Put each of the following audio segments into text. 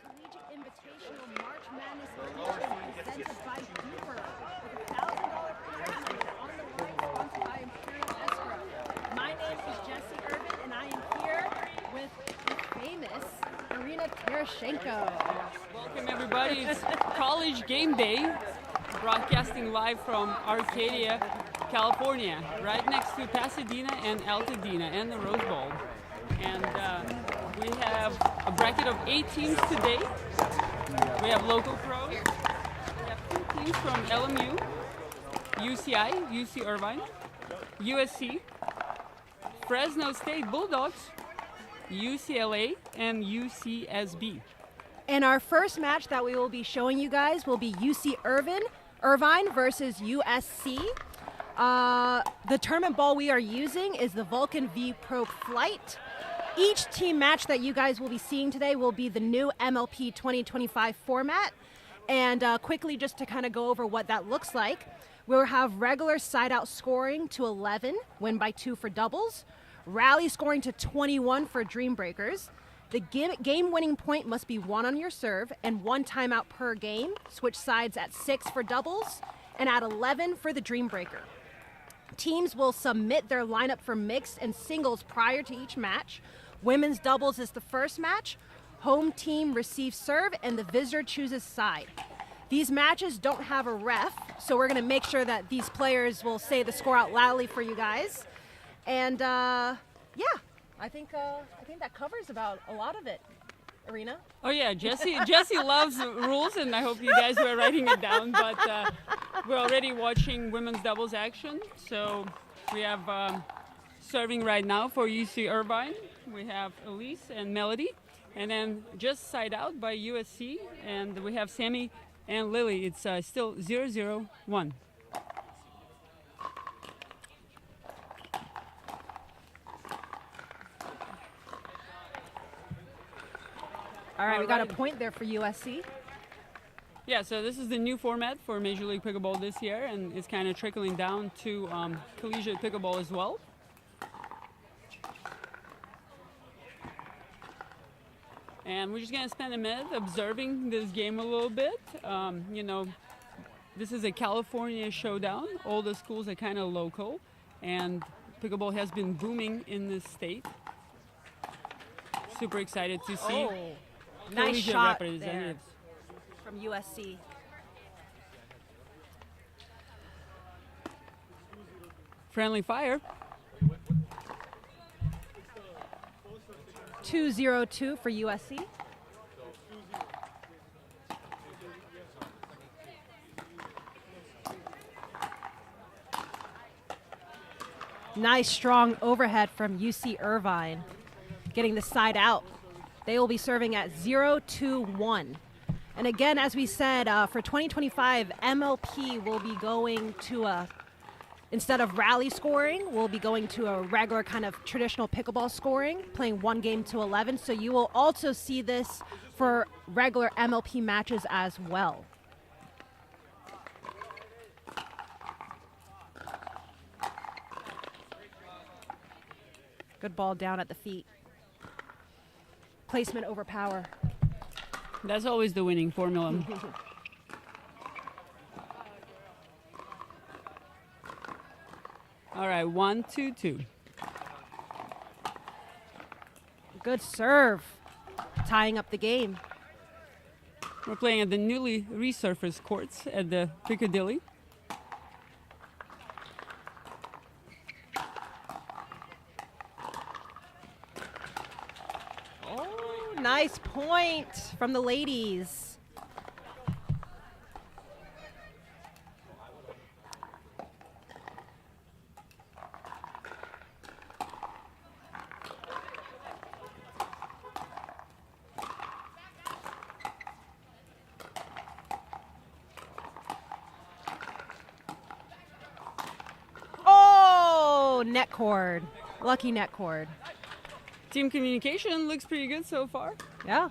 Collegiate Invitational March Madness edition presented by DUPR with a $1,000 prize on the line sponsored by Imperial Escrow. My name is Jessie Urban and I am here with the famous Irina Tereshchenko. Welcome everybody, it's College Game Day, broadcasting live from Arcadia, California, right next to Pasadena and Altadena and the Rose Bowl. And we have a bracket of 8 teams today. We have local pros. We have 2 teams from LMU, UCI, UC Irvine, USC, Fresno State Bulldogs, UCLA, and UCSB. And our first match that we will be showing you guys will be UC Irvine versus USC. The tournament ball we are using is the Vulcan V Pro Flight. Each team match that you guys will be seeing today will be the new MLP 2025 format. And quickly, just to kind of go over what that looks like, we'll have regular side-out scoring to 11, win by 2 for doubles, rally scoring to 21 for Dream Breakers. The game-winning point must be 1 on your serve and 1 timeout per game. Switch sides at 6 for doubles and at 11 for the Dream Breaker. Teams will submit their lineup for mixed and singles prior to each match. Women's doubles is the first match. Home team receives serve and the visitor chooses side. These matches don't have a ref, so we're going to make sure that these players will say the score out loudly for you guys. And yeah, I think that covers about a lot of it. Irina? Oh yeah, Jessie loves rules, and I hope you guys were writing it down, but we're already watching women's doubles action. So we have serving right now for UC Irvine. We have Elise and Melody, and then just side out by USC, and we have Sammy and Lily. It's still 0-0-1. All right, we got a point there for USC. Yeah, so this is the new format for Major League Pickleball this year, and it's kind of trickling down to Collegiate Pickleball as well. And we're just going to spend a minute observing this game a little bit. You know, this is a California showdown. All the schools are kind of local, and pickleball has been booming in this state. Super excited to see nice shot there representatives from USC. Friendly fire. 2-0-2 for USC. Nice strong overhead from UC Irvine, getting the side out. They will be serving at 0-2-1. And again, as we said, for 2025, MLP will be going to instead of rally scoring, we'll be going to a regular kind of traditional pickleball scoring, playing 1 game to 11. So you will also see this for regular MLP matches as well. Good ball down at the feet. Placement over power. That's always the winning formula. All right, 1-2-2. Good serve. Tying up the game. We're playing at the newly resurfaced courts at the Piccadilly. Oh, nice point from the ladies. Net cord. Lucky net cord. Team communication looks pretty good so far. Yeah.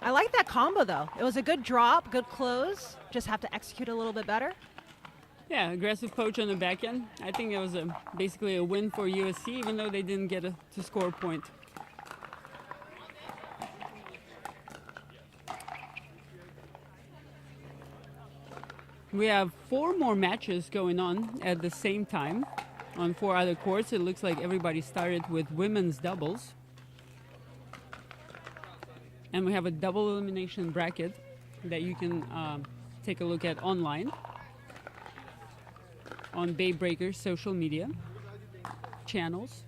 I like that combo though. It was a good drop, good close. Just have to execute a little bit better. Yeah, aggressive poach on the back end. I think it was basically a win for USC, even though they didn't get to score a point. We have 4 more matches going on at the same time on 4 other courts. It looks like everybody started with women's doubles. And we have a double elimination bracket that you can take a look at online on Bay Breakers social media channels.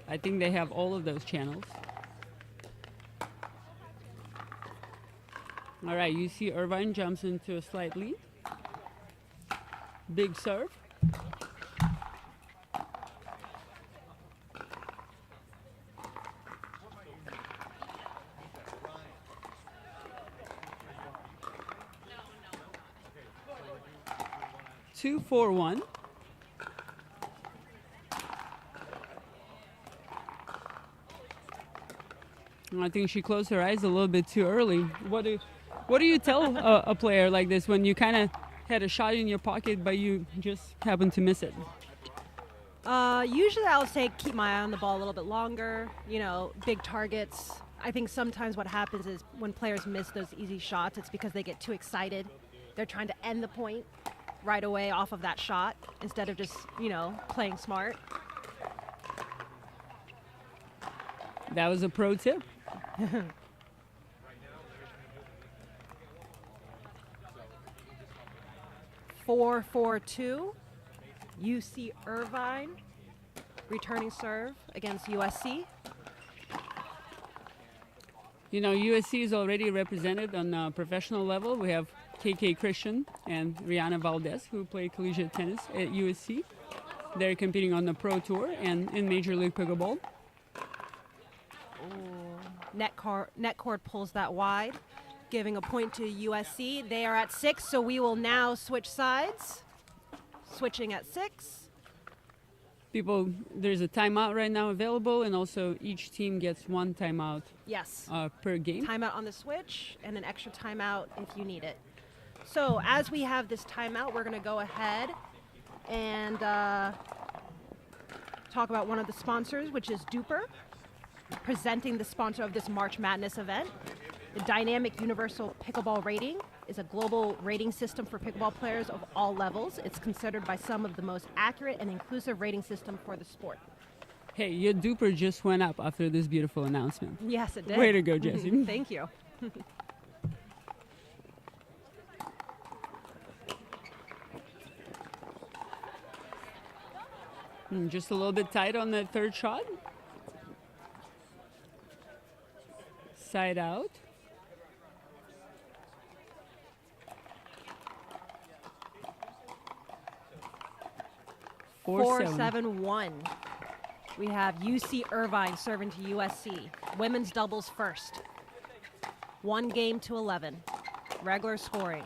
I think they have all of those channels. All right, UC Irvine jumps into a slight lead. Big serve. Two, 4-1. I think she closed her eyes a little bit too early. What do you tell a player like this when you kind of had a shot in your pocket but you just happen to miss it? Usually I'll say keep my eye on the ball a little bit longer, you know, big targets. I think sometimes what happens is when players miss those easy shots, it's because they get too excited. They're trying to end the point right away off of that shot instead of just, you know, playing smart. That was a pro tip. 4-4-2. UC Irvine returning serve against USC. You know, USC is already represented on a professional level. We have KK Christian and Rihanna Valdez, who play collegiate tennis at USC. They're competing on the Pro Tour and in Major League Pickleball. Net cord pulls that wide, giving a point to USC. They are at 6, so we will now switch sides. Switching at 6. People, there's a timeout right now available, and also each team gets 1 timeout. Yes. Per game. Timeout on the switch and an extra timeout if you need it. So as we have this timeout, we're going to go ahead and talk about one of the sponsors, which is DUPR, presenting the sponsor of this March Madness event. The Dynamic Universal Pickleball Rating is a global rating system for pickleball players of all levels. It's considered by some of the most accurate and inclusive rating system for the sport. Hey, your DUPR just went up after this beautiful announcement. Yes, it did. Way to go, Jessie. Thank you. Just a little bit tight on that third shot. Side out. 4-7-1. We have UC Irvine serving to USC. Women's doubles first. 1 game to 11. Regular scoring.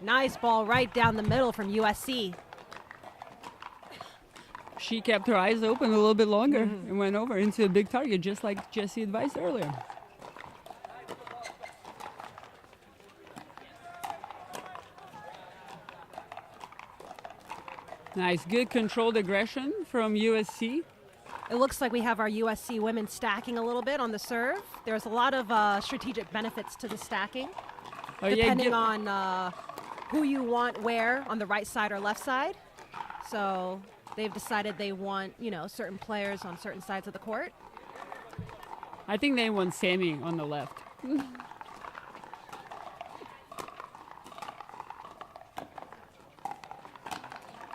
Nice ball right down the middle from USC. She kept her eyes open a little bit longer and went over into a big target, just like Jessie advised earlier. Nice, good controlled aggression from USC. It looks like we have our USC women stacking a little bit on the serve. There's a lot of strategic benefits to the stacking, Oh, depending on who you want where on the right side or left side. So they've decided they want, certain players on certain sides of the court. I think they want Sammy on the left.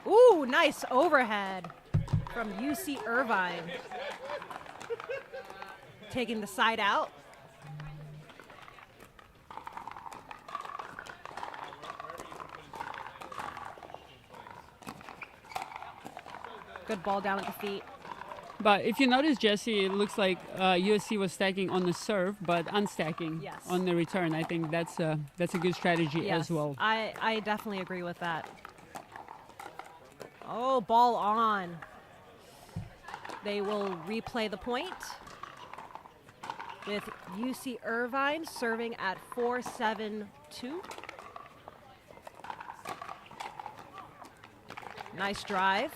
Ooh, nice overhead from UC Irvine. Taking the side out. Good ball down at the feet. But if you notice, Jesse, it looks like USC was stacking on the serve, but unstacking Yes. on the return. I think that's a good strategy Yes, as well. I definitely agree with that. Oh, ball on. They will replay the point with UC Irvine serving at 4-7-2. Nice drive.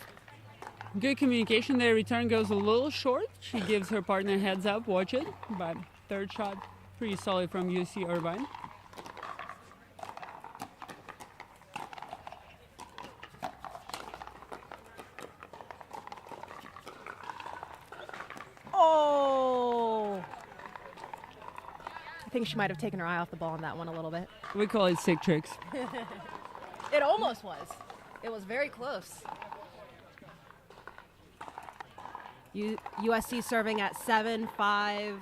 Good communication there. Return goes a little short. She gives her partner heads up, watch it. But third shot, pretty solid from UC Irvine. Oh! I think she might have taken her eye off the ball on that one a little bit. We call it sick tricks. It almost was. It was very close. USC serving at 7-5-1.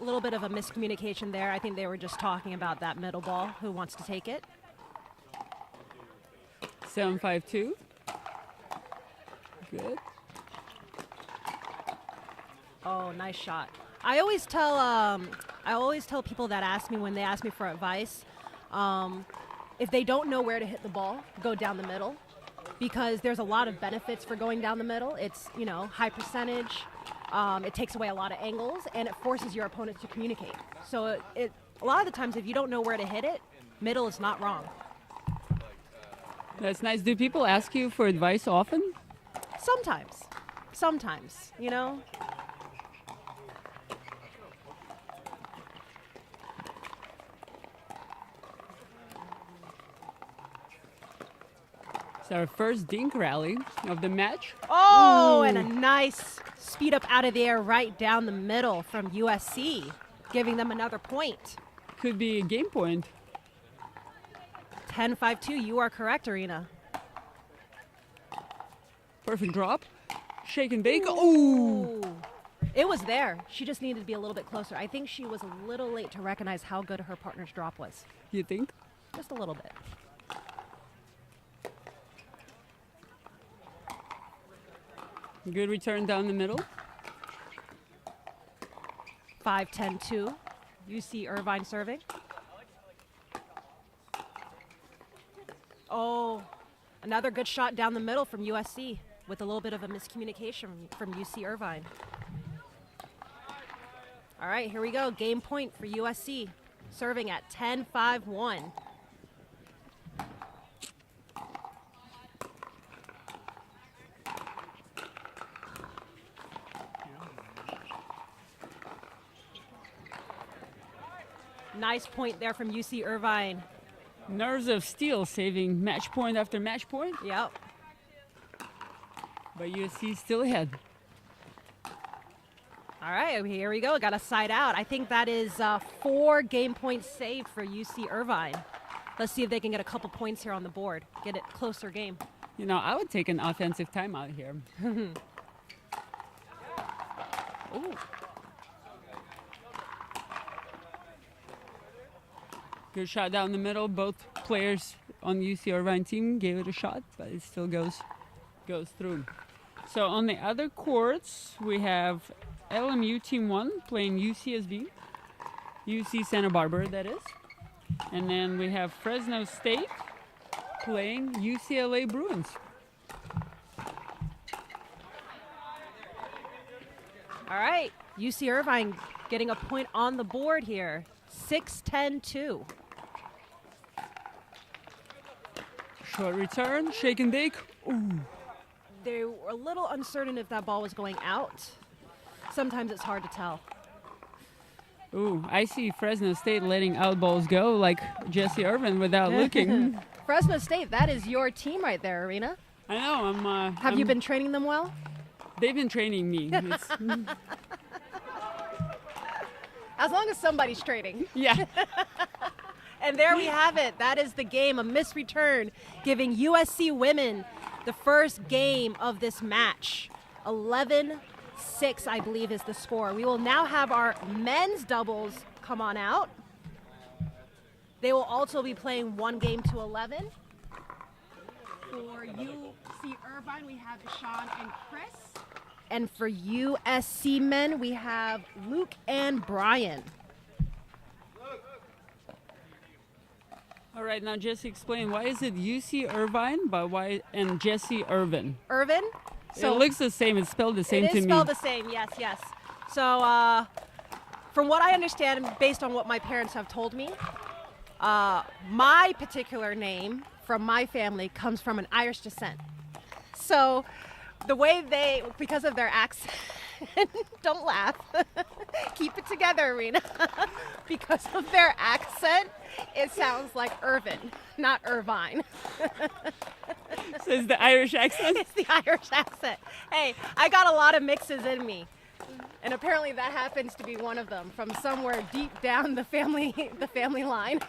A little bit of a miscommunication there. I think they were just talking about that middle ball. Who wants to take it? 7-5-2. Good. Oh, nice shot. I always tell people that ask me when they ask me for advice, if they don't know where to hit the ball, go down the middle, because there's a lot of benefits for going down the middle. It's high percentage. It takes away a lot of angles, and it forces your opponent to communicate. So a lot of the times, if you don't know where to hit it, middle is not wrong. That's nice. Do people ask you for advice often? Sometimes, It's our first dink rally of the match. Oh, Ooh. and a nice speed up out of the air right down the middle from USC, giving them another point. Could be a game point. 10-5-2, you are correct, Arena. Perfect drop. Shake and bake. Ooh. Ooh. It was there. She just needed to be a little bit closer. I think she was a little late to recognize how good her partner's drop was. You think? Just a little bit. Good return down the middle. 5-10-2. UC Irvine serving. Oh, another good shot down the middle from USC with a little bit of a miscommunication from UC Irvine. All right, here we go. Game point for USC, serving at 10-5-1. Nice point there from UC Irvine. Nerves of steel, saving match point after match point. Yep. But USC still ahead. All right, here we go. Got a side out. I think that is 4 game points saved for UC Irvine. Let's see if they can get a couple points here on the board. Get it closer game. I would take an offensive timeout here. Ooh. Good shot down the middle. Both players on the UC Irvine team gave it a shot, but it still goes through. So on the other courts, we have LMU Team 1 playing UCSB, UC Santa Barbara, that is. And then we have Fresno State playing UCLA Bruins. All right, UC Irvine getting a point on the board here. 6-10-2. Short return, shake and bake. Ooh. They were a little uncertain if that ball was going out. Sometimes it's hard to tell. Ooh, I see Fresno State letting out balls go like Jesse Irvin without looking. Fresno State, that is your team right there, Arena. I know. Have you been training them well? They've been training me. As long as somebody's training. Yeah. And there we have it. That is the game, a missed return, giving USC women the first game of this match. 11-6, I believe, is the score. We will now have our men's doubles come on out. They will also be playing 1-11. For UC Irvine, we have Sean and Chris. And for USC men, we have Luke and Brian. All right, now Jesse, explain, why is it UC Irvine, but why and Jesse Irvin? Irvin? So it looks the same. It's spelled the same to me. It is spelled the same, yes, yes. So from what I understand, based on what my parents have told me, my particular name from my family comes from an Irish descent. So the way they, because of their accent, don't laugh, keep it together, Arena. Because of their accent, it sounds like Irvin, not Irvine. So it's the Irish accent? It's the Irish accent. Hey, I got a lot of mixes in me. And apparently that happens to be one of them from somewhere deep down the family line.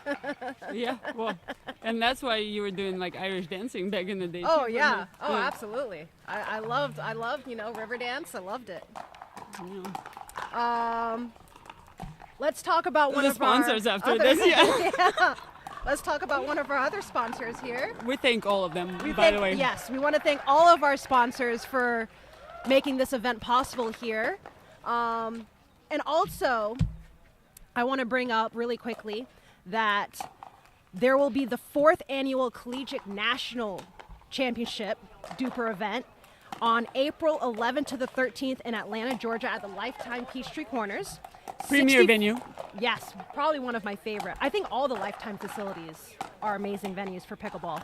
Yeah, well, and that's why you were doing like Irish dancing back in the day. Oh too, yeah, oh absolutely. I loved, river dance. I loved it. Yeah. Let's talk about one the of our sponsors after other, this. Yeah. yeah. Let's talk about one of our other sponsors here. We thank all of them, by the way. Yes, we want to thank all of our sponsors for making this event possible here. And also, I want to bring up really quickly that there will be the 4th annual Collegiate National Championship DUPR event on April 11th to the 13th in Atlanta, Georgia at the Lifetime Peachtree Corners. Premier venue. Yes, probably one of my favorite. I think all the Lifetime facilities are amazing venues for pickleball.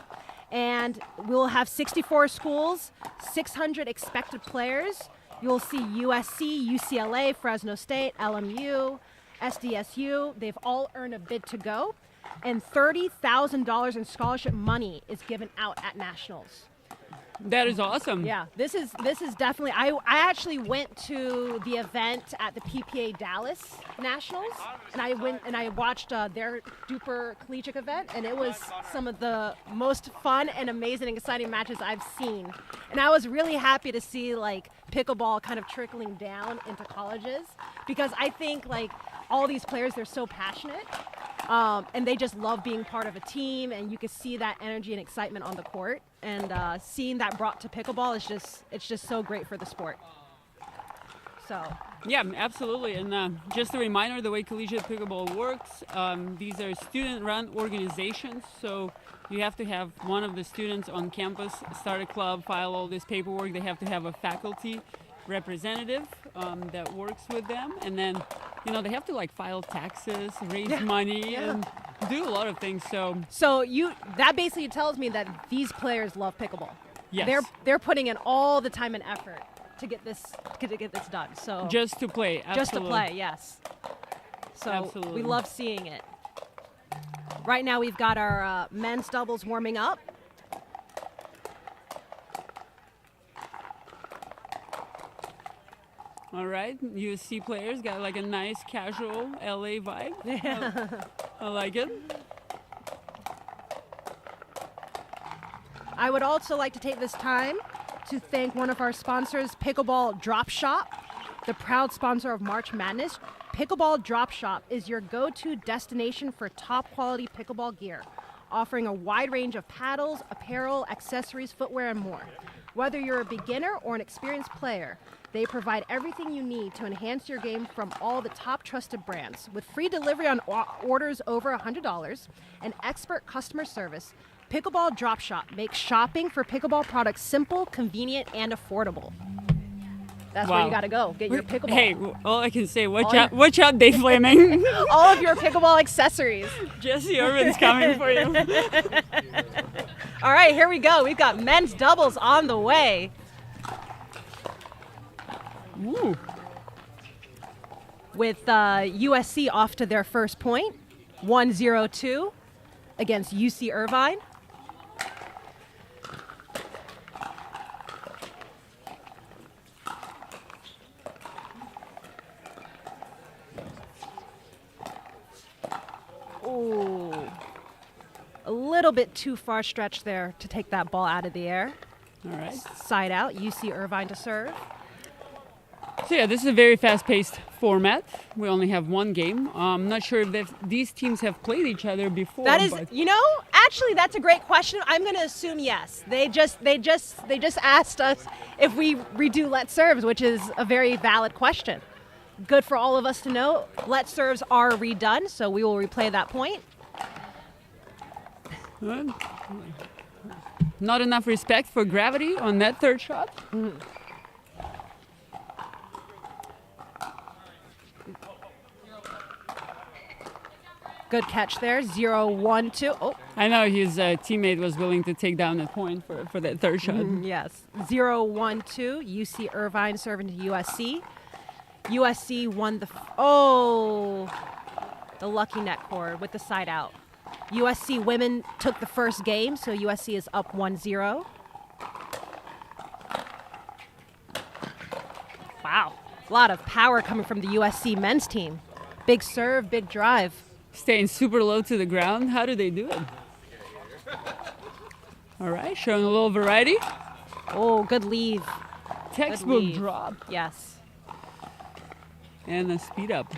And we'll have 64 schools, 600 expected players. You'll see USC, UCLA, Fresno State, LMU, SDSU. They've all earned a bid to go. And $30,000 in scholarship money is given out at nationals. That is awesome. Yeah, this is definitely. I actually went to the event at the PPA Dallas Nationals, and I went and I watched their DUPR collegiate event, and it was some of the most fun and amazing and exciting matches I've seen. And I was really happy to see like pickleball kind of trickling down into colleges, because I think like all these players, they're so passionate. And they just love being part of a team, and you can see that energy and excitement on the court. And seeing that brought to pickleball is just so great for the sport. So. Yeah, absolutely. And just a reminder, the way Collegiate Pickleball works, these are student-run organizations, so you have to have one of the students on campus start a club, file all this paperwork. They have to have a faculty representative that works with them, and then they have to like file taxes, raise money, and do a lot of things. So that basically tells me that these players love pickleball. Yes. They're putting in all the time and effort to get this done. So just to play, absolutely. Just to play, yes. So absolutely. We love seeing it. Right now we've got our men's doubles warming up. All right, USC players got like a nice casual LA vibe. Yeah. I like it. I would also like to take this time to thank one of our sponsors, Pickleball Drop Shop, the proud sponsor of March Madness. Pickleball Drop Shop is your go-to destination for top quality pickleball gear, offering a wide range of paddles, apparel, accessories, footwear, and more. Whether you're a beginner or an experienced player, they provide everything you need to enhance your game from all the top trusted brands. With free delivery on orders over $100 and expert customer service, Pickleball Drop Shop makes shopping for pickleball products simple, convenient, and affordable. That's where you got to go. Get your pickleball. Hey, all I can say, watch out, Dave Fleming. All of your pickleball accessories. Jesse Irvin's coming for you. All right, here we go. We've got men's doubles on the way. Ooh. With USC off to their first point, 1-0-2 against UC Irvine. Ooh, a little bit too far stretched there to take that ball out of the air. All right. Side out, UC Irvine to serve. So yeah, this is a very fast-paced format. We only have one game. I'm not sure if these teams have played each other before. That is, actually, that's a great question. I'm going to assume yes. They just asked us if we redo Let Serves, which is a very valid question. Good for all of us to know. Let Serves are redone, so we will replay that point. Not enough respect for gravity on that third shot. Mm. Good catch there, 0-1-2. Oh. I know his teammate was willing to take down that point for that third shot. Yes, 0-1-2, UC Irvine serving to USC. USC won the lucky net cord with the side out. USC women took the first game, so USC is up 1-0. Wow, a lot of power coming from the USC men's team. Big serve, big drive. Staying super low to the ground. How do they do it? All right, showing a little variety. Oh, good leave. Textbook Good leave. drop. Yes. And a speed up.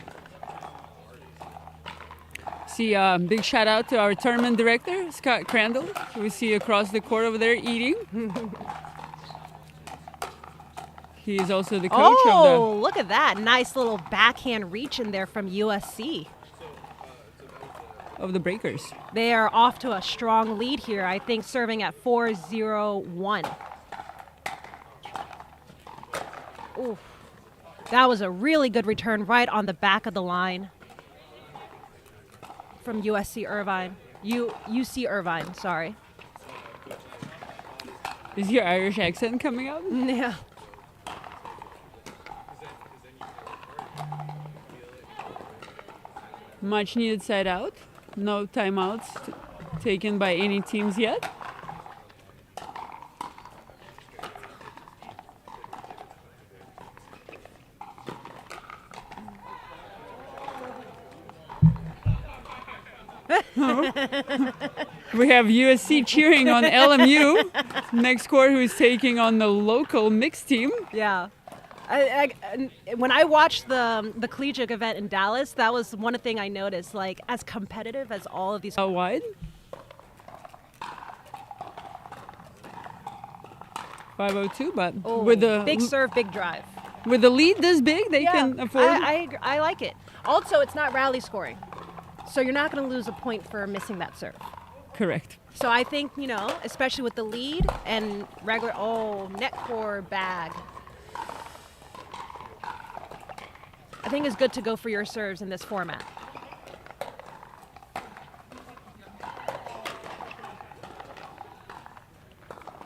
See, big shout out to our tournament director, Scott Crandall. We see across the court over there eating. He's also the coach Oh, look at that. Nice little backhand reach in there from USC. of the Breakers. They are off to a strong lead here, I think serving at 4-0-1. Ooh, that was a really good return right on the back of the line from USC Irvine. UC Irvine, sorry. Is your Irish accent coming out? Yeah. Much needed side out. No timeouts taken by any teams yet. We have USC cheering on LMU next court, who is taking on the local mixed team. Yeah. When I watched the Collegiate event in Dallas, that was one thing I noticed, like as competitive as all of these. How wide? 5:02, but with the big serve, big drive. With the lead this big, they can afford. I like it. Also, it's not rally scoring, so you're not going to lose a point for missing that serve. Correct. So I think, especially with the lead and regular, net core bag. I think it's good to go for your serves in this format.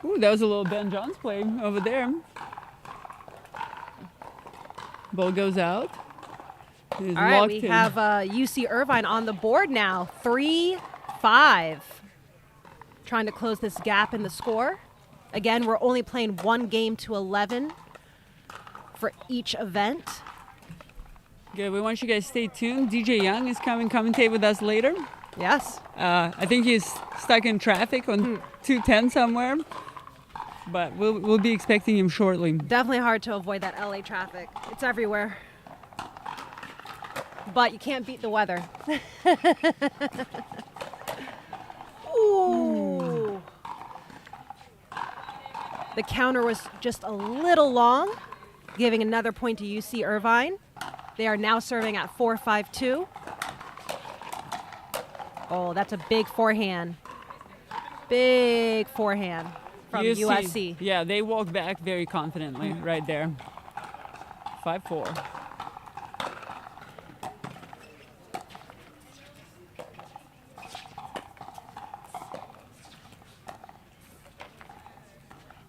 Ooh, that was a little Ben Johns play over there. Ball goes out. All right, we have UC Irvine on the board now, 3-5. Trying to close this gap in the score. Again, we're only playing one game to 11 for each event. Good. We want you guys to stay tuned. DJ Young is coming commentate with us later. Yes. I think he's stuck in traffic on 210 somewhere, but we'll be expecting him shortly. Definitely hard to avoid that LA traffic. It's everywhere. But you can't beat the weather. Ooh. The counter was just a little long, giving another point to UC Irvine. They are now serving at 4-5-2. Oh, that's a big forehand. Big forehand from USC. Yeah, they walk back very confidently right there. 5-4.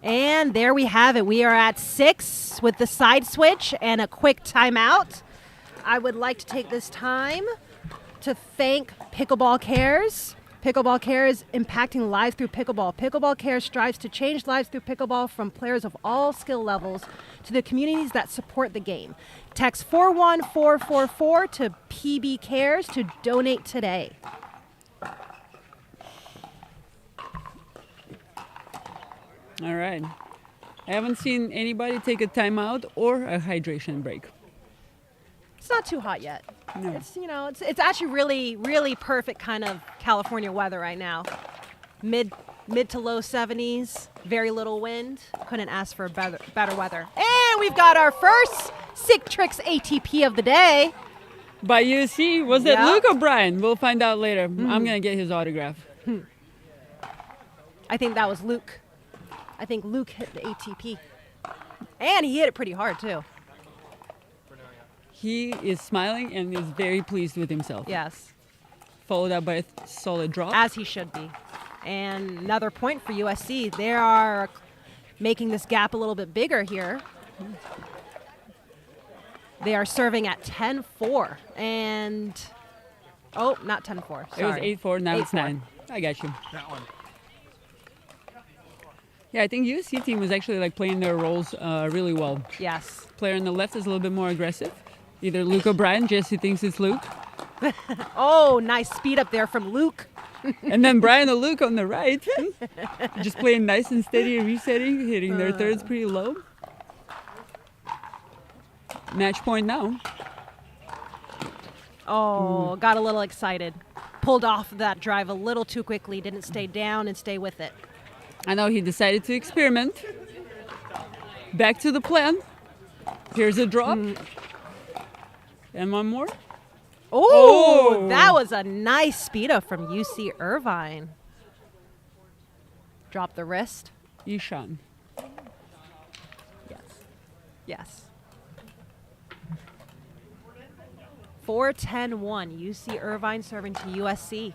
And there we have it. We are at 6 with the side switch and a quick timeout. I would like to take this time to thank Pickleball Cares. Pickleball Cares impacting lives through pickleball. Pickleball Cares strives to change lives through pickleball from players of all skill levels to the communities that support the game. Text 41444 to PB Cares to donate today. All right. I haven't seen anybody take a timeout or a hydration break. It's not too hot yet. No. It's actually really perfect kind of California weather right now. Mid to low 70s, very little wind. Couldn't ask for better weather. And we've got our first Sick Tricks ATP of the day. By USC, was that Yeah. Luke or Brian? We'll find out later. I'm gonna get his autograph. I think that was Luke. I think Luke hit the ATP. And he hit it pretty hard too. He is smiling and is very pleased with himself. Yes, Followed up by a solid drop. as he should be. And another point for USC. They are making this gap a little bit bigger here. They are serving at 10-4. And, oh, not 10-4. Sorry. It was 8-4, now it's 8-4. 9. I got you. That one. Yeah, I think USC team was actually like playing their roles really well. Yes. Player on the left is a little bit more aggressive. Either Luke or Brian. Jesse thinks it's Luke. Oh, nice speed up there from Luke. And then Brian or Luke on the right. Just playing nice and steady, resetting, hitting their thirds pretty low. Match point now. Oh, got a little excited. Pulled off that drive a little too quickly. Didn't stay down and stay with it. I know he decided to experiment. Back to the plan. Here's a drop. And one more. Oh, that was a nice speed up from UC Irvine. Drop the wrist. Ishan. Yes. Yes. 4-10-1. UC Irvine serving to USC.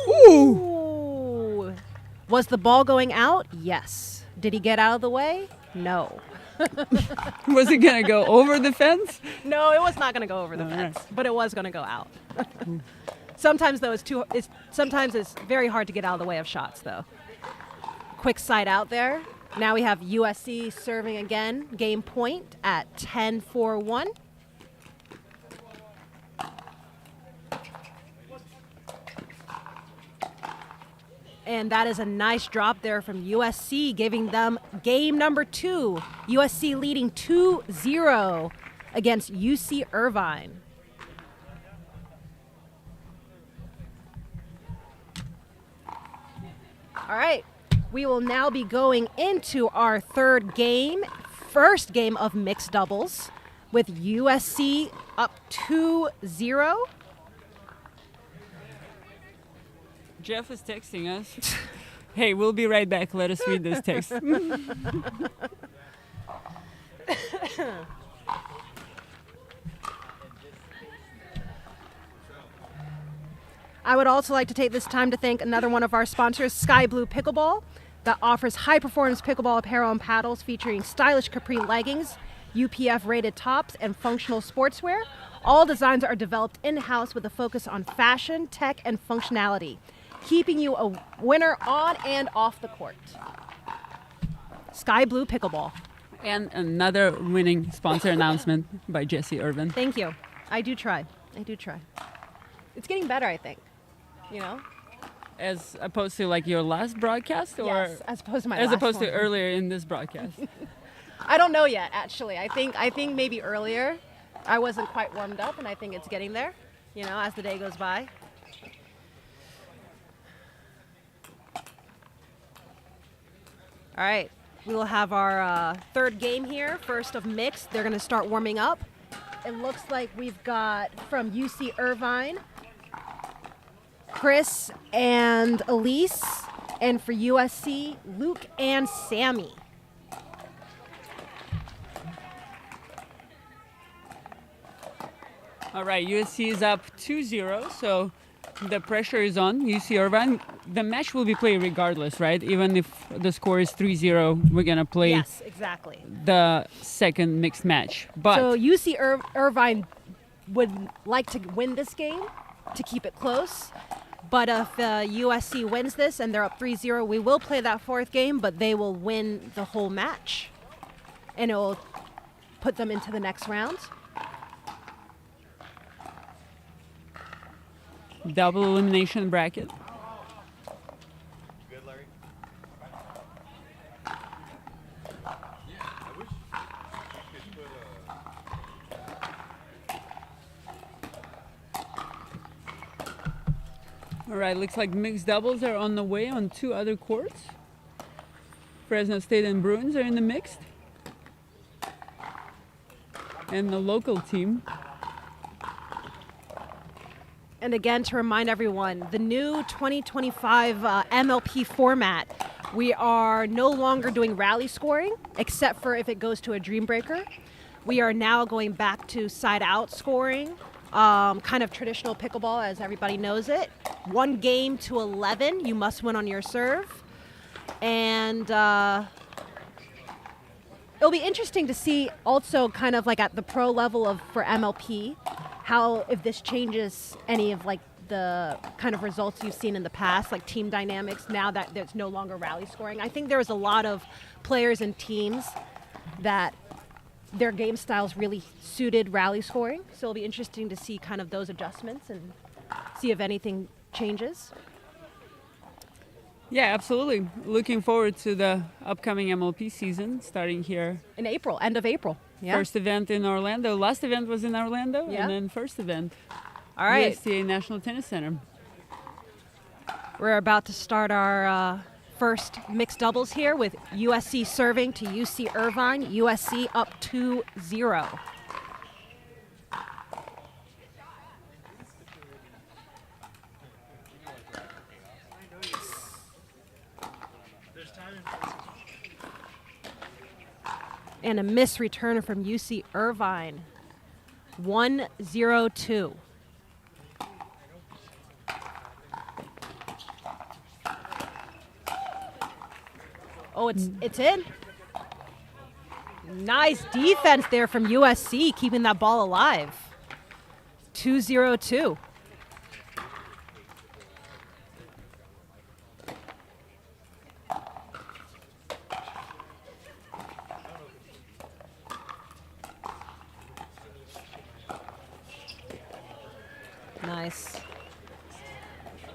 Ooh. Was the ball going out? Yes. Did he get out of the way? No. Was it going to go over the fence? No, it was not going to go over the All fence, right. but it was going to go out. Sometimes though, sometimes it's very hard to get out of the way of shots though. Quick side out there. Now we have USC serving again. Game point at 10-4-1. And that is a nice drop there from USC, giving them game number 2. USC leading 2-0 against UC Irvine. All right, we will now be going into our third game, first game of mixed doubles, with USC up 2-0. Jeff is texting us. Hey, we'll be right back. Let us read this text. I would also like to take this time to thank another one of our sponsors, Sky Blue Pickleball, that offers high-performance pickleball apparel and paddles featuring stylish capri leggings, UPF-rated tops, and functional sportswear. All designs are developed in-house with a focus on fashion, tech, and functionality, keeping you a winner on and off the court. Sky Blue Pickleball. And another winning sponsor announcement by Jesse Irvin. Thank you. I do try. It's getting better, I think. You know? As opposed to like your last broadcast, or Yes, as opposed to my as last opposed one. to earlier in this broadcast? I don't know yet, actually. I think maybe earlier I wasn't quite warmed up, and I think it's getting there, you know, as the day goes by. All right, we will have our third game here, first of mixed. They're going to start warming up. It looks like we've got from UC Irvine, Chris and Elise, and for USC, Luke and Sammy. All right, USC is up 2-0, so the pressure is on UC Irvine. The match will be played regardless, right? Even if the score is 3-0, we're going to play Yes, exactly. the second mixed match. But So UC Irvine would like to win this game to keep it close. But if USC wins this and they're up 3-0, we will play that fourth game, but they will win the whole match. And it will put them into the next round. double elimination bracket. Good, Larry. All right, looks like mixed doubles are on the way on 2 other courts. Fresno State and Bruins are in the mixed. And the local team. And again, to remind everyone, the new 2025 MLP format, we are no longer doing rally scoring, except for if it goes to a dream breaker. We are now going back to side-out scoring, kind of traditional pickleball as everybody knows it. 1 game to 11, you must win on your serve. And it'll be interesting to see also kind of like at the pro level for MLP, how if this changes any of like the kind of results you've seen in the past, like team dynamics, now that there's no longer rally scoring. I think there was a lot of players and teams that their game styles really suited rally scoring. So it'll be interesting to see kind of those adjustments and see if anything changes. Yeah, absolutely. Looking forward to the upcoming MLP season starting here. In April, end of April. Yeah. First event in Orlando. Last event was in Orlando, Yeah. and then first event, All right. USTA National Tennis Center. We're about to start our first mixed doubles here with USC serving to UC Irvine. USC up 2-0. And a miss return from UC Irvine. 1-0-2. Oh, it's in. Nice defense there from USC, keeping that ball alive. 2-0-2. Nice.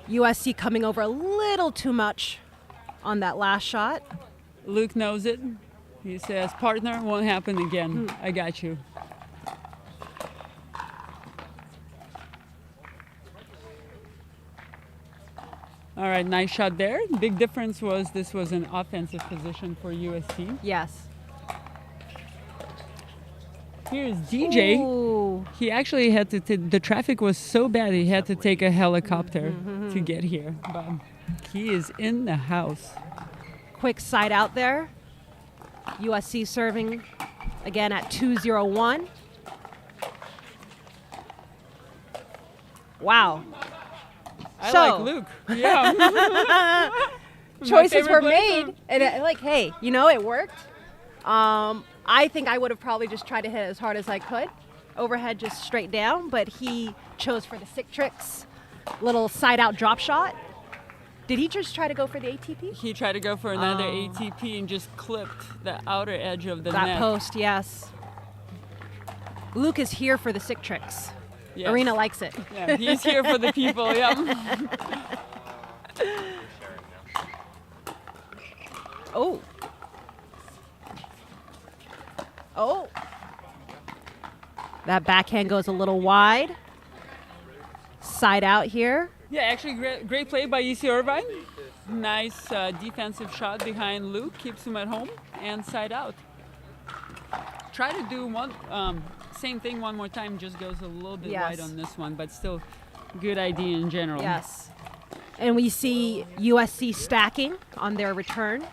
USC coming over a little too much on that last shot. Luke knows it. He says, partner, won't happen again. I got you. All right, nice shot there. Big difference was this was an offensive position for USC. Yes. Here's DJ. Ooh. He actually had to, the traffic was so bad he had to take a helicopter to get here. But he is in the house. Quick side out there. USC serving again at 2-0-1. Wow. I So- like Luke. Yeah. My Choices favorite were player. made, and hey, it worked. I think I would have probably just tried to hit as hard as I could. Overhead just straight down, but he chose for the sick tricks. Little side out drop shot. Did he just try to go for the ATP? He tried to go for another ATP and just clipped the outer edge of the That net. post, yes. Luke is here for the sick tricks. Yes. Arena likes it. Yeah, he's here for the people. Yeah. Oh. Oh. That backhand goes a little wide. Side out here. Yeah, actually, great play by UC Irvine. Nice defensive shot behind Luke, keeps him at home, and side out. Try to do same thing one more time, just goes a little bit Yes. wide on this one, but still good idea in general. Yes. And we see USC stacking on their return.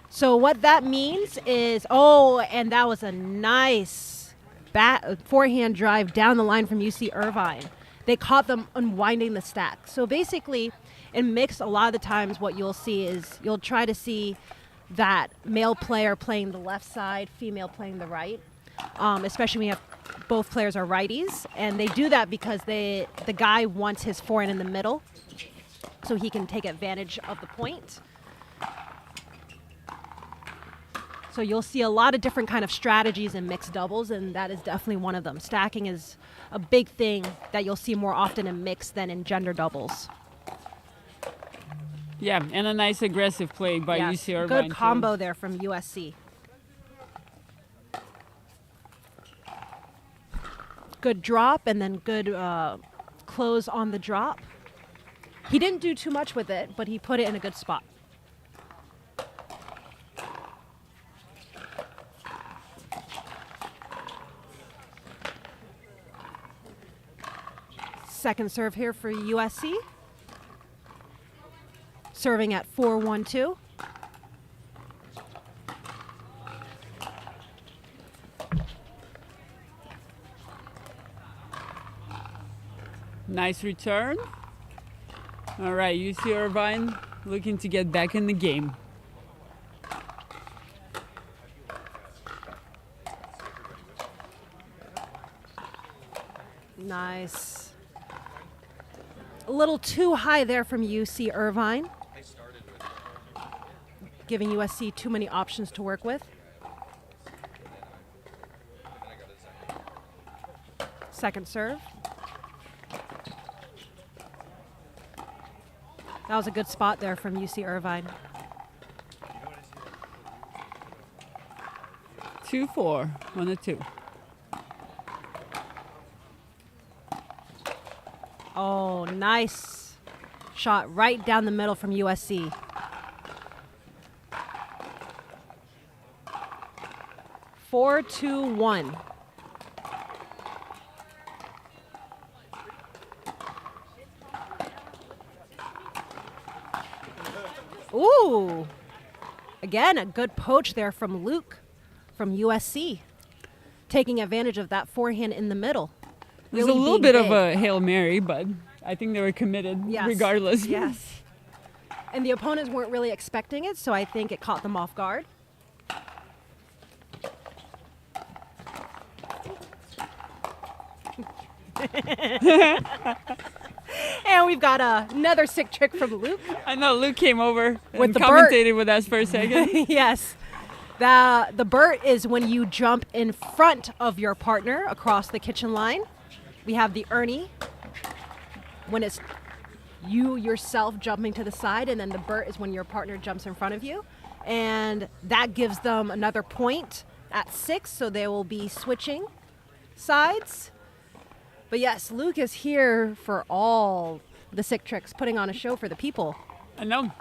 So what that means is, and that was a nice forehand drive down the line from UC Irvine. They caught them unwinding the stack. So basically, in mixed, a lot of the times what you'll see is you'll try to see that male player playing the left side, female playing the right, especially when you have both players are righties. And they do that because the guy wants his forehand in the middle so he can take advantage of the point. So you'll see a lot of different kind of strategies in mixed doubles, and that is definitely one of them. Stacking is a big thing that you'll see more often in mixed than in gender doubles. Yeah, and a nice aggressive play by UC Irvine. Good combo there from USC. Good drop and then good close on the drop. He didn't do too much with it, but he put it in a good spot. Second serve here for USC. Serving at 4-1-2. Nice return. All right, UC Irvine looking to get back in the game. Nice. A little too high there from UC Irvine. Giving USC too many options to work with. Second serve. That was a good spot there from UC Irvine. 2-4 on the 2. Oh, nice shot right down the middle from USC. Four, 2-1. Ooh. Again, a good poach there from Luke from USC. Taking advantage of that forehand in the middle. There's Really a little being bit of big. a Hail Mary, but I think they were committed Yes. regardless. Yes. And the opponents weren't really expecting it, so I think it caught them off guard. And we've got another sick trick from Luke. I know Luke came over With and the commentated with us for a second. Yes. The Burt is when you jump in front of your partner across the kitchen line. We have the Ernie when it's you yourself jumping to the side, and then the Burt is when your partner jumps in front of you. And that gives them another point at 6, so they will be switching sides. But yes, Luke is here for all the sick tricks, putting on a show for the people. I know.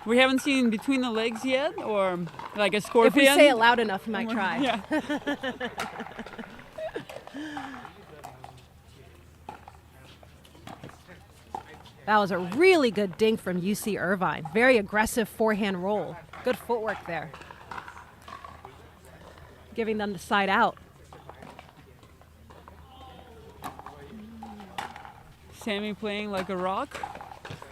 We haven't seen between the legs yet, or like a If scorpion. we say it loud enough, we might try. Yeah. That was a really good dink from UC Irvine. Very aggressive forehand roll. Good footwork there. Giving them the side out. Sammy playing like a rock.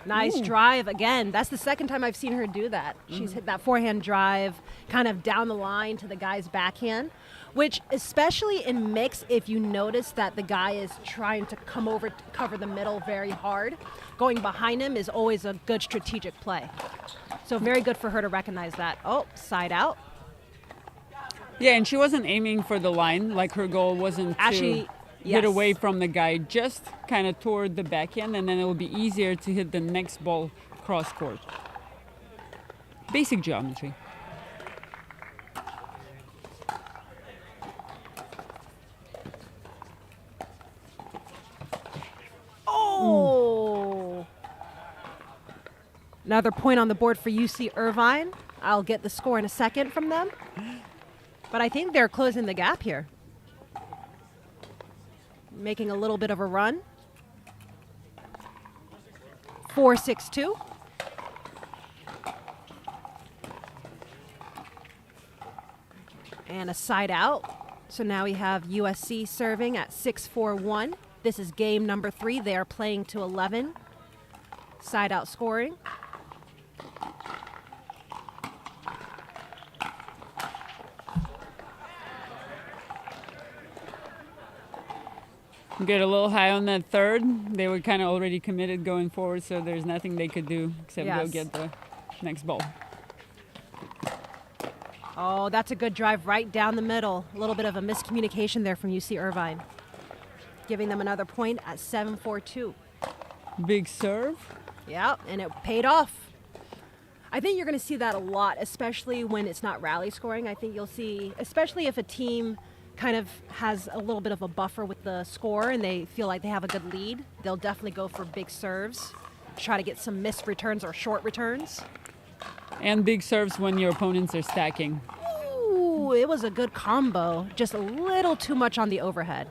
Nice drive again. That's the second time I've seen her do that. She's hit that forehand drive kind of down the line to the guy's backhand, which especially in mix, if you notice that the guy is trying to come over to cover the middle very hard, going behind him is always a good strategic play. So very good for her to recognize that. Oh, side out. Yeah, and she wasn't aiming for the line. Like her goal wasn't Actually, to yes. get away from the guy, just kind of toward the backhand, and then it will be easier to hit the next ball cross court. Basic geometry. Oh! Another point on the board for UC Irvine. I'll get the score in a second from them. But I think they're closing the gap here. Making a little bit of a run. 4-6-2. And a side out. So now we have USC serving at 6-4-1. This is game number 3. They are playing to 11. Side out scoring. Get a little high on that third. They were kind of already committed going forward, so there's nothing they could do except go get the next ball. Oh, that's a good drive right down the middle. A little bit of a miscommunication there from UC Irvine. Giving them another point at 7-4-2. Big serve. Yeah, and it paid off. I think you're going to see that a lot, especially when it's not rally scoring. I think you'll see, especially if a team kind of has a little bit of a buffer with the score and they feel like they have a good lead, they'll definitely go for big serves, try to get some missed returns or short returns. And big serves when your opponents are stacking. Ooh, it was a good combo, just a little too much on the overhead.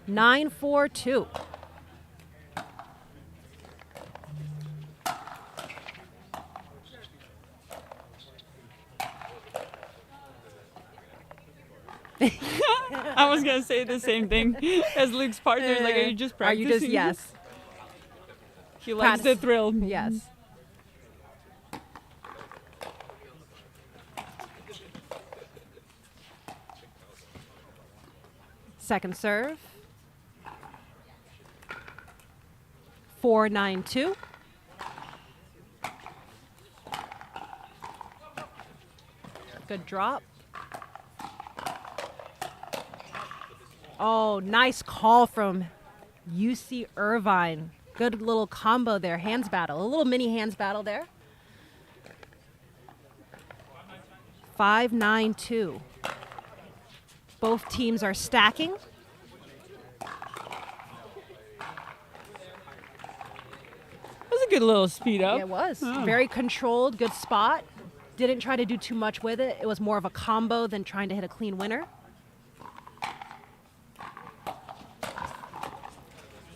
9-4-2. I was gonna say the same thing as Luke's partner. Like, are you just practicing? Are you just, yes. He likes the thrill. Yes. Second serve. 4-9-2. Good drop. Oh, nice call from UC Irvine. Good little combo there. Hands battle. A little mini hands battle there. 5-9-2. Both teams are stacking. That was a good little speed up. It was. Oh. Very controlled, good spot. Didn't try to do too much with it. It was more of a combo than trying to hit a clean winner.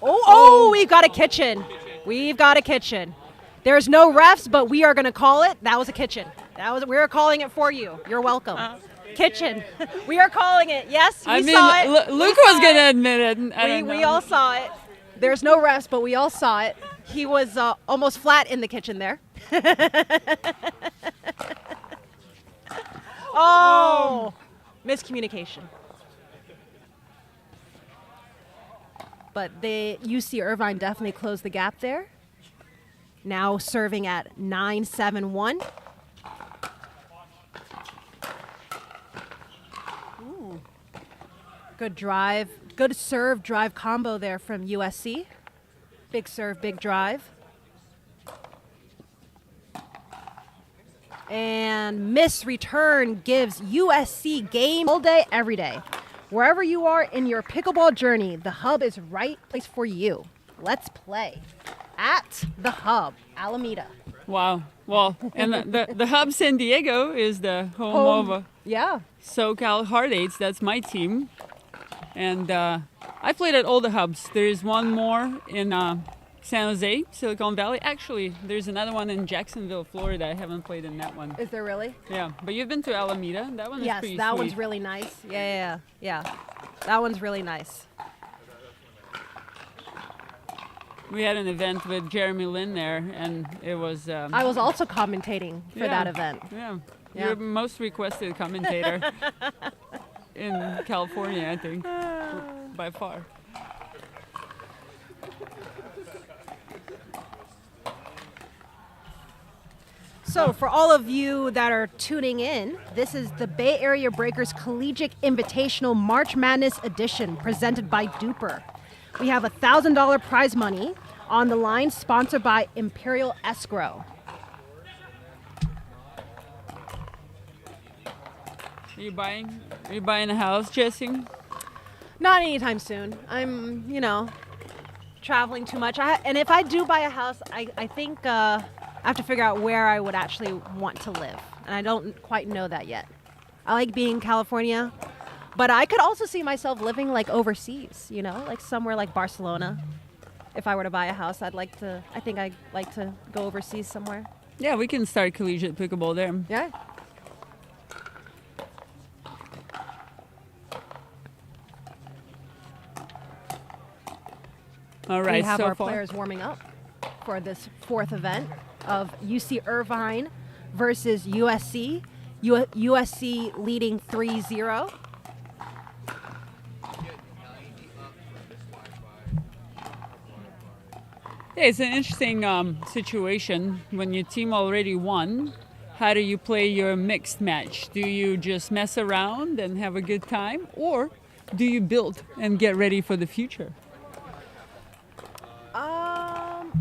Oh, we've got a kitchen. We've got a kitchen. There's no refs, but we are going to call it. That was a kitchen. We're calling it for you. You're welcome. Kitchen. We are calling it. Yes, we saw it. Luke was going to admit it. We all saw it. There's no refs, but we all saw it. He was almost flat in the kitchen there. Oh, miscommunication. But the UC Irvine definitely closed the gap there. Now serving at 9-7-1. Ooh. Good drive. Good serve drive combo there from USC. Big serve, big drive. And miss return gives USC game all day, every day. Wherever you are in your pickleball journey, the Hub is right place for you. Let's play at the Hub, Alameda. Wow. Well, and the Hub San Diego is the home of SoCal Hard Eights. That's my team. And I played at all the Hubs. There's one more in San Jose, Silicon Valley. Actually, there's another one in Jacksonville, Florida. I haven't played in that one. Is there really? Yeah, but you've been to Alameda. That one is pretty sweet. Yes, that one's really nice. Yeah. That one's really nice. We had an event with Jeremy Lin there, and it was... I was also commentating for that event. Yeah. You're the most requested commentator in California, I think, by far. So for all of you that are tuning in, this is the Bay Area Breakers Collegiate Invitational March Madness Edition presented by DUPR. We have $1,000 prize money on the line, sponsored by Imperial Escrow. Are you buying a house, Jesse? Not anytime soon. I'm, traveling too much. And if I do buy a house, I think I have to figure out where I would actually want to live. And I don't quite know that yet. I like being in California, but I could also see myself living like overseas, like somewhere like Barcelona. If I were to buy a house, I think I'd like to go overseas somewhere. Yeah, we can start collegiate pickleball there. Yeah. All right, We have so our far. players warming up for this fourth event of UC Irvine versus USC. USC leading 3-0. Yeah, it's an interesting situation when your team already won. How do you play your mixed match? Do you just mess around and have a good time, or do you build and get ready for the future?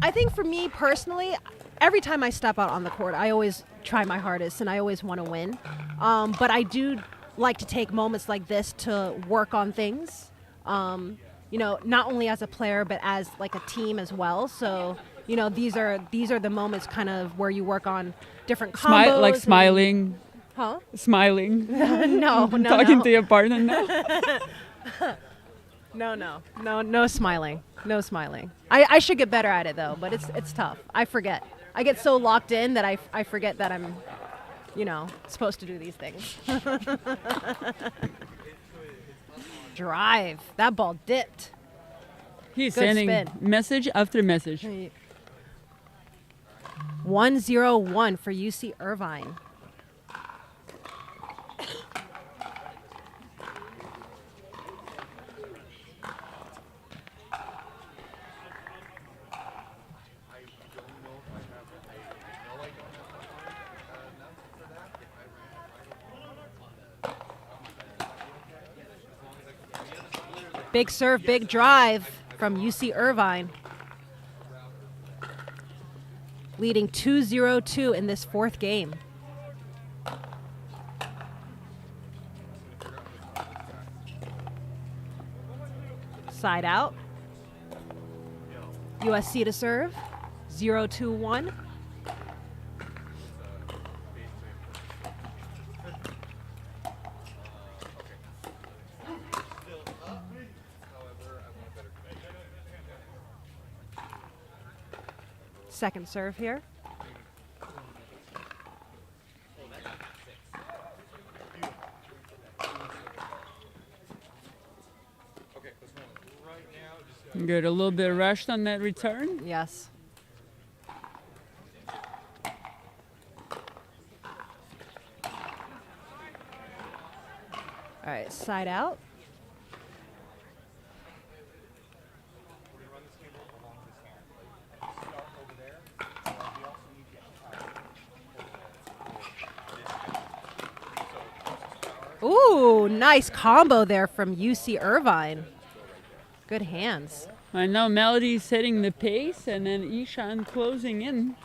I think for me personally, every time I step out on the court, I always try my hardest and I always want to win. But I do like to take moments like this to work on things. You know, not only as a player but as like a team as well. So, you know, these are the moments kind of where you work on different combos. Like smiling, Huh? smiling, No, no, talking no. to your partner now. No smiling. No smiling. I should get better at it though, but it's tough. I forget. I get so locked in that I forget that I'm, you know, supposed to do these things. Drive. That ball dipped. He's Good sending spin. message after message. 1-0-1 for UC Irvine. Big serve, big drive from UC Irvine. Leading 2-0-2 in this fourth game. Side out. USC to serve. 0-2-1. Second serve here. Good, a little bit rushed on that return. Yes. All right, side out. Ooh, nice combo there from UC Irvine. Good hands. I know Melody setting the pace and then Ishan closing in.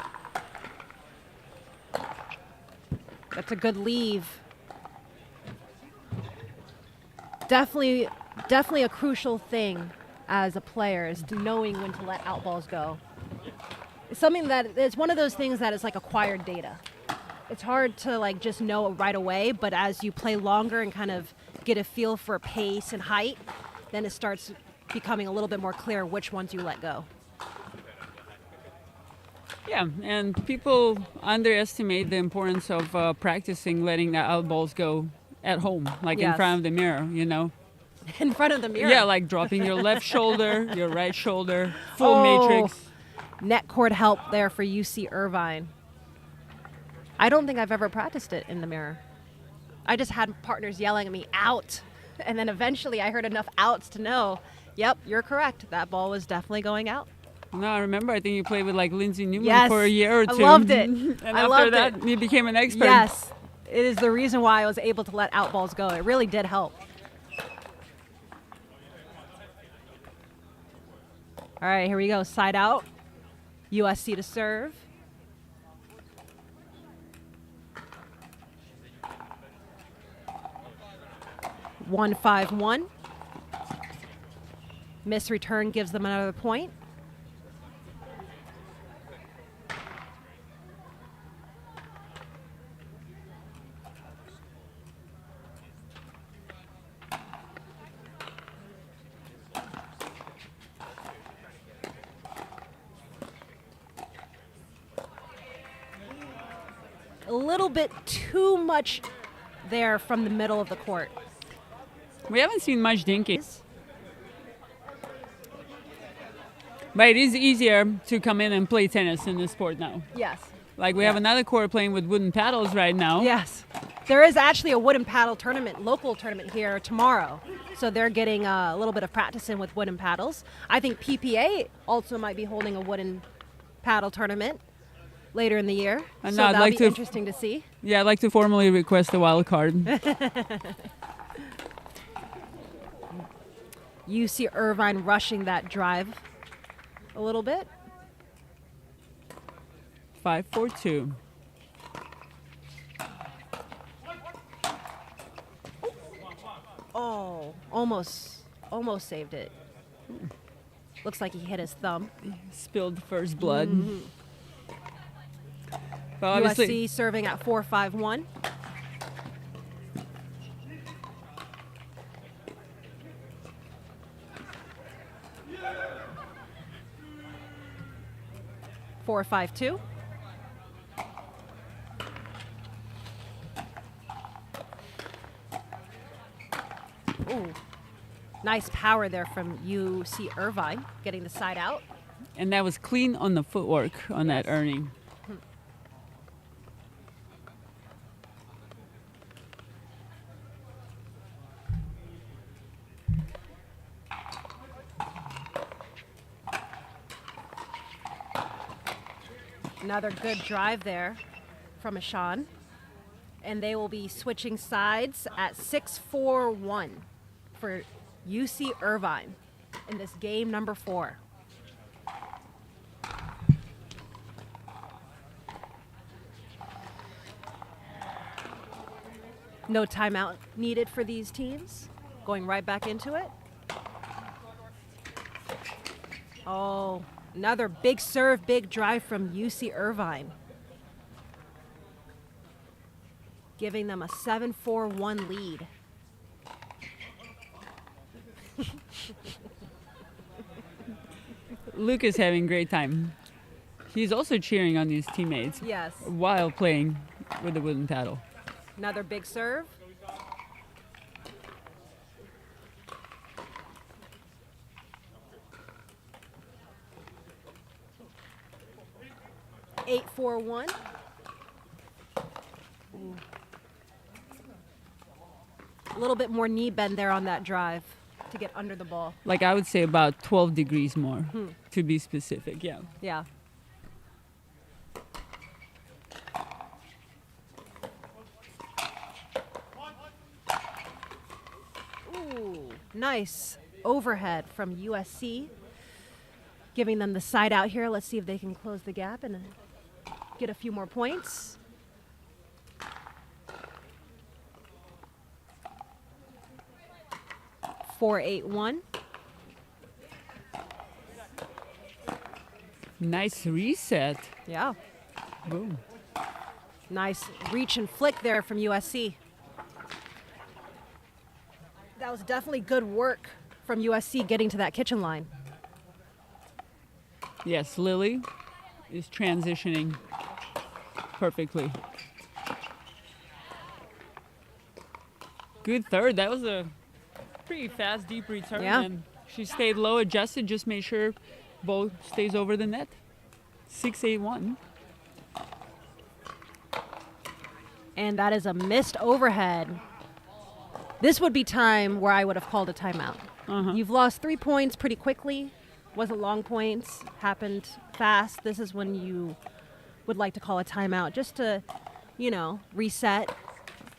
That's a good leave. Definitely a crucial thing as a player is to knowing when to let out balls go. It's something that it's one of those things that is like acquired data. It's hard to like just know right away, but as you play longer and kind of get a feel for pace and height, then it starts becoming a little bit more clear which ones you let go. Yeah, and people underestimate the importance of practicing letting the out balls go at home, like in Yes. front of the mirror, you know? In front of the mirror. Yeah, like dropping your left shoulder, your right shoulder, full Oh. matrix. Net cord help there for UC Irvine. I don't think I've ever practiced it in the mirror. I just had partners yelling at me, out. And then eventually I heard enough outs to know, yep, you're correct. That ball was definitely going out. No, I remember, I think you played with like Lindsay Newman Yes, for a year or I two. loved it. And I after loved that, it. you became an expert. Yes, it is the reason why I was able to let out balls go. It really did help. All right, here we go. Side out. USC to serve. One 5-1. Miss return gives them another point. A little bit too much there from the middle of the court. We haven't seen much dinking. But it is easier to come in and play tennis in this sport now. Yes. Like we have another court playing with wooden paddles right now. Yes. There is actually a wooden paddle tournament, local tournament here tomorrow. So they're getting a little bit of practice in with wooden paddles. I think PPA also might be holding a wooden paddle tournament later in the year. And so I'd that'll like be to interesting to see. Yeah, I'd like to formally request a wild card. UC Irvine rushing that drive a little bit. 5-4-2. Oh, almost saved it. Looks like he hit his thumb. Spilled first blood. Well, obviously, USC serving at 4-5-1. Four, 5-2. Ooh, nice power there from UC Irvine, getting the side out. and that was clean on the footwork on that earning. Another good drive there from Ashan. And they will be switching sides at 6-4-1 for UC Irvine in this game number 4. No timeout needed for these teams. Going right back into it. Oh, another big serve, big drive from UC Irvine. Giving them a 7-4-1 lead. Luke is having a great time. He's also cheering on his teammates Yes. while playing with the wooden paddle. Another big serve. Eight, 4-1. A little bit more knee bend there on that drive to get under the ball. Like I would say about 12 degrees more, to be specific, yeah. Yeah. Ooh, nice overhead from USC. Giving them the side out here. Let's see if they can close the gap and get a few more points. Four, 8-1. Nice reset. Yeah. Boom. Nice reach and flick there from USC. That was definitely good work from USC getting to that kitchen line. Yes, Lily is transitioning perfectly. Good third. That was a pretty fast, deep return. Yeah. And she stayed low, adjusted, just made sure ball stays over the net. 6-8-1. And that is a missed overhead. This would be time where I would have called a timeout. You've lost 3 points pretty quickly. Wasn't long points, happened fast. This is when you would like to call a timeout just to, reset.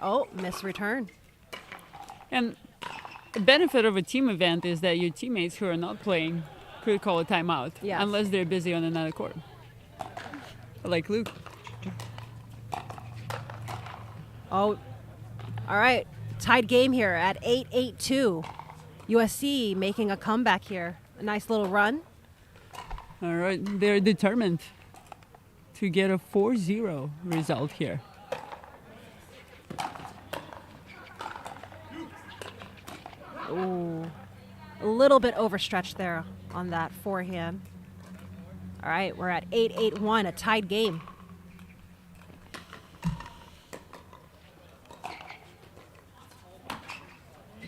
Oh, missed return. And the benefit of a team event is that your teammates who are not playing could call a timeout, Yes. unless they're busy on another court. Like Luke. Oh, all right. Tied game here at 8-8-2. USC making a comeback here. A nice little run. All right, they're determined to get a 4-0 result here. Ooh, a little bit overstretched there on that forehand. All right, we're at 8-8-1, a tied game.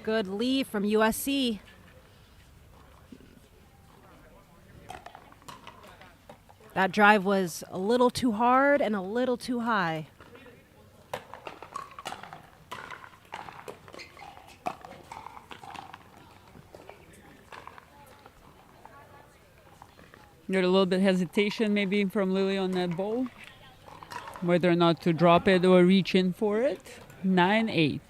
Good lead from USC. That drive was a little too hard and a little too high. You had a little bit hesitation maybe from Lily on that ball, whether or not to drop it or reach in for it. 9-8.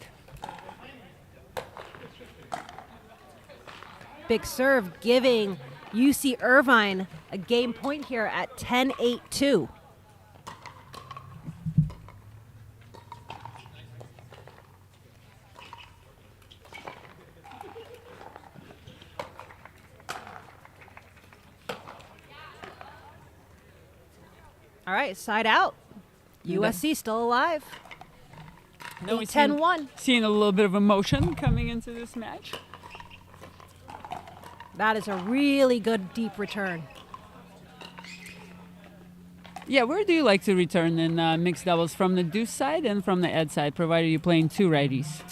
Big serve giving UC Irvine a game point here at 10-8-2. All right, side out. USC still alive. Now we 10-1. Seeing a little bit of emotion coming into this match. That is a really good deep return. Yeah, where do you like to return in mixed doubles? From the deuce side and from the ed side, provided you're playing two righties?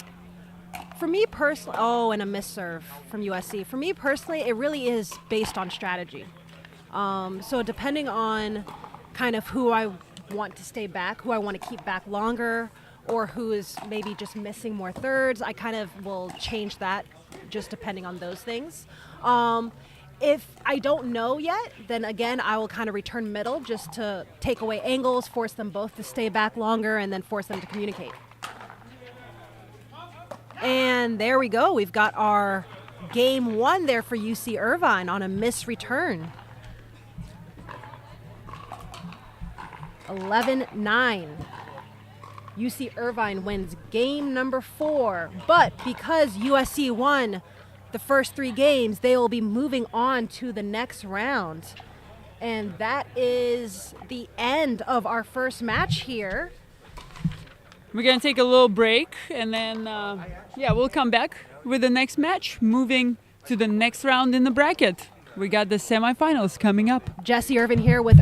For me personally, and a miss serve from USC. For me personally, it really is based on strategy. So depending on kind of who I want to stay back, who I want to keep back longer, or who is maybe just missing more thirds, I kind of will change that just depending on those things. If I don't know yet, then again, I will kind of return middle just to take away angles, force them both to stay back longer, and then force them to communicate. And there we go. We've got our game one there for UC Irvine on a missed return. 11-9. UC Irvine wins game number 4. But because USC won the first 3 games, they will be moving on to the next round. And that is the end of our first match here. We're going to take a little break, and then, we'll come back with the next match, moving to the next round in the bracket. We got the semifinals coming up. Jesse Irvin here with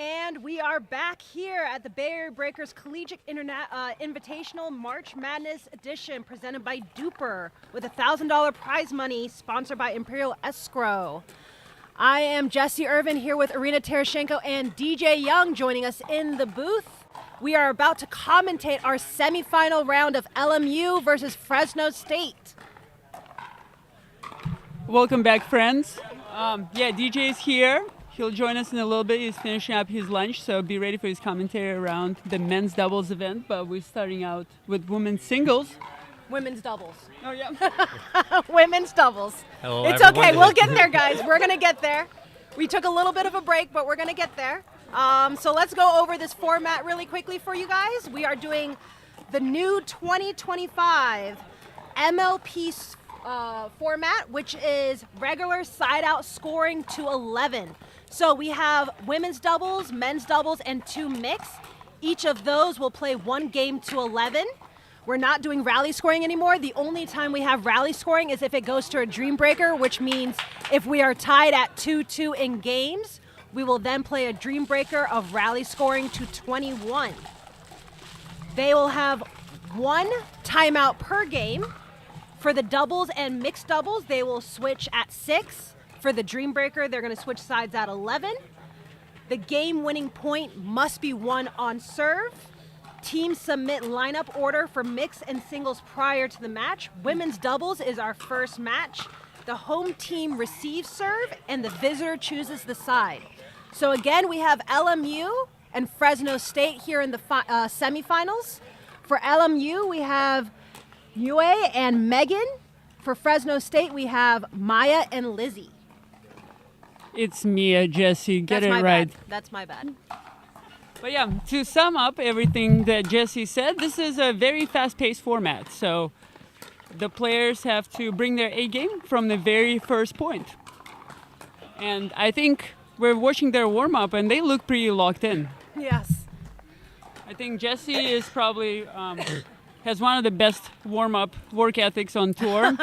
And we are back here at the Bay Area Breakers Collegiate Invitational March Madness Edition presented by DUPR with $1,000 prize money sponsored by Imperial Escrow. I am Jessie Irvin here with Irina Terashenko and DJ Young joining us in the booth. We are about to commentate our semifinal round of LMU versus Fresno State. Welcome back, friends. DJ is here. He'll join us in a little bit. He's finishing up his lunch, so be ready for his commentary around the men's doubles event. But we're starting out with women's singles. Women's doubles. Oh, yeah. Women's doubles. Hello, it's everyone. okay. We'll get there, guys. We're going to get there. We took a little bit of a break, but we're going to get there. So let's go over this format really quickly for you guys. We are doing the new 2025 MLP format, which is regular side-out scoring to 11. So we have women's doubles, men's doubles, and 2 mixed. Each of those will play 1 game to 11. We're not doing rally scoring anymore. The only time we have rally scoring is if it goes to a dream breaker, which means if we are tied at 2-2 in games, we will then play a dream breaker of rally scoring to 21. They will have 1 timeout per game. For the doubles and mixed doubles, they will switch at 6. For the dream breaker, they're going to switch sides at 11. The game-winning point must be won on serve. Teams submit lineup order for mixed and singles prior to the match. Women's doubles is our first match. The home team receives serve, and the visitor chooses the side. So again, we have LMU and Fresno State here in the semifinals. For LMU, we have Yue and Megan. For Fresno State, we have Maya and Lizzie. It's Mia, Jessie. Get it right. That's my bad. But yeah, to sum up everything that Jessie said, this is a very fast-paced format. So the players have to bring their A game from the very first point. And I think we're watching their warm-up, and they look pretty locked in. Yes. I think Jessie is probably has one of the best warm-up work ethics on tour.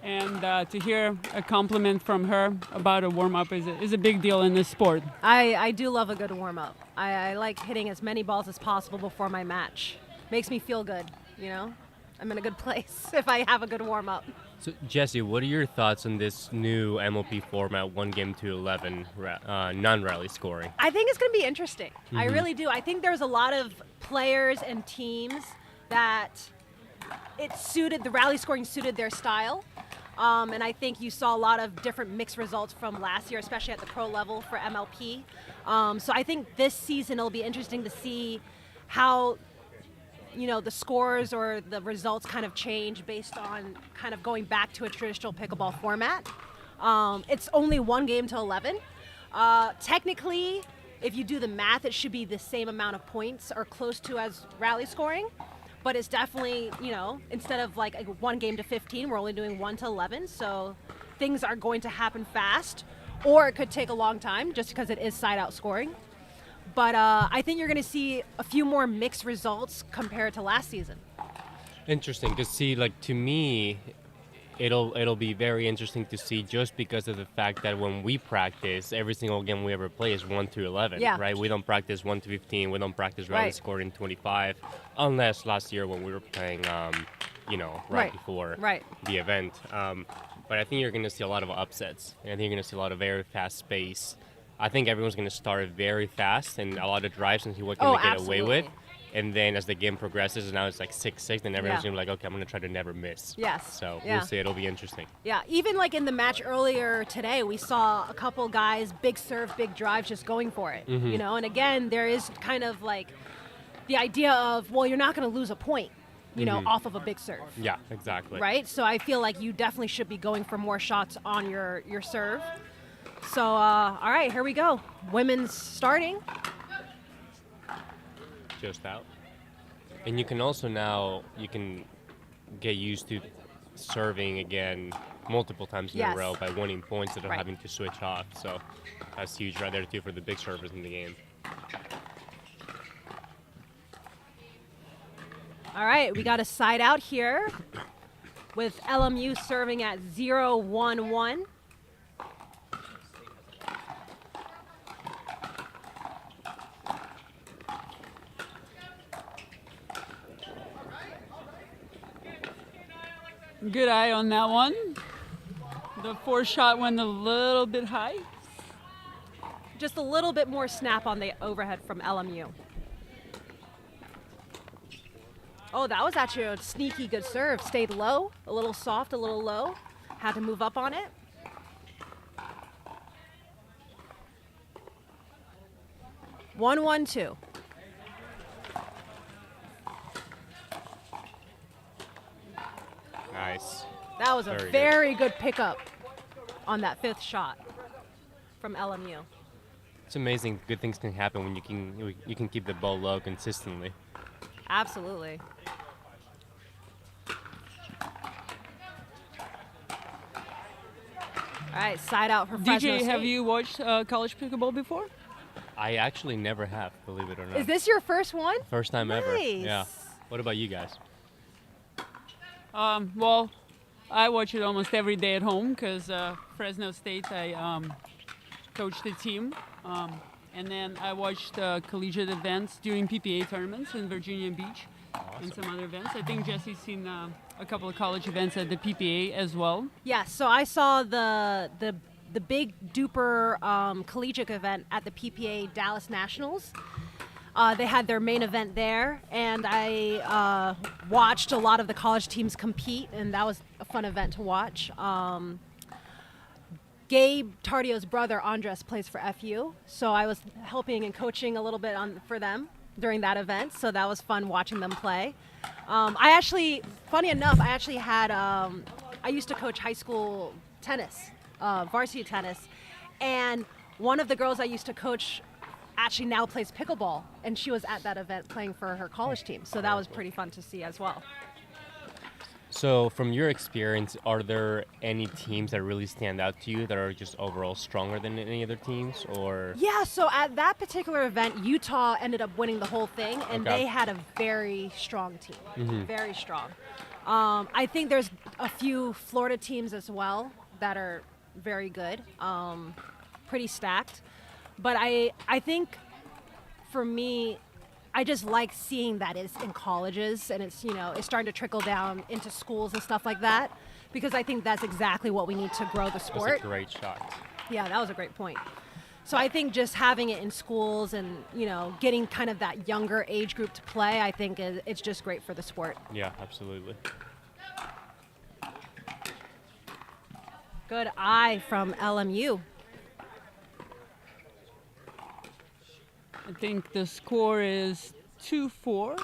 And to hear a compliment from her about a warm-up is a big deal in this sport. I do love a good warm-up. I like hitting as many balls as possible before my match. Makes me feel good, you know? I'm in a good place if I have a good warm-up. So, Jessie, what are your thoughts on this new MLP format, 1 game to 11, non-rally scoring? I think it's going to be interesting. I really do. I think there's a lot of players and teams that the rally scoring suited their style. And I think you saw a lot of different mixed results from last year, especially at the pro level for MLP. So I think this season it'll be interesting to see how, the scores or the results kind of change based on kind of going back to a traditional pickleball format. It's only 1 game to 11. Technically, if you do the math, it should be the same amount of points or close to as rally scoring. But it's definitely, instead of like 1 game to 15, we're only doing 1 to 11. So things are going to happen fast, or it could take a long time just because it is side-out scoring. But I think you're going to see a few more mixed results compared to last season. Interesting, because to me, it'll be very interesting to see just because of the fact that when we practice, every single game we ever play is 1 to 11, right? We don't practice 1 to 15. We don't practice rally scoring 25, unless last year when we were playing, right before the event. But I think you're going to see a lot of upsets, and I think you're going to see a lot of very fast pace. I think everyone's going to start very fast and a lot of drives and see what can they get away with. And then as the game progresses, and now it's like 6-6, then everyone's going to be like, okay, I'm going to try to never miss. Yes. So we'll see. It'll be interesting. Yeah. Even like in the match earlier today, we saw a couple guys, big serve, big drives, just going for it. And again, there is kind of like the idea of, well, you're not going to lose a point, off of a big serve. Yeah, exactly. Right? So I feel like you definitely should be going for more shots on your serve. So, all right, here we go. Women's starting. Just out. And you can also now, get used to serving again multiple times in a row by winning points instead of having to switch off. So that's huge right there too for the big servers in the game. All right, we got a side out here with LMU serving at 0-1-1. Good eye on that one. The fourth shot went a little bit high. Just a little bit more snap on the overhead from LMU. Oh, that was actually a sneaky good serve. Stayed low, a little soft, a little low. Had to move up on it. One, 1-2. Nice. That was a Very very good pickup on that fifth shot from LMU. It's amazing. Good things can happen when you can keep the ball low consistently. Absolutely. All right, side out for Fresno DJ, State. have you watched college pickleball before? I actually never have, believe it or not. Is this your first one? First time ever. Nice. Yeah. What about you guys? Well, I watch it almost every day at home because Fresno State, I coached the team. And then I watched collegiate events during PPA tournaments in Virginia Beach and some other events. I think Jesse's seen a couple of college events at the PPA as well. Yes, so I saw the big DUPR collegiate event at the PPA Dallas Nationals. They had their main event there, and I watched a lot of the college teams compete, and that was a fun event to watch. Gabe Tardio's brother, Andres, plays for FU, so I was helping and coaching a little bit for them during that event, so that was fun watching them play. Funny enough, I used to coach high school tennis, varsity tennis, and one of the girls I used to coach actually now plays pickleball, and she was at that event playing for her college team, so that was pretty fun to see as well. So from your experience, are there any teams that really stand out to you that are just overall stronger than any other teams, or? Yeah, so at that particular event, Utah ended up winning the whole thing, and Okay. they had a very strong team, very strong. I think there's a few Florida teams as well that are very good, pretty stacked. But I think for me, I just like seeing that it's in colleges and it's starting to trickle down into schools and stuff like that, because I think that's exactly what we need to grow the sport. That's a great shot. Yeah, that was a great point. So I think just having it in schools and, getting kind of that younger age group to play, I think it's just great for the sport. Yeah, absolutely. Good eye from LMU. I think the score is 2-4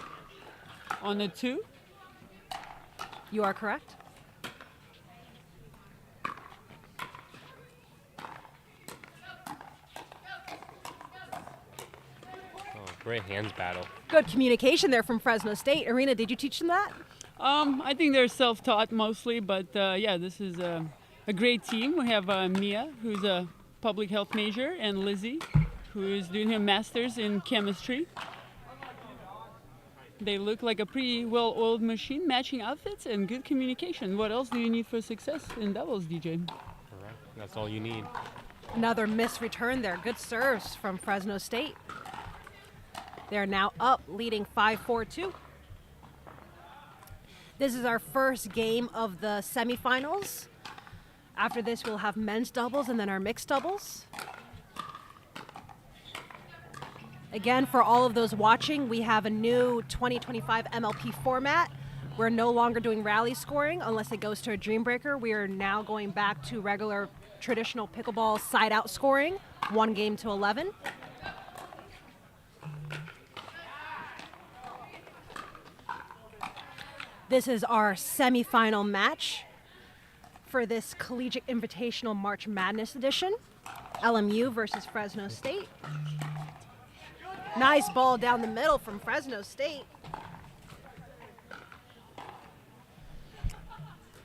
on the 2. You are correct. Oh, great hands battle. Good communication there from Fresno State. Irina, did you teach them that? I think they're self-taught mostly, but yeah, this is a great team. We have Mia, who's a public health major, and Lizzie, who is doing her master's in chemistry. They look like a pretty well-oiled machine, matching outfits and good communication. What else do you need for success in doubles, DJ? Correct. That's all you need. Another missed return there. Good serves from Fresno State. They're now up, leading 5-4-2. This is our first game of the semifinals. After this, we'll have men's doubles and then our mixed doubles. Again, for all of those watching, we have a new 2025 MLP format. We're no longer doing rally scoring unless it goes to a dream breaker. We are now going back to regular traditional pickleball side-out scoring, 1 game to 11. This is our semifinal match for this Collegiate Invitational March Madness edition. LMU versus Fresno State. Nice ball down the middle from Fresno State.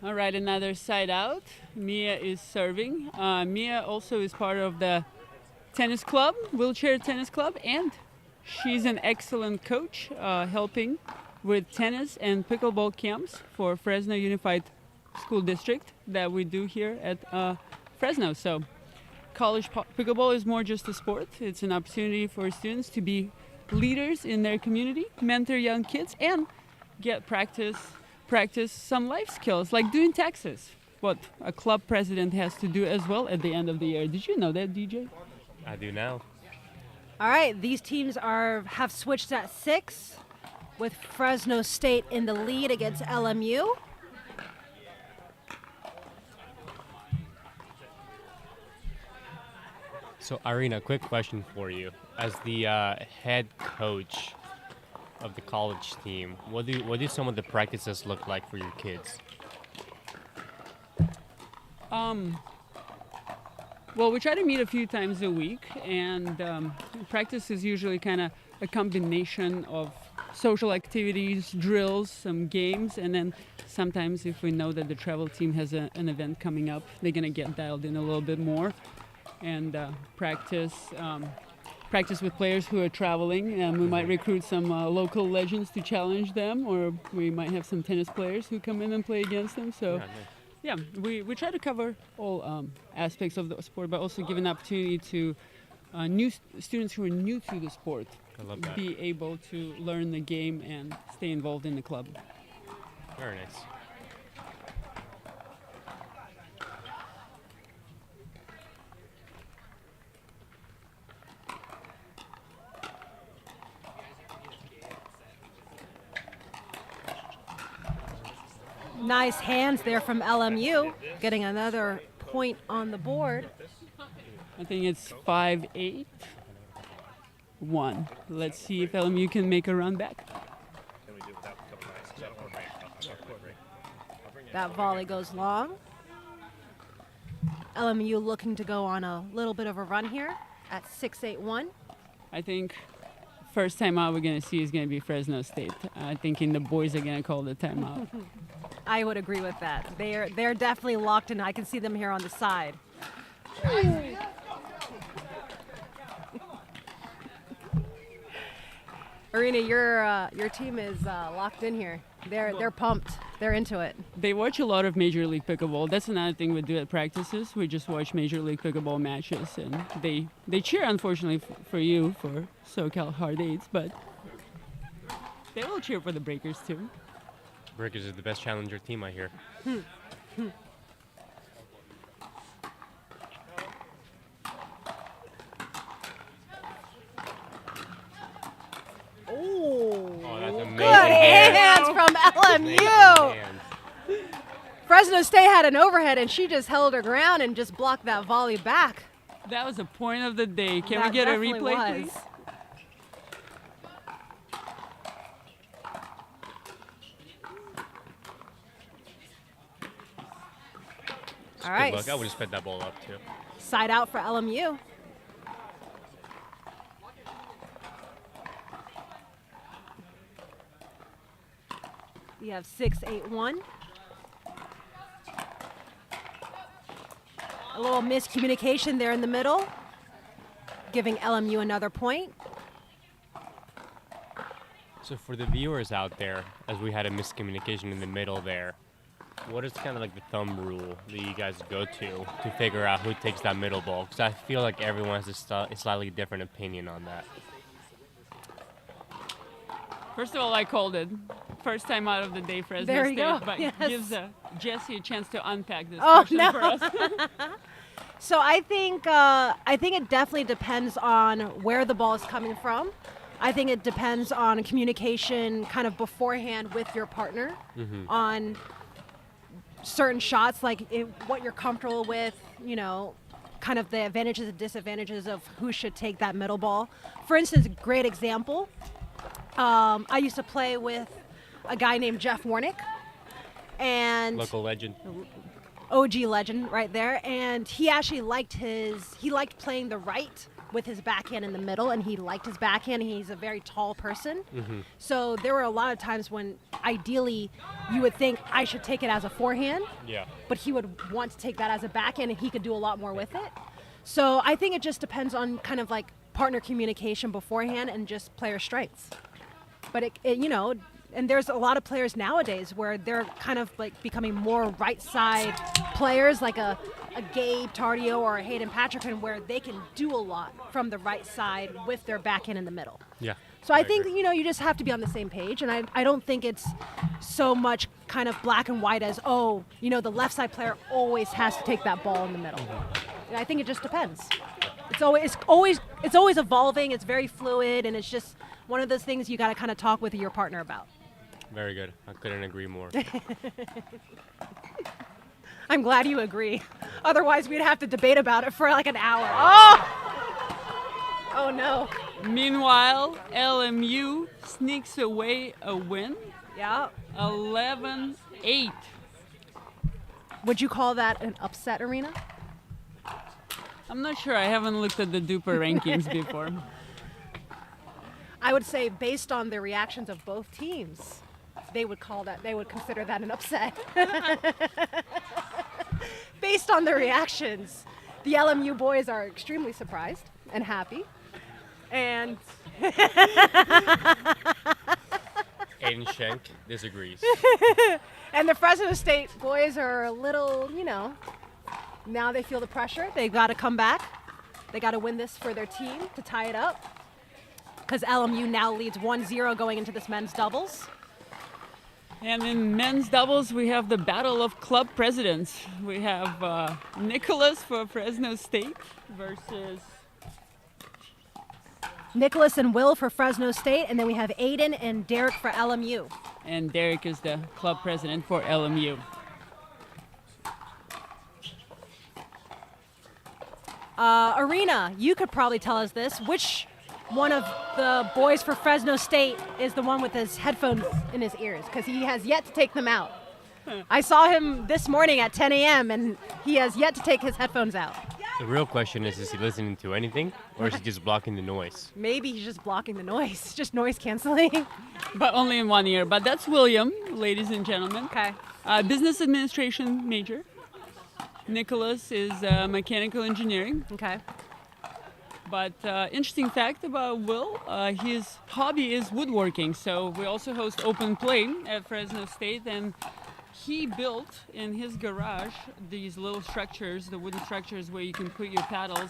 All right, another side out. Mia is serving. Mia also is part of the tennis club, wheelchair tennis club, and she's an excellent coach, helping with tennis and pickleball camps for Fresno Unified School District that we do here at Fresno. So college pickleball is more just a sport. It's an opportunity for students to be leaders in their community, mentor young kids, and get practice practice some life skills, like doing taxes, what a club president has to do as well at the end of the year. Did you know that, DJ? I do now. All right, these teams have switched at 6, with Fresno State in the lead against LMU. So, Irina, quick question for you. As the head coach of the college team, what do some of the practices look like for your kids? Well, we try to meet a few times a week, and practice is usually kind of a combination of social activities, drills, some games, and then sometimes if we know that the travel team has an event coming up, they're going to get dialed in a little bit more and practice with players who are traveling. We might recruit some local legends to challenge them, or we might have some tennis players who come in and play against them. So. Yeah, we try to cover all aspects of the sport, but also give an opportunity to new students who are new to the sport be able to learn the game and stay involved in the club. Very nice. Nice hands there from LMU, getting another point on the board. I think it's 5-8-1. Let's see if LMU can make a run back. That volley goes long. LMU looking to go on a little bit of a run here at 6-8-1. I think first timeout we're going to see is going to be Fresno State. I think the boys are going to call the timeout. I would agree with that. They're definitely locked in. I can see them here on the side. Irina, your team is locked in here. They're pumped. They're into it. They watch a lot of Major League Pickleball. That's another thing we do at practices. We just watch Major League Pickleball matches, and they cheer, unfortunately, for you for SoCal Hard Eights, but they will cheer for the Breakers too. Breakers is the best challenger team, I hear. Oh, that's amazing. Good hands from LMU. Fresno State had an overhead, and she just held her ground and just blocked that volley back. That was a point of the day. Can we That get a definitely replay, was. please? All right. Good luck. I would have sped that ball up too. Side out for LMU. We have 6-8-1. A little miscommunication there in the middle, giving LMU another point. So for the viewers out there, as we had a miscommunication in the middle there, what is kind of like the thumb rule that you guys go to figure out who takes that middle ball? Because I feel like everyone has a slightly different opinion on that. First of all, I called it. First time out of the day, Fresno There you State, go. but Yes. gives Jesse a chance to unpack this Oh, question no. for us. So I think it definitely depends on where the ball is coming from. I think it depends on communication kind of beforehand with your partner on certain shots, like what you're comfortable with, kind of the advantages and disadvantages of who should take that middle ball. For instance, great example, I used to play with a guy named Jeff Warnick, and Local legend. OG legend right there, and he actually liked playing the right with his backhand in the middle, and he liked his backhand. He's a very tall person. So there were a lot of times when ideally you would think I should take it as a forehand, but he would want to take that as a backhand, and he could do a lot more with it. So I think it just depends on kind of like partner communication beforehand and just player strengths. But and there's a lot of players nowadays where they're kind of like becoming more right side players, like a a Gabe Tardio or a Hayden Patrickson where they can do a lot from the right side with their backhand in the middle. Yeah. So I think, you just have to be on the same page. And I don't think it's so much kind of black and white as, the left side player always has to take that ball in the middle. I think it just depends. It's always evolving. It's very fluid, and it's just one of those things you got to kind of talk with your partner about. Very good. I couldn't agree more. I'm glad you agree. Otherwise, we'd have to debate about it for like an hour. Oh no. Meanwhile, LMU sneaks away a win. Yeah. 11-8. Would you call that an upset, Arena? I'm not sure. I haven't looked at the DUPR rankings before. I would say based on the reactions of both teams, they would consider that an upset. Based on the reactions, the LMU boys are extremely surprised and happy. And Aiden Schenk disagrees. And the Fresno State boys are a little, now they feel the pressure. They've got to come back. They got to win this for their team to tie it up. Because LMU now leads 1-0 going into this men's doubles. And in men's doubles, we have the battle of club presidents. We have Nicholas for Fresno State versus Nicholas and Will for Fresno State, and then we have Aiden and Derek for LMU. And Derek is the club president for LMU. Arena, you could probably tell us this. Which one of the boys for Fresno State is the one with his headphones in his ears? Because he has yet to take them out. I saw him this morning at 10 a.m. and he has yet to take his headphones out. The real question is he listening to anything, or is he just blocking the noise? Maybe he's just blocking the noise, just noise canceling. But only in one ear. But that's William, ladies and gentlemen. Okay. Business administration major. Nicholas is mechanical engineering. Okay. But interesting fact about Will, his hobby is woodworking. So we also host open play at Fresno State, and he built in his garage these little structures, the wooden structures where you can put your paddles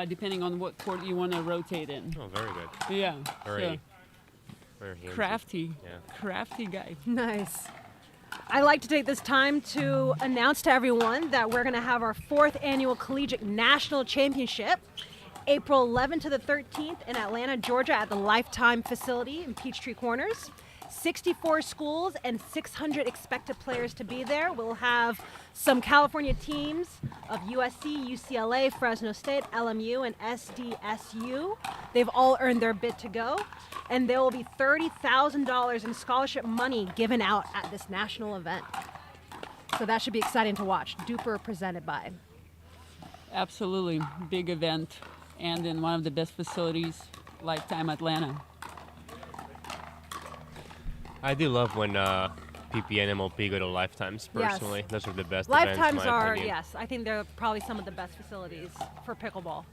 depending on what court you want to rotate in. Oh, very good. Yeah. Very handsy. Crafty. Yeah. Crafty guy. Nice. I'd like to take this time to announce to everyone that we're going to have our 4th annual Collegiate National Championship, April 11th to the 13th in Atlanta, Georgia at the Lifetime facility in Peachtree Corners. 64 schools and 600 expected players to be there. We'll have some California teams of USC, UCLA, Fresno State, LMU, and SDSU. They've all earned their bid to go. And there will be $30,000 in scholarship money given out at this national event. So that should be exciting to watch. DUPR presented by. Absolutely. Big event and in one of the best facilities, Lifetime Atlanta. I do love when PP and MLP go to Lifetimes, personally. Yes. Those are the best Lifetimes events, in my are, opinion. yes, I think they're probably some of the best facilities for pickleball.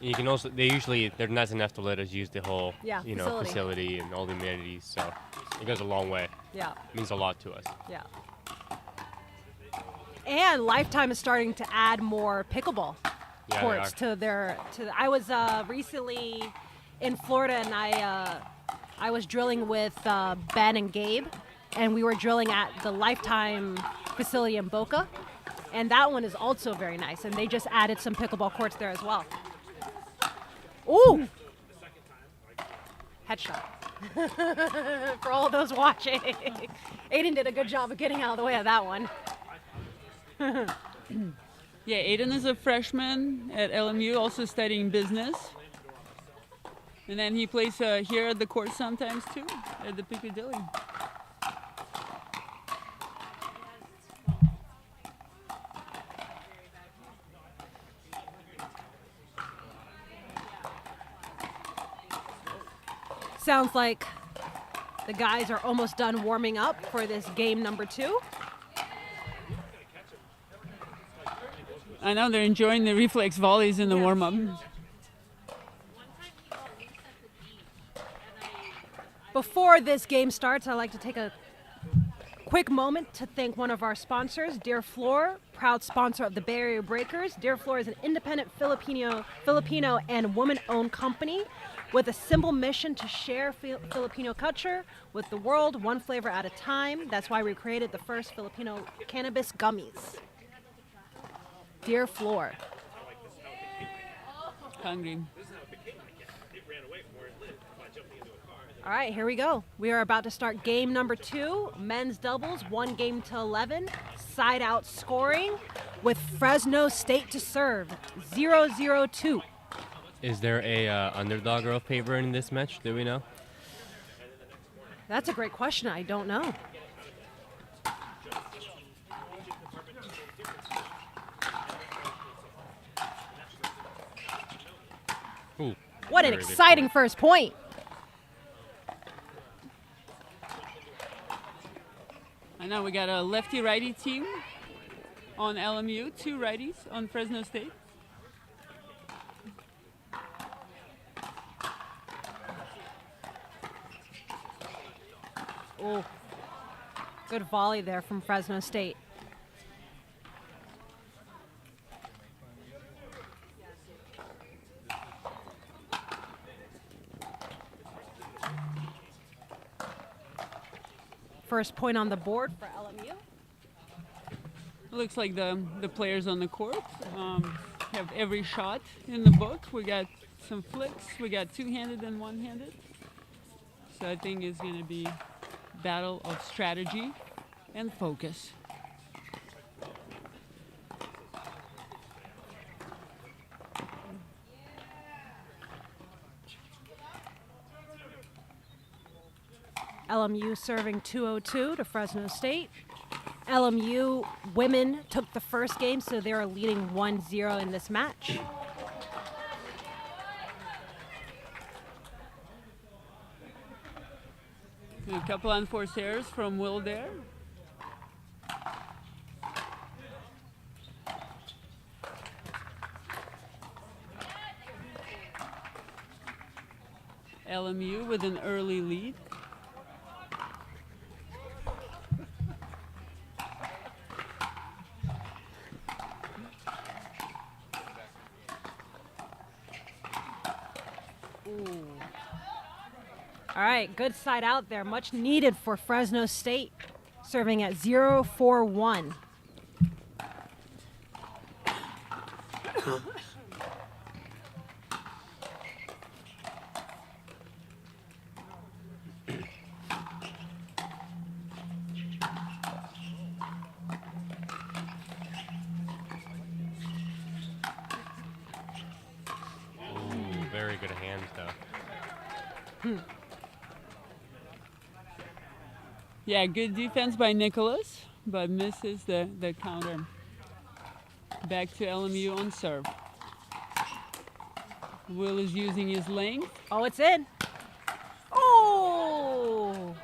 You can also, they're nice enough to let us use the whole, facility. facility and all the amenities, so it goes a long way. Yeah. It means a lot to us. Yeah. And Lifetime is starting to add more pickleball courts to their. I was recently in Florida, and I was drilling with Ben and Gabe, and we were drilling at the Lifetime facility in Boca, and that one is also very nice. And they just added some pickleball courts there as well. Ooh! Headshot. For all those watching. Aiden did a good job of getting out of the way of that one. Yeah, Aiden is a freshman at LMU, also studying business. And then he plays here at the court sometimes too, at the Piccadilly. Sounds like the guys are almost done warming up for this game number 2. I know they're enjoying the reflex volleys in the warm-up. Before this game starts, I'd like to take a quick moment to thank one of our sponsors, Dear Floor, proud sponsor of the Barrier Breakers. Dear Floor is an independent Filipino and woman-owned company with a simple mission to share Filipino culture with the world, one flavor at a time. That's why we created the first Filipino cannabis gummies. Dear Floor. Hungry. All right, here we go. We are about to start game number 2, men's doubles, 1 game to 11, side out scoring with Fresno State to serve, 0-0-2. Is there a underdog or a favorite in this match? Do we know? That's a great question. I don't know. Ooh, what an exciting first point. I know we got a lefty-righty team on LMU, 2 righties on Fresno State. Oh, good volley there from Fresno State. First point on the board for LMU. Looks like the players on the court have every shot in the book. We got some flicks. We got two-handed and one-handed. So I think it's going to be battle of strategy and focus. LMU serving 2-0-2 to Fresno State. LMU women took the first game, so they're leading 1-0 in this match. A couple unforced errors from Will there. LMU with an early lead. All right, good side out there. Much needed for Fresno State, serving at 0-4-1. Very good hands, though. Yeah, good defense by Nicholas, but misses the counter. Back to LMU on serve. Will is using his length. Oh, it's in. Oh!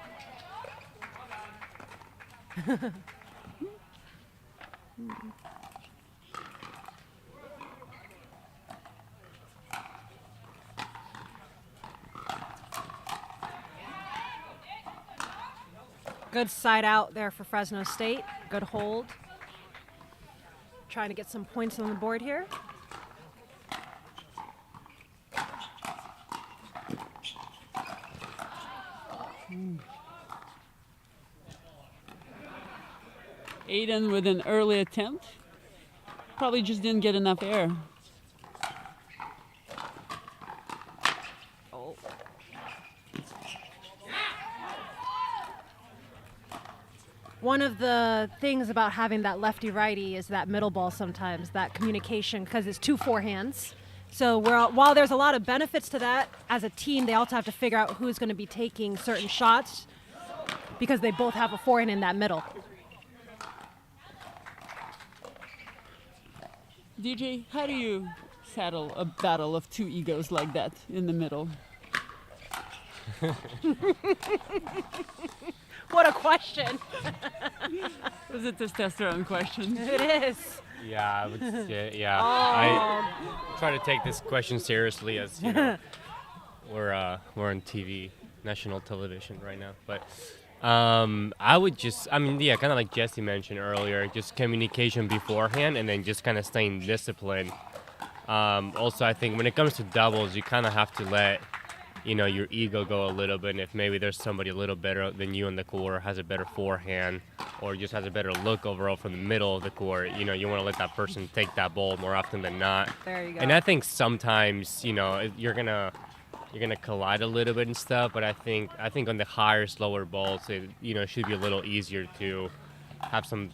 Good side out there for Fresno State. Good hold. Trying to get some points on the board here. Aiden with an early attempt. Probably just didn't get enough air. One of the things about having that lefty-righty is that middle ball sometimes, that communication, because it's 2 forehands. So while there's a lot of benefits to that, as a team, they also have to figure out who's going to be taking certain shots because they both have a forehand in that middle. DJ, how do you settle a battle of 2 egos like that in the middle? What a question. It was a testosterone question. It is. Yeah, I would say, yeah. Oh. I try to take this question seriously, as you know, we're on TV, national television right now. But I would just, I mean, yeah, kind of like Jesse mentioned earlier, just communication beforehand and then just kind of staying disciplined. Also, I think when it comes to doubles, you kind of have to let, your ego go a little bit. And if maybe there's somebody a little better than you on the court, has a better forehand, or just has a better look overall from the middle of the court, you want to let that person take that ball more often than not. There you go. And I think sometimes, you're gonna collide a little bit and stuff, but I think on the higher, slower balls, it should be a little easier to have some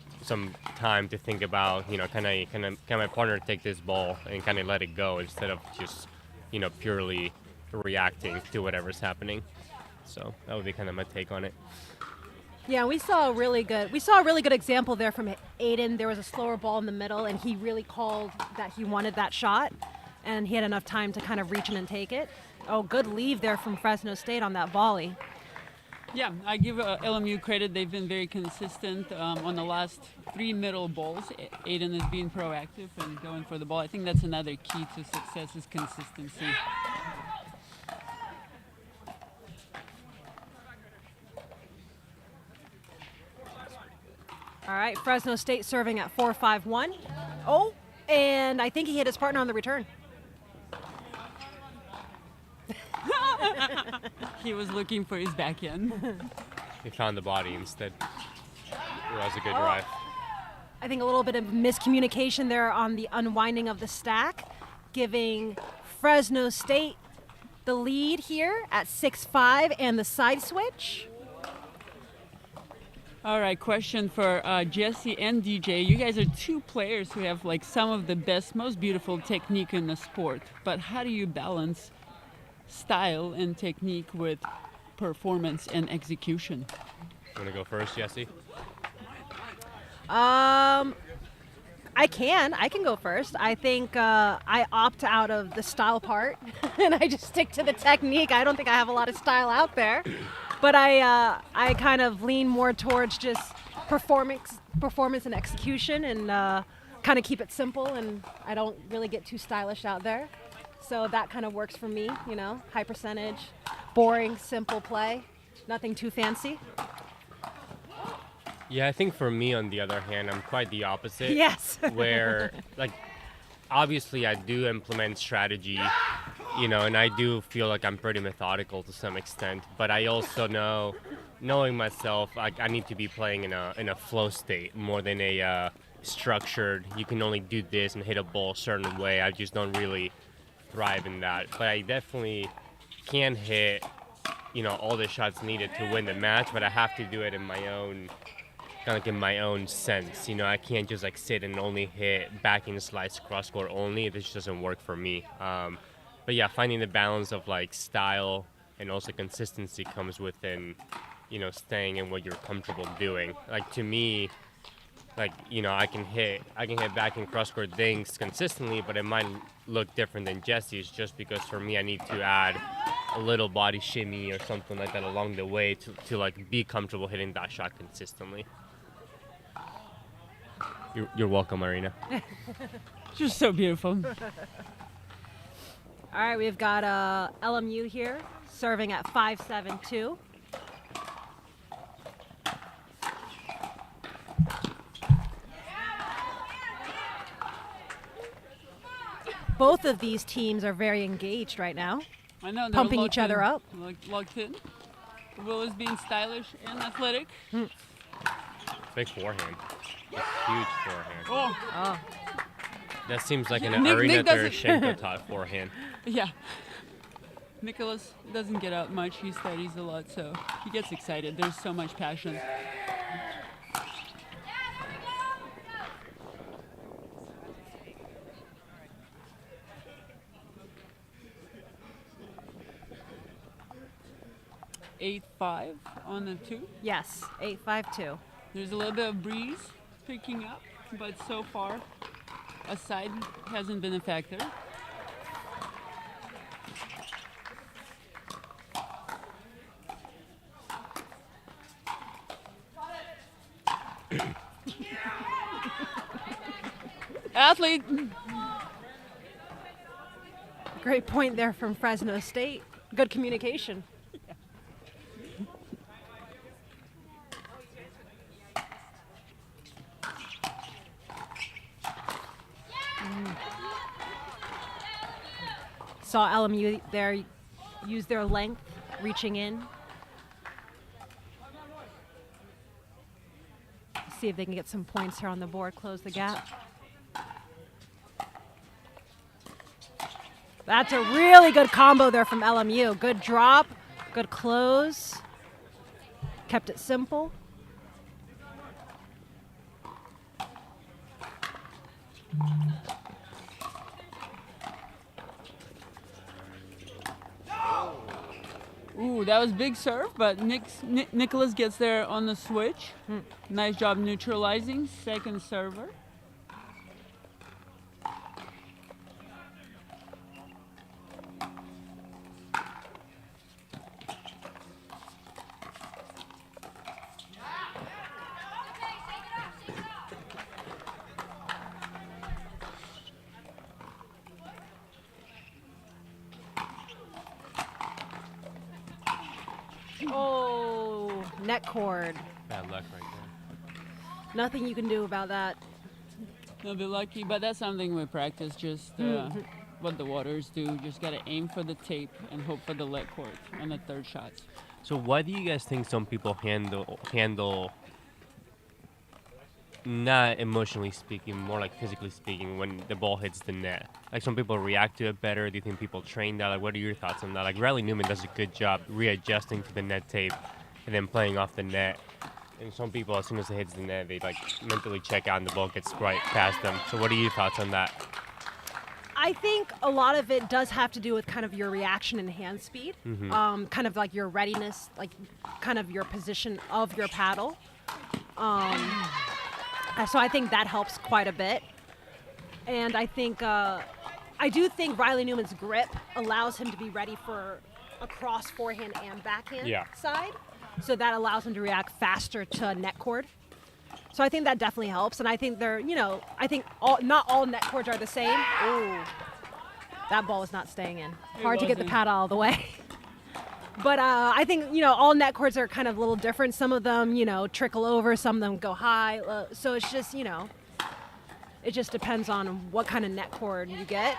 time to think about, can my partner take this ball and kind of let it go instead of just, purely reacting to whatever's happening. So that would be kind of my take on it. Yeah, we saw a really good example there from Aiden. There was a slower ball in the middle, and he really called that he wanted that shot, and he had enough time to kind of reach in and take it. Oh, good leave there from Fresno State on that volley. Yeah, I give LMU credit. They've been very consistent on the last 3 middle balls. Aiden is being proactive and going for the ball. I think that's another key to success is consistency. All right, Fresno State serving at 4-5-1. Oh, and I think he hit his partner on the return. He was looking for his backhand. He found the body instead. It was a good drive. I think a little bit of miscommunication there on the unwinding of the stack, giving Fresno State the lead here at 6-5 and the side switch. All right, question for Jesse and DJ. You guys are 2 players who have like some of the best, most beautiful technique in the sport. But how do you balance style and technique with performance and execution? Want to go first, Jesse? I can go first. I think I opt out of the style part and I just stick to the technique. I don't think I have a lot of style out there, but I kind of lean more towards just performance and execution, and kind of keep it simple, and I don't really get too stylish out there. So that kind of works for me, high percentage, boring, simple play, nothing too fancy. Yeah, I think for me, on the other hand, I'm quite the opposite. Yes. Where, obviously I do implement strategy, and I do feel like I'm pretty methodical to some extent. But I also knowing myself, I need to be playing in a flow state more than a structured, you can only do this and hit a ball a certain way. I just don't really thrive in that. But I definitely can hit, all the shots needed to win the match, but I have to do it in my own in my own sense. I can't just sit and only hit backhand slice cross court only. This just doesn't work for me. But yeah, finding the balance of style and also consistency comes within, staying in what you're comfortable doing. To me, I can hit backhand cross court things consistently, but it might look different than Jesse's, just because for me I need to add a little body shimmy or something like that along the way to be comfortable hitting that shot consistently. You're welcome, Marina. Just so beautiful. All right, we've got LMU here serving at 5-7-2. Both of these teams are very engaged right now. I know, pumping each other up. Locked in. Will is being stylish and athletic. Big forehand. Huge forehand. Oh. That seems like an Nick Arina doesn't- Tereshchenko taught forehand. Yeah. Nicholas doesn't get out much. He studies a lot, so he gets excited. There's so much passion. Eight 5 on the 2. Yes, 8-5-2. There's a little bit of breeze picking up, but so far a side hasn't been a factor. Athlete. Great point there from Fresno State. Good communication. Saw LMU there use their length, reaching in. See if they can get some points here on the board, close the gap. That's a really good combo there from LMU. Good drop, good close. Kept it simple. Ooh, that was big serve, but Nicholas gets there on the switch. Nice job neutralizing. Second server. Oh, net cord. Bad luck right there. Nothing you can do about that. They'll be lucky, but that's something we practice. Just what the waters do. Just gotta aim for the tape and hope for the leg cord on the third shot. So why do you guys think some people handle not emotionally speaking, more like physically speaking, when the ball hits the net? Like some people react to it better. Do you think people train that? Like, what are your thoughts on that? Like Riley Newman does a good job readjusting to the net tape and then playing off the net. And some people, as soon as it hits the net, they like mentally check out and the ball gets right past them. So what are your thoughts on that? I think a lot of it does have to do with kind of your reaction and hand speed, kind of like your readiness, like kind of your position of your paddle. So I think that helps quite a bit. And I think, I do think Riley Newman's grip allows him to be ready for a cross forehand and backhand side. So that allows him to react faster to a net cord. So I think that definitely helps. And I think I think not all net cords are the same. Ooh, that ball is not staying in. Hard to get the paddle all the way. But I think, all net cords are kind of a little different. Some of them, trickle over. Some of them go high. So it's just, it just depends on what kind of net cord you get.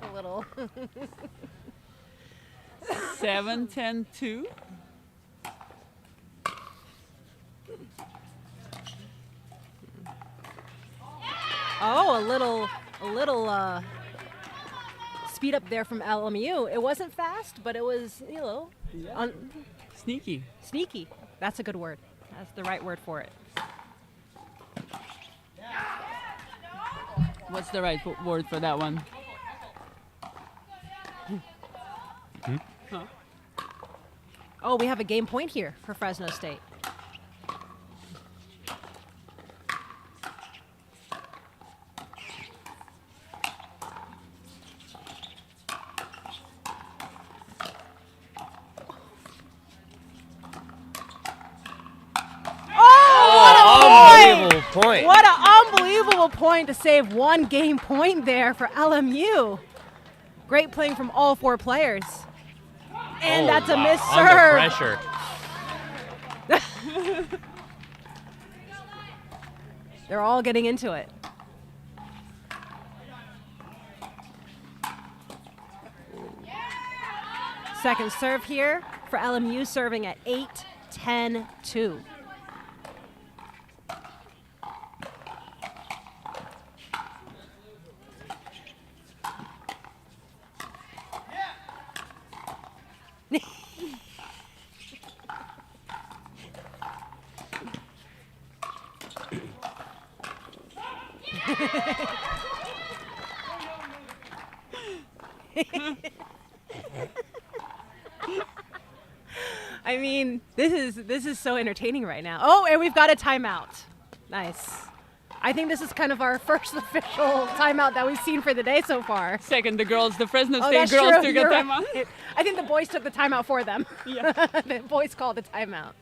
A little. 7-10-2. Oh, a little speed up there from LMU. It wasn't fast, but it was, Sneaky. Sneaky. That's a good word. That's the right word for it. What's the right word for that one? Huh? Oh, we have a game point here for Fresno State. Point. What an unbelievable point to save one game point there for LMU. Great playing from all four players. And that's a missed serve. Under pressure. They're all getting into it. Second serve here for LMU, serving at 8-10-2. I mean, this is so entertaining right now. Oh, and we've got a timeout. Nice. I think this is kind of our first official timeout that we've seen for the day so far. Second, the Fresno State that's girls true. took a You're timeout. right. I think the boys took the timeout for them. Yeah. The boys called the timeout.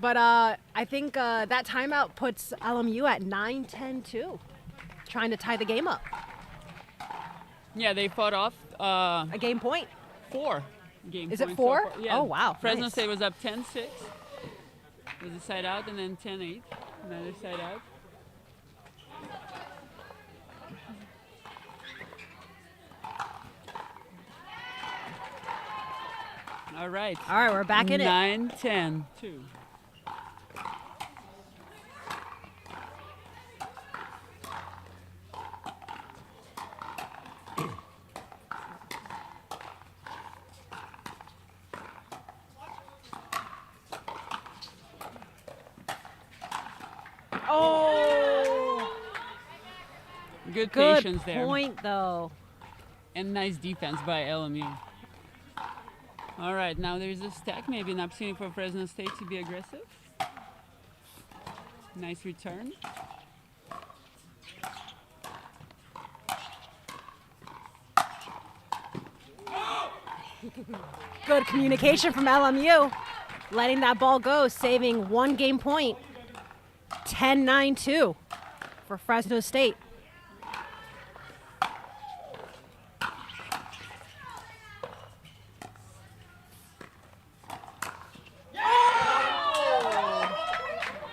But I think that timeout puts LMU at 9-10-2, trying to tie the game up. Yeah, they fought off A game point. 4 game Is points it 4? so far. Yeah. Oh, wow. Fresno Nice. State was up 10-6. Was a side out, and then 10-8. Another side out. All right. All right, we're back in it. 9-10. 2. Oh, Good good patience there. point, though. And nice defense by LMU. All right, now there's a stack, maybe an opportunity for Fresno State to be aggressive. Nice return. Good communication from LMU. Letting that ball go, saving 1 game point. 10-9-2 for Fresno State.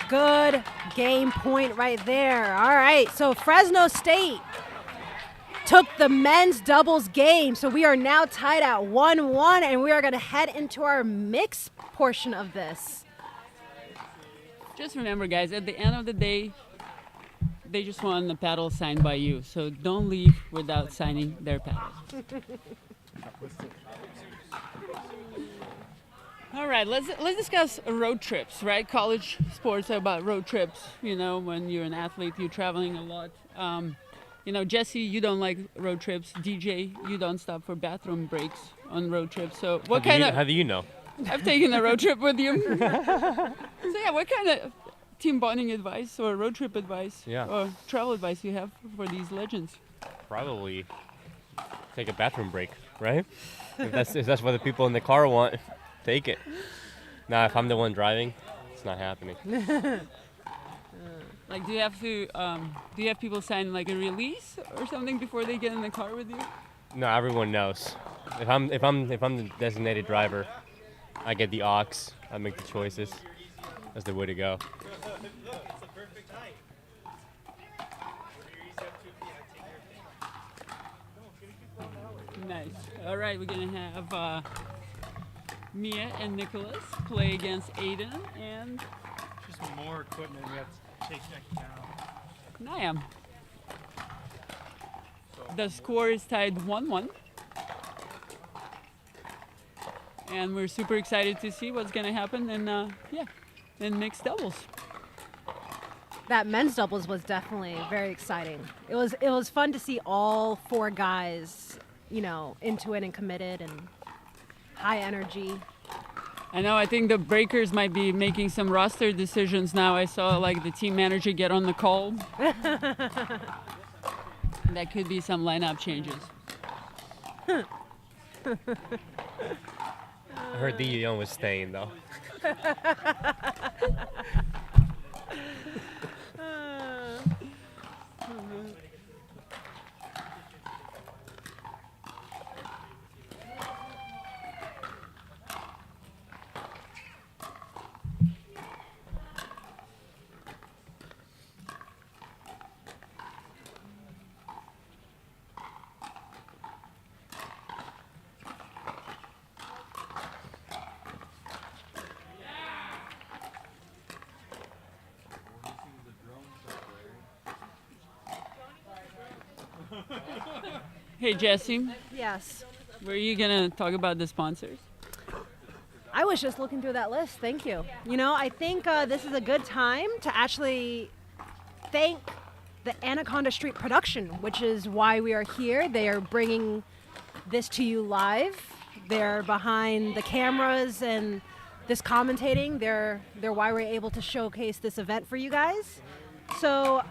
Good game point right there. All right, so Fresno State took the men's doubles game. So we are now tied at 1-1, and we are going to head into our mixed portion of this. Just remember, guys, at the end of the day, they just want the paddle signed by you. So don't leave without signing their paddle. All right, let's discuss road trips, right? College sports are about road trips. You know, when you're an athlete, you're traveling a lot. You know, Jesse, you don't like road trips. DJ, you don't stop for bathroom breaks on road trips. So what kind of... How do you know? I've taken a road trip with you. So yeah, what kind of team bonding advice or road trip advice or travel advice you have for these legends? Probably take a bathroom break, right? if that's what the people in the car want, take it. Now, if I'm the one driving, it's not happening. Like, do you have people sign like a release or something before they get in the car with you? No, everyone knows. If I'm the designated driver, I get the aux. I make the choices. That's the way to go. Nice. All right, we're gonna have Mia and Nicholas play against Aiden and Just more equipment we have to take down. Niam. The score is tied 1-1. And we're super excited to see what's going to happen in mixed doubles. That men's doubles was definitely very exciting. It was fun to see all 4 guys, you know, into it and committed and high energy. I know, I think the breakers might be making some roster decisions now. I saw like the team manager get on the call. That could be some lineup changes. I heard the Young was staying though. Hey Jesse, Yes. were you gonna talk about the sponsors? I was just looking through that list. Thank you. You know, I think this is a good time to actually thank the Anaconda Street production, which is why we are here. They are bringing this to you live. They're behind the cameras and this commentating. They're why we're able to showcase this event for you guys. So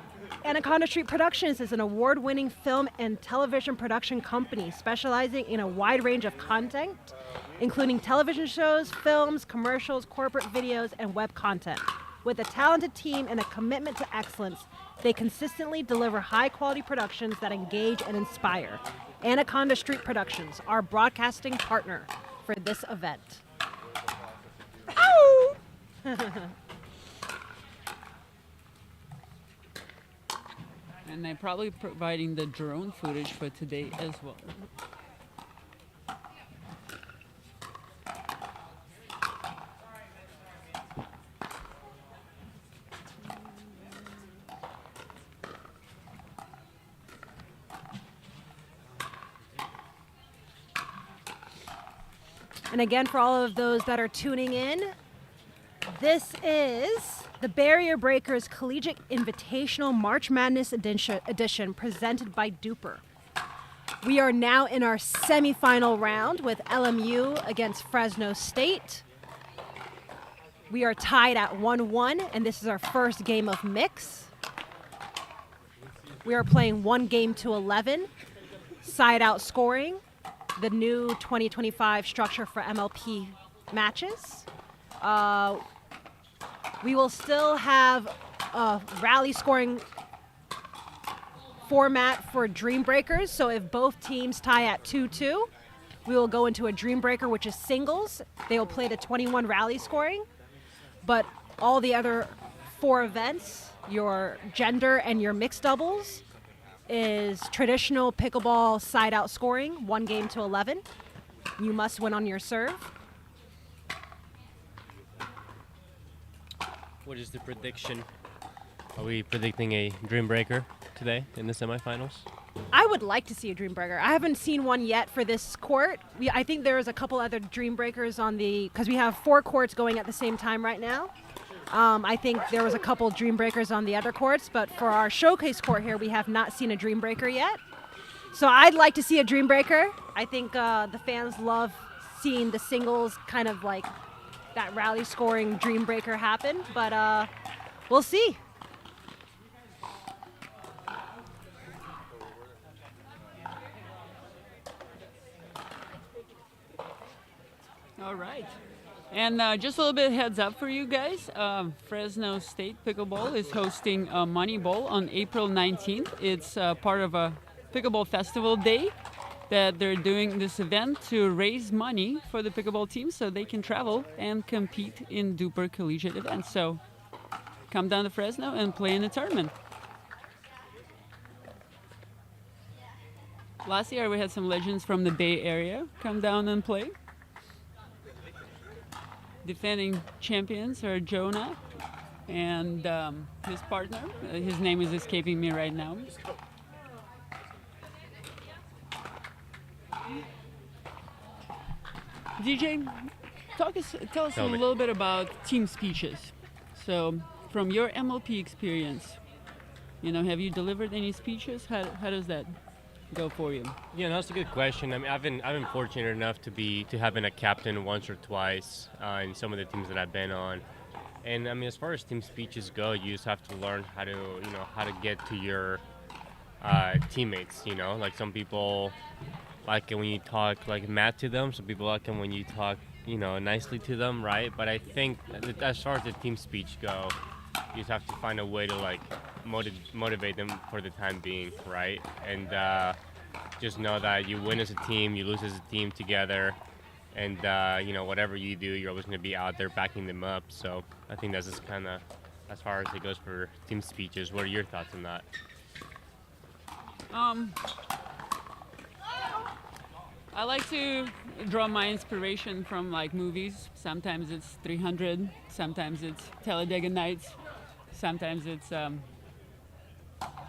Anaconda Street Productions is an award-winning film and television production company specializing in a wide range of content, including television shows, films, commercials, corporate videos, and web content. With a talented team and a commitment to excellence, they consistently deliver high-quality productions that engage and inspire. Anaconda Street Productions, our broadcasting partner for this event. Ow! And they're probably providing the drone footage for today as well. And again, for all of those that are tuning in, this is the Barrier Breakers Collegiate Invitational March Madness edition presented by DUPR. We are now in our semifinal round with LMU against Fresno State. We are tied at 1-1, and this is our first game of mix. We are playing 1 game to 11, side-out scoring, the new 2025 structure for MLP matches. We will still have a rally scoring format for Dream Breakers, so if both teams tie at 2-2, we will go into a Dream Breaker, which is singles. They will play the 21 rally scoring, but all the other 4 events, your gender and your mixed doubles, is traditional pickleball side-out scoring, 1 game to 11. You must win on your serve. What is the prediction? Are we predicting a Dream Breaker today in the semifinals? I would like to see a Dream Breaker. I haven't seen one yet for this court. I think there is a couple other Dream Breakers on because we have 4 courts going at the same time right now. I think there was a couple Dream Breakers on the other courts, but for our showcase court here, we have not seen a Dream Breaker yet. So I'd like to see a Dream Breaker. I think the fans love seeing the singles kind of like that rally scoring Dream Breaker happen, but we'll see. All right. And just a little bit heads up for you guys. Fresno State Pickleball is hosting a Money Bowl on April 19th. It's part of a Pickleball Festival Day that they're doing this event to raise money for the pickleball team so they can travel and compete in DUPR Collegiate events. So come down to Fresno and play in the tournament. Last year we had some legends from the Bay Area come down and play. Defending champions are Jonah and his partner. His name is escaping me right now. DJ, tell us a little bit about team speeches. So, from your MLP experience, have you delivered any speeches? How does that go for you? Yeah, that's a good question. I mean, I've been fortunate enough to have been a captain once or twice in some of the teams that I've been on. And I mean, as far as team speeches go, you just have to learn how to get to your teammates. Like some people like it when you talk like mad to them. Some people like it when you talk nicely to them, right? But I think that as far as the team speech go, you just have to find a way to like motivate them for the time being, right? And just know that you win as a team, you lose as a team together, and whatever you do, you're always going to be out there backing them up. So I think that's just kind of as far as it goes for team speeches. What are your thoughts on that? I like to draw my inspiration from like movies. Sometimes it's 300, sometimes it's Talladega Nights, sometimes it's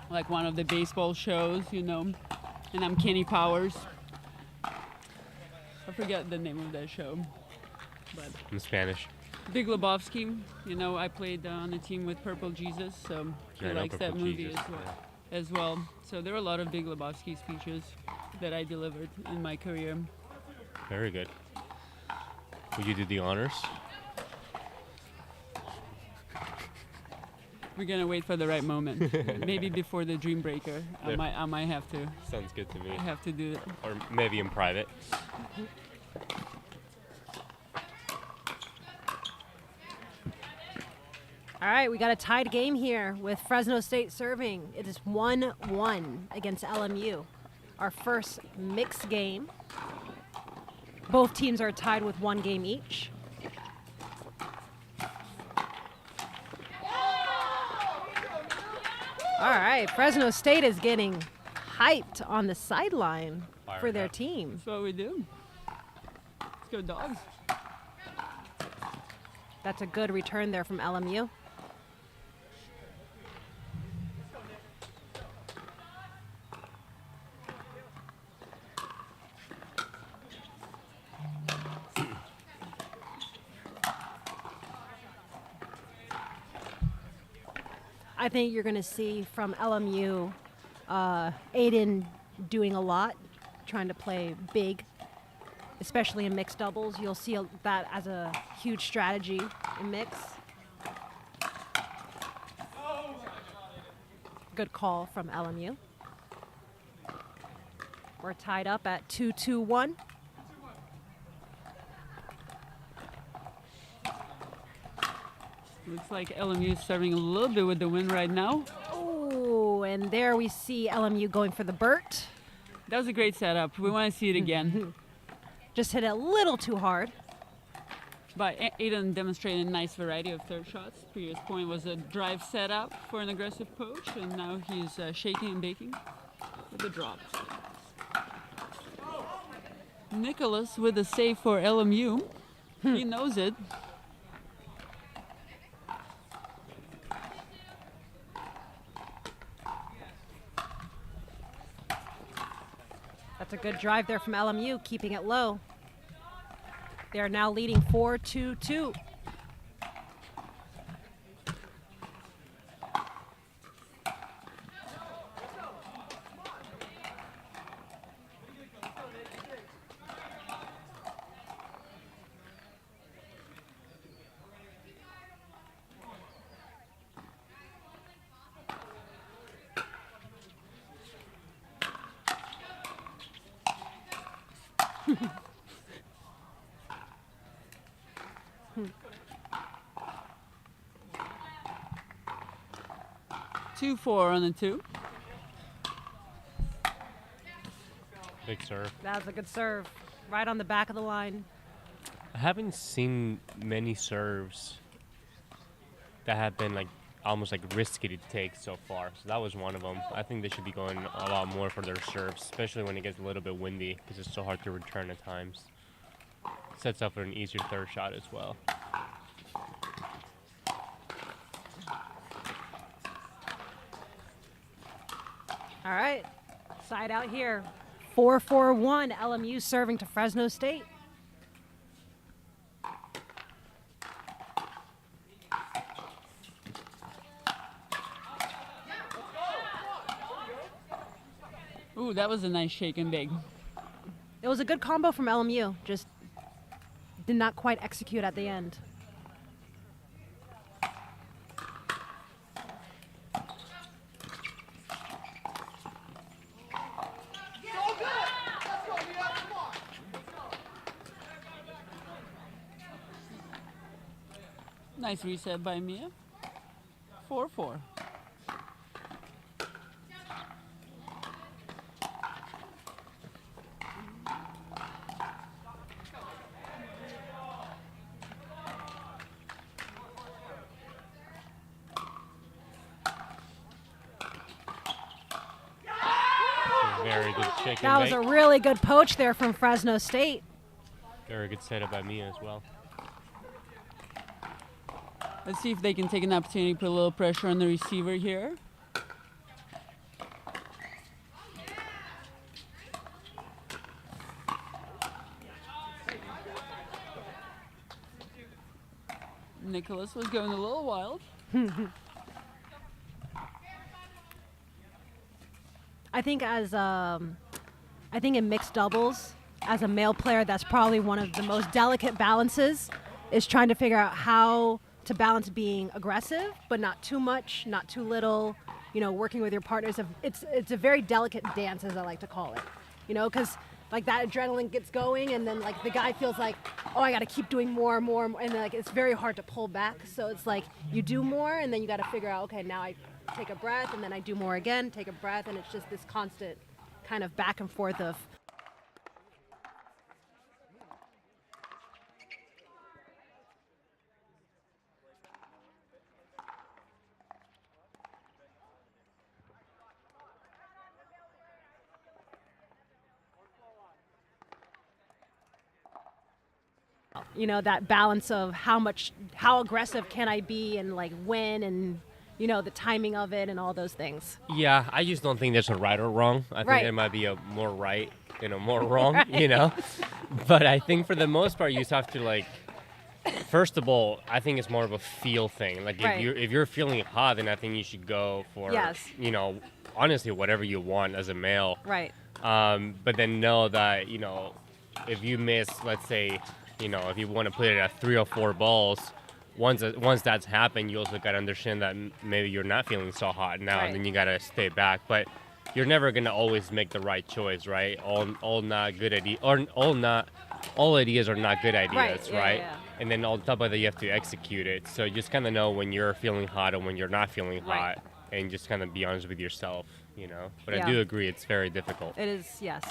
like one of the baseball shows, and I'm Kenny Powers. I forget the name of that show, but In Spanish. Big Lebowski. I played on a team with Purple Jesus, so he likes that movie as well. So there were a lot of Big Lebowski speeches that I delivered in my career. Very good. Will you do the honors? We're gonna wait for the right moment. Maybe before the Dream Breaker, I might have to. Sounds good to me. Have to do it. Or maybe in private. All right, we got a tied game here with Fresno State serving. It is 1-1 against LMU. Our first mixed game. Both teams are tied with 1 game each. All right, Fresno State is getting hyped on the sideline for their team. That's what we do. Let's go Dogs. That's a good return there from LMU. I think you're going to see from LMU, Aiden doing a lot, trying to play big, especially in mixed doubles. You'll see that as a huge strategy in mix. Good call from LMU. We're tied up at 2-2-1. Looks like LMU is serving a little bit with the win right now. Oh, and there we see LMU going for the Burt. That was a great setup. We want to see it again. Just hit it a little too hard. But Aiden demonstrated a nice variety of third shots. Previous point was a drive setup for an aggressive poach, and now he's shaking and baking with the drops. Nicholas with a save for LMU. He knows it. That's a good drive there from LMU, keeping it low. They are now leading 4-2-2. Two, 4 on the 2. Big serve. That was a good serve. Right on the back of the line. I haven't seen many serves that have been like almost like risky to take so far. So that was one of them. I think they should be going a lot more for their serves, especially when it gets a little bit windy because it's so hard to return at times. Sets up for an easier third shot as well. All right, side out here. 4-4-1, LMU serving to Fresno State. Ooh, that was a nice shake and bake. It was a good combo from LMU, just did not quite execute at the end. Nice reset by Mia. 4-4. Very good chicken That was bake. a really good poach there from Fresno State. Very good setup by Mia as well. Let's see if they can take an opportunity to put a little pressure on the receiver here. Nicholas was going a little wild. I think in mixed doubles, as a male player, that's probably one of the most delicate balances, is trying to figure out how to balance being aggressive, but not too much, not too little, working with your partners. It's a very delicate dance, as I like to call it, because like that adrenaline gets going and then like the guy feels like, oh, I got to keep doing more and more, and like it's very hard to pull back. So it's like you do more and then you got to figure out, okay, now I take a breath and then I do more again, take a breath, and it's just this constant kind of back and forth of that balance of how aggressive can I be and like when, and the timing of it and all those things. Yeah, I just don't think there's a right or wrong. I think there might be a more right and a more wrong, Right. But I think for the most part, you just have to like First of all, I think it's more of a feel thing. Like Right. if you're feeling hot, then I think you should go for Yes. honestly whatever you want as a male. Right. But then know that if you miss, let's say, if you want to put it at 3 or 4 balls, once that's happened, you also gotta understand that maybe you're not feeling so hot now, Right. and then you gotta stay back. But you're never gonna always make the right choice, right? All not good ideas, or all ideas are not good ideas, yeah, right? yeah. And then on top of that, you have to execute it. So you just kind of know when you're feeling hot and when you're not feeling Right. hot, and just kind of be honest with yourself, But Yeah. I do agree, it's very difficult. It is, yes.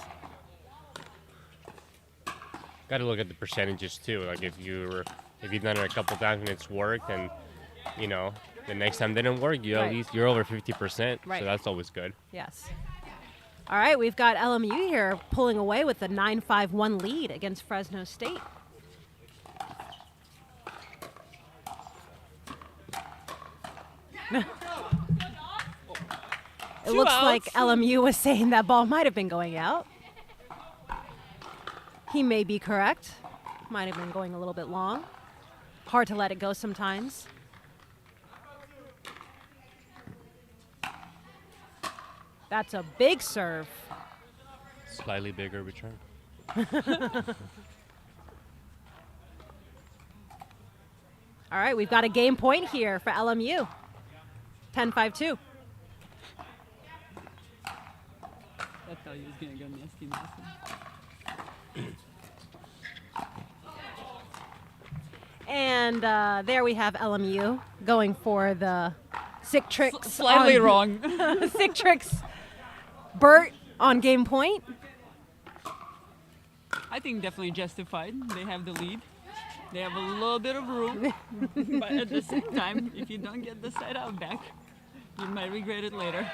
Got to look at the percentages too. Like if you've done it a couple times and it's worked, and the next time didn't work, at Right. least you're over 50%. Right. So that's always good. Yes. All right, we've got LMU here pulling away with a 9-5-1 lead against Fresno State. It looks like outs. LMU was saying that ball might have been going out. He may be correct. Might have been going a little bit long. Hard to let it go sometimes. That's a big serve. Slightly bigger return. All right, we've got a game point here for LMU. 10-5-2. I thought he was gonna go nasty. And there we have LMU going for the sick tricks. Slightly on- wrong. Sick tricks. Bert on game point. I think definitely justified. They have the lead. They have a little bit of room, but at the same time, if you don't get the side out back, you might regret it later.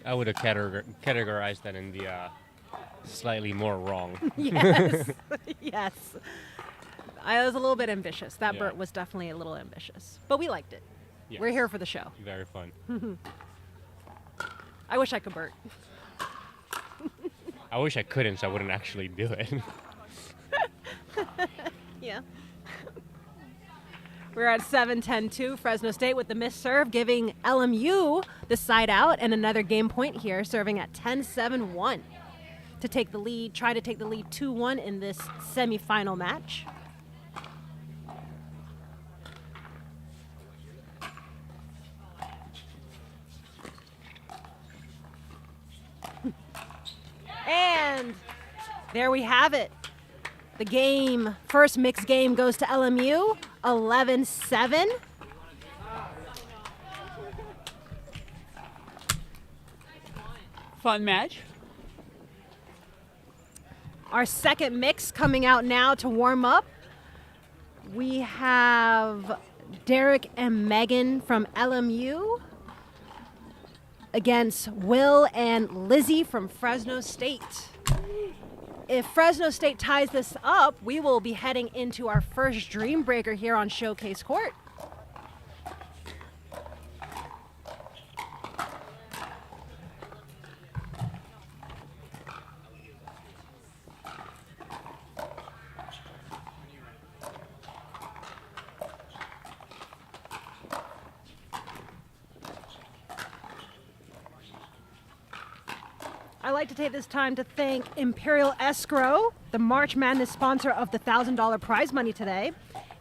I would have categorized that in the slightly more wrong. Yes. Yes. I was a little bit ambitious. That Yeah. Bert was definitely a little ambitious. But we liked it. Yes. We're here for the show. Very fun. I wish I could Bert. I wish I couldn't, so I wouldn't actually do it. Yeah. We're at 7-10-2. Fresno State with the missed serve, giving LMU the side out, and another game point here, serving at 10-7-1 to take the lead, try to take the lead 2-1 in this semifinal match. And there we have it. The game, first mixed game goes to LMU, 11-7. Fun match. Our second mix coming out now to warm up. We have Derek and Megan from LMU against Will and Lizzie from Fresno State. If Fresno State ties this up, we will be heading into our first Dream Breaker here on Showcase Court. I'd like to take this time to thank Imperial Escrow, the March Madness sponsor of the $1,000 prize money today.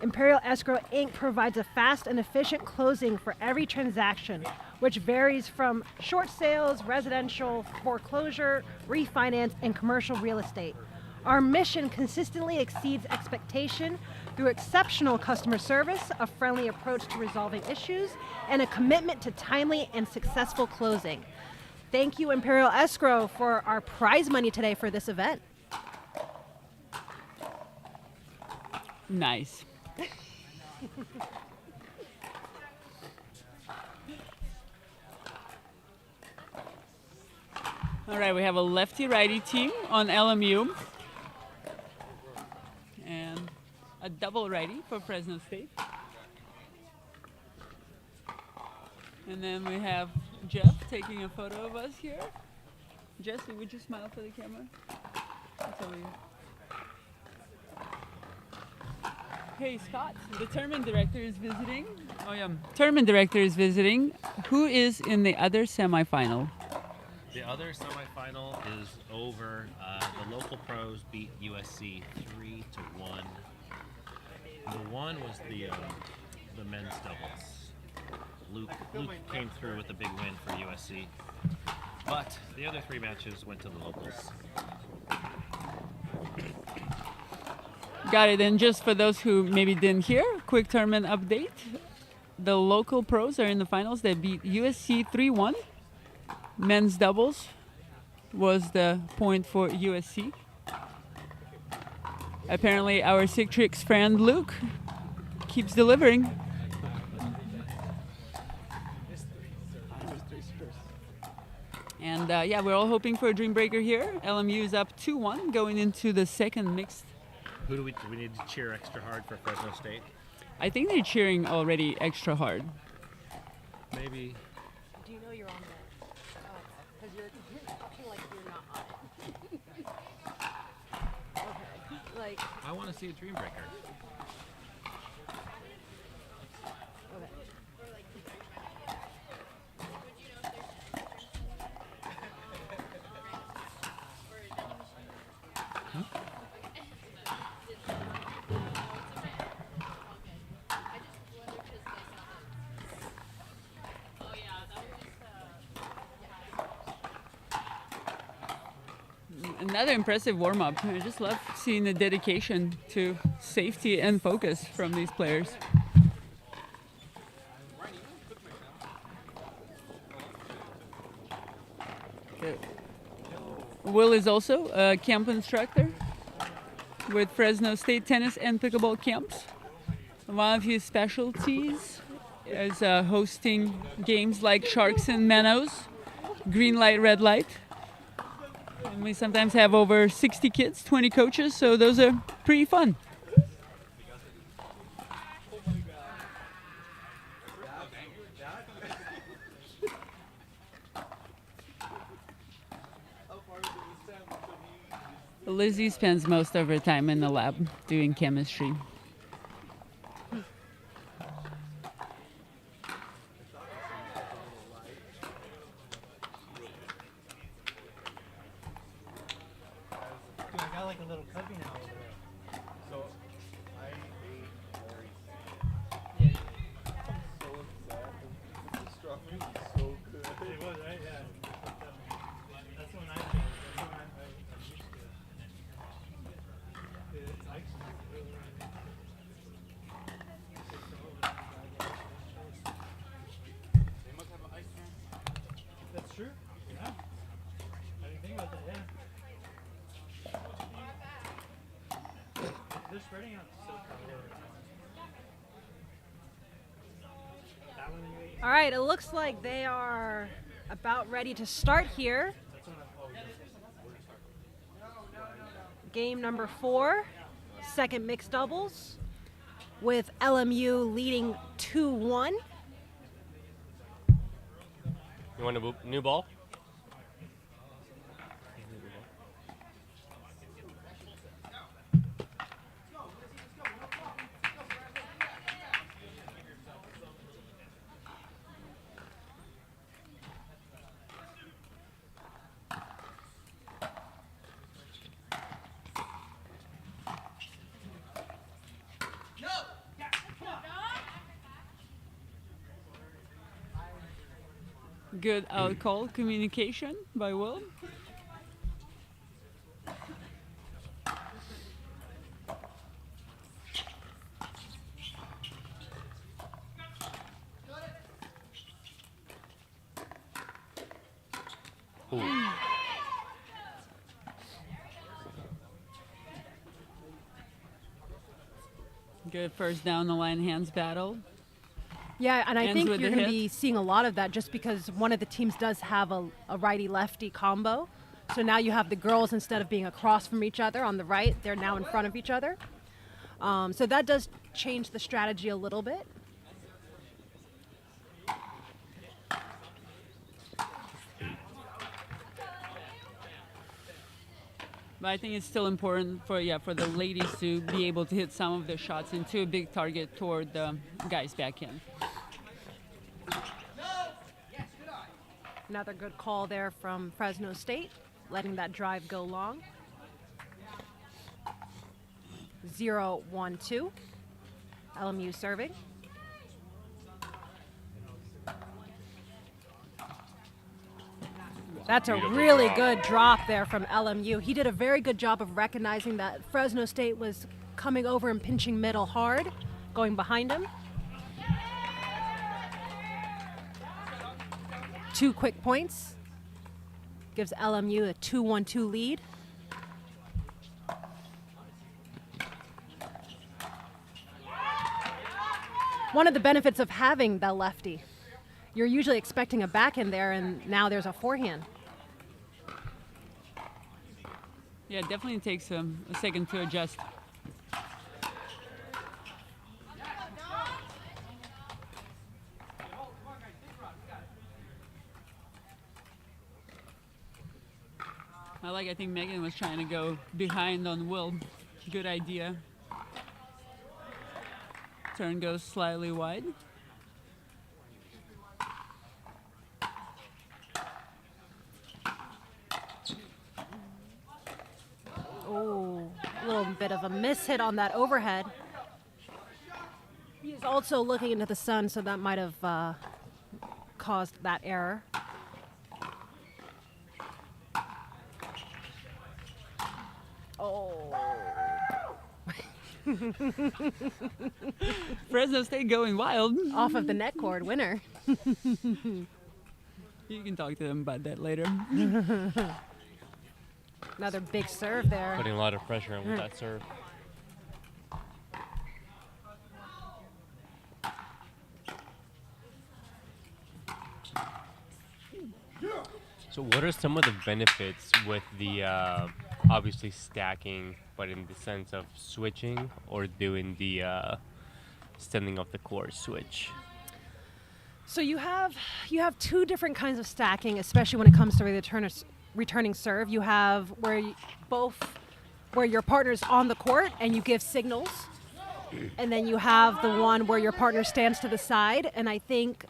Imperial Escrow Inc. provides a fast and efficient closing for every transaction, which varies from short sales, residential, foreclosure, refinance, and commercial real estate. Our mission consistently exceeds expectation through exceptional customer service, a friendly approach to resolving issues, and a commitment to timely and successful closing. Thank you, Imperial Escrow, for our prize money today for this event. Nice. All right, we have a lefty-righty team on LMU and a double righty for Fresno State. And then we have Jeff taking a photo of us here. Jesse, would you smile for the camera? That's over you. Hey, Scott, the tournament director is visiting. Oh, yeah. Tournament director is visiting. Who is in the other semifinal? The other semifinal is over. The local pros beat USC 3-1. The one was the men's doubles. Luke came through with a big win for USC. But the other 3 matches went to the locals. Got it. And just for those who maybe didn't hear, quick tournament update. The local pros are in the finals. They beat USC 3-1. Men's doubles was the point for USC. Apparently our Sick Tricks friend Luke keeps delivering. And yeah, we're all hoping for a dream breaker here. LMU is up 2-1 going into the second mixed. Who do we need to cheer extra hard for Fresno State? I think they're cheering already extra hard. Maybe. Do you know you're on there? Because you're talking like you're not on it. Okay. Like. I want to see a dream breaker. Okay. Another impressive warm-up. I just love seeing the dedication to safety and focus from these players. Okay. Will is also a camp instructor with Fresno State tennis and pickleball camps. One of his specialties is hosting games like Sharks and Minnows, green light, red light. And we sometimes have over 60 kids, 20 coaches, so those are pretty fun. Lizzie spends most of her time in the lab doing chemistry. I got like a little cubby now over there. So I ate yeah. I'm so upset. The strawberry was so good. It was, right? Yeah. That's when I did. That's when I'm used to it. It's actually really they must have an ice cream. That's true. Yeah. I didn't think about that, yeah. They're spreading out so All right, it looks like they are about ready to start here. Game number 4, second mixed doubles, with LMU leading 2-1. You want a new ball? Good out-call communication by Will. Ooh. Good first down the line hands battle. Yeah, and I Ends think with you're the going to hit. be seeing a lot of that just because one of the teams does have a righty-lefty combo. So now you have the girls, instead of being across from each other on the right, they're now in front of each other. So that does change the strategy a little bit. But I think it's still important for the ladies to be able to hit some of their shots into a big target toward the guy's backhand. Another good call there from Fresno State, letting that drive go long. 0-1-2. LMU serving. That's a Beautiful really drop. good drop there from LMU. He did a very good job of recognizing that Fresno State was coming over and pinching middle hard, going behind him. 2 quick points. Gives LMU a 2-1-2 lead. One of the benefits of having the lefty, you're usually expecting a backhand there, and now there's a forehand. Yeah, it definitely takes a second to adjust. I think Megan was trying to go behind on Will. Good idea. Turn goes slightly wide. Oh, a little bit of a miss hit on that overhead. He's also looking into the sun, so that might have caused that error. Oh. Fresno State going wild. Off of the net cord, winner. You can talk to them about that later. Another big serve there. Putting a lot of pressure on with that serve. So what are some of the benefits with the obviously stacking, but in the sense of switching or doing the standing off the court switch? So you have 2 different kinds of stacking, especially when it comes to returning serve. You have where your partner's on the court and you give signals, and then you have the one where your partner stands to the side. And I think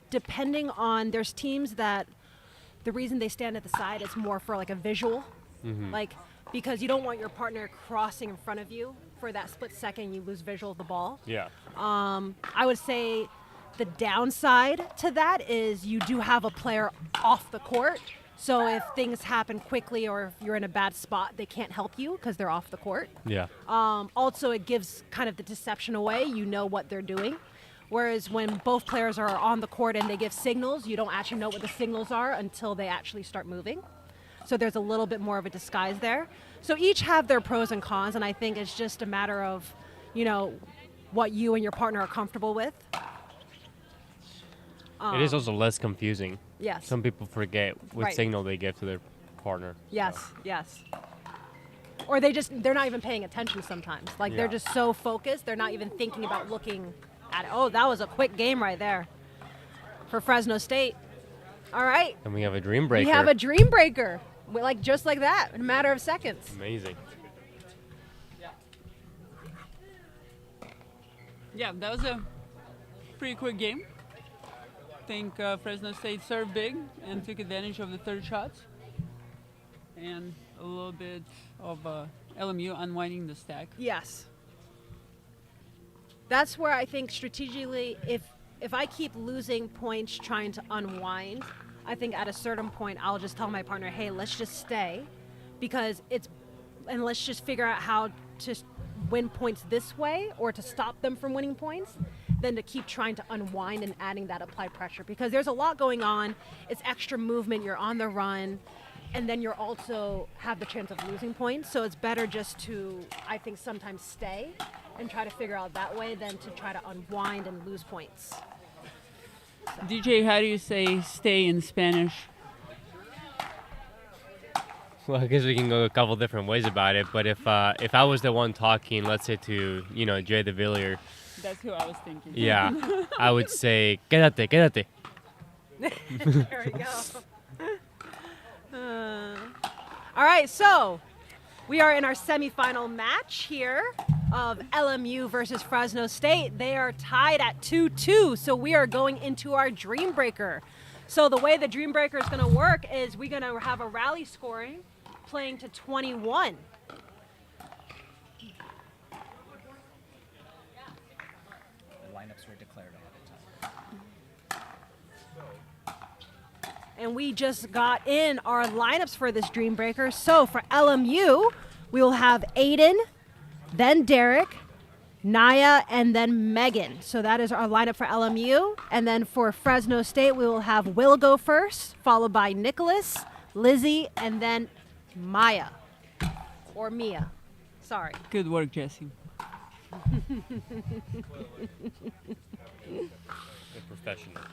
depending on, there's teams that the reason they stand at the side is more for like a visual, like because you don't want your partner crossing in front of you for that split second, you lose visual of the ball. Yeah. I would say the downside to that is you do have a player off the court. So if things happen quickly or if you're in a bad spot, they can't help you because they're off the court. Yeah. Also, it gives kind of the deception away. You know what they're doing. Whereas when both players are on the court and they give signals, you don't actually know what the signals are until they actually start moving. So there's a little bit more of a disguise there. So each have their pros and cons, and I think it's just a matter of, what you and your partner are comfortable with. It is also less confusing. Yes. Some people forget what Right. signal they give to their partner. Yes, yes. Or they're not even paying attention sometimes. Like they're Yeah. just so focused, they're not even thinking about looking at it. Oh, that was a quick game right there for Fresno State. All right. And we have a dream breaker. We have a dream breaker. Just like that, in a matter of seconds. Amazing. Yeah, that was a pretty quick game. I think Fresno State served big and took advantage of the third shot. And a little bit of LMU unwinding the stack. Yes. That's where I think strategically, if I keep losing points trying to unwind, I think at a certain point I'll just tell my partner, hey, let's just stay, and let's just figure out how to win points this way or to stop them from winning points than to keep trying to unwind and adding that applied pressure, because there's a lot going on. It's extra movement, you're on the run, and then you're also have the chance of losing points. So it's better just to, I think, sometimes stay and try to figure out that way than to try to unwind and lose points. DJ, how do you say stay in Spanish? Well, I guess we can go a couple different ways about it. But if I was the one talking, let's say to Jay de Villiers, That's who I was thinking. yeah, I would say quédate, quédate. There we go. All right, so We are in our semifinal match here of LMU versus Fresno State. They are tied at 2-2, so we are going into our Dream Breaker. So the way the Dream Breaker is going to work is we're going to have a rally scoring playing to 21. Lineups were declared ahead of time. And we just got in our lineups for this Dream Breaker. So for LMU, we will have Aiden, then Derek, Naya, and then Megan. So that is our lineup for LMU. And then for Fresno State, we will have Will go first, followed by Nicholas, Lizzie, and then Maya. Or Mia. Sorry. Good work, Jesse. A professional.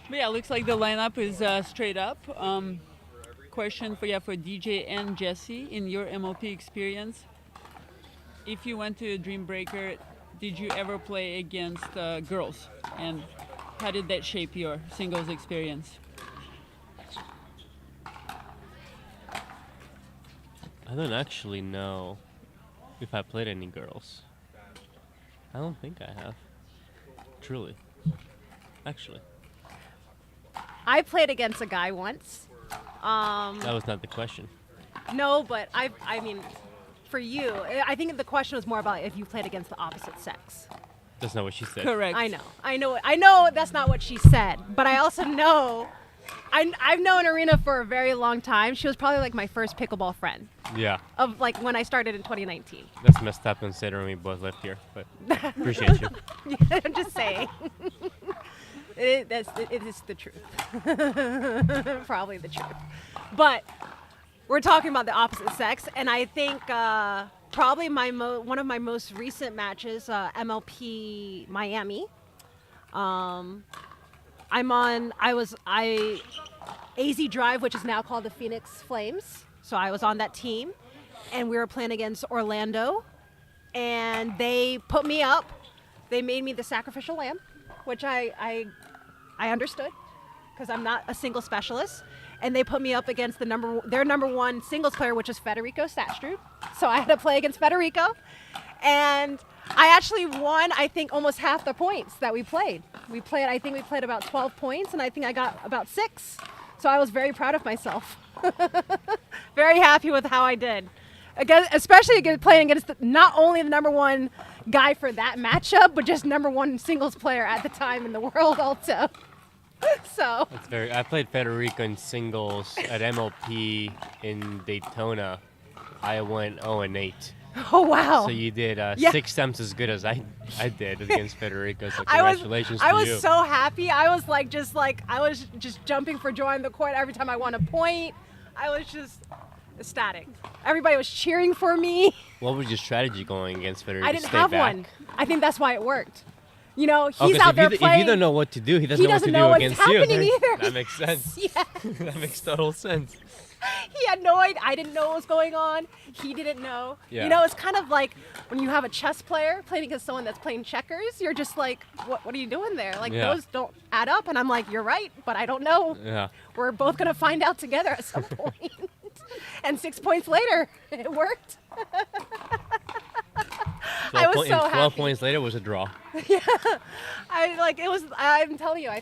But yeah, looks like the lineup is straight up. Question for DJ and Jesse. In your MLP experience, if you went to a Dream Breaker, did you ever play against girls? And how did that shape your singles experience? I don't actually know if I played any girls. I don't think I have. Truly. Actually. I played against a guy once. That was not the question. No, but I mean, for you, I think the question was more about if you played against the opposite sex. That's not what she said. Correct. I know that's not what she said, but I also know, I've known Arena for a very long time. She was probably like my first pickleball friend Yeah. of like when I started in 2019. That's messed up considering we both lived here, but appreciate you. I'm just saying. It is the truth. Probably the truth. But we're talking about the opposite sex, and I think probably one of my most recent matches, MLP Miami. AZ Drive, which is now called the Phoenix Flames. So I was on that team, and we were playing against Orlando, and they put me up. They made me the sacrificial lamb, which I understood because I'm not a single specialist. And they put me up against their number one singles player, which is Federico Statstrud. So I had to play against Federico. And I actually won, I think, almost half the points that we played. I think we played about 12 points, and I think I got about 6. So I was very proud of myself. Very happy with how I did. Especially playing against not only the number one guy for that matchup, but just number one singles player at the time in the world also. So That's I played Federico in singles at MLP in Daytona. I went 0-8. Oh wow! So you did 6 times as good as I did against Federico. So I congratulations to you. was so happy. I was just jumping for joy on the court every time I won a point. I was just ecstatic. Everybody was cheering for me. What was your strategy going against Federico? I didn't have one. I think that's why it worked. You know, he's okay, out so there playing. If you don't know what to do, he doesn't know what to do against you. Happening either. That makes sense. Yeah. That makes total sense. He had no idea. I didn't know what was going on. He didn't know. Yeah. You know, it's kind of like when you have a chess player playing against someone that's playing checkers. You're just like, what are you doing there? Like, those don't add up. And I'm like, you're right, but I don't know. Yeah. We're both going to find out together at some point. And 6 points later, it worked. I was so happy. 12 points later was a draw. Yeah, I'm telling you, I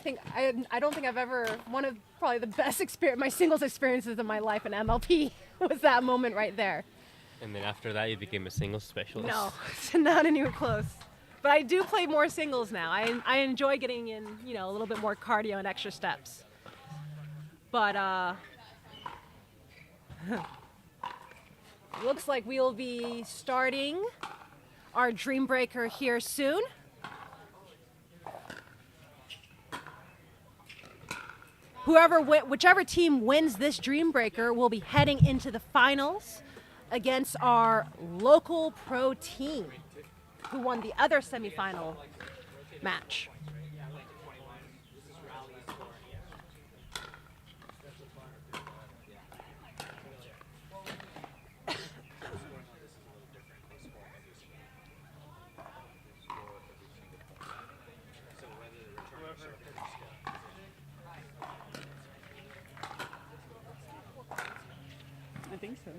don't think I've ever, one of probably the best my singles experiences of my life in MLP was that moment right there. And then after that, you became a singles specialist. No, not anywhere close. But I do play more singles now. I enjoy getting in, a little bit more cardio and extra steps. But looks like we'll be starting our Dream Breaker here soon. Whichever team wins this Dream Breaker will be heading into the finals against our local pro team who won the other semifinal match. So.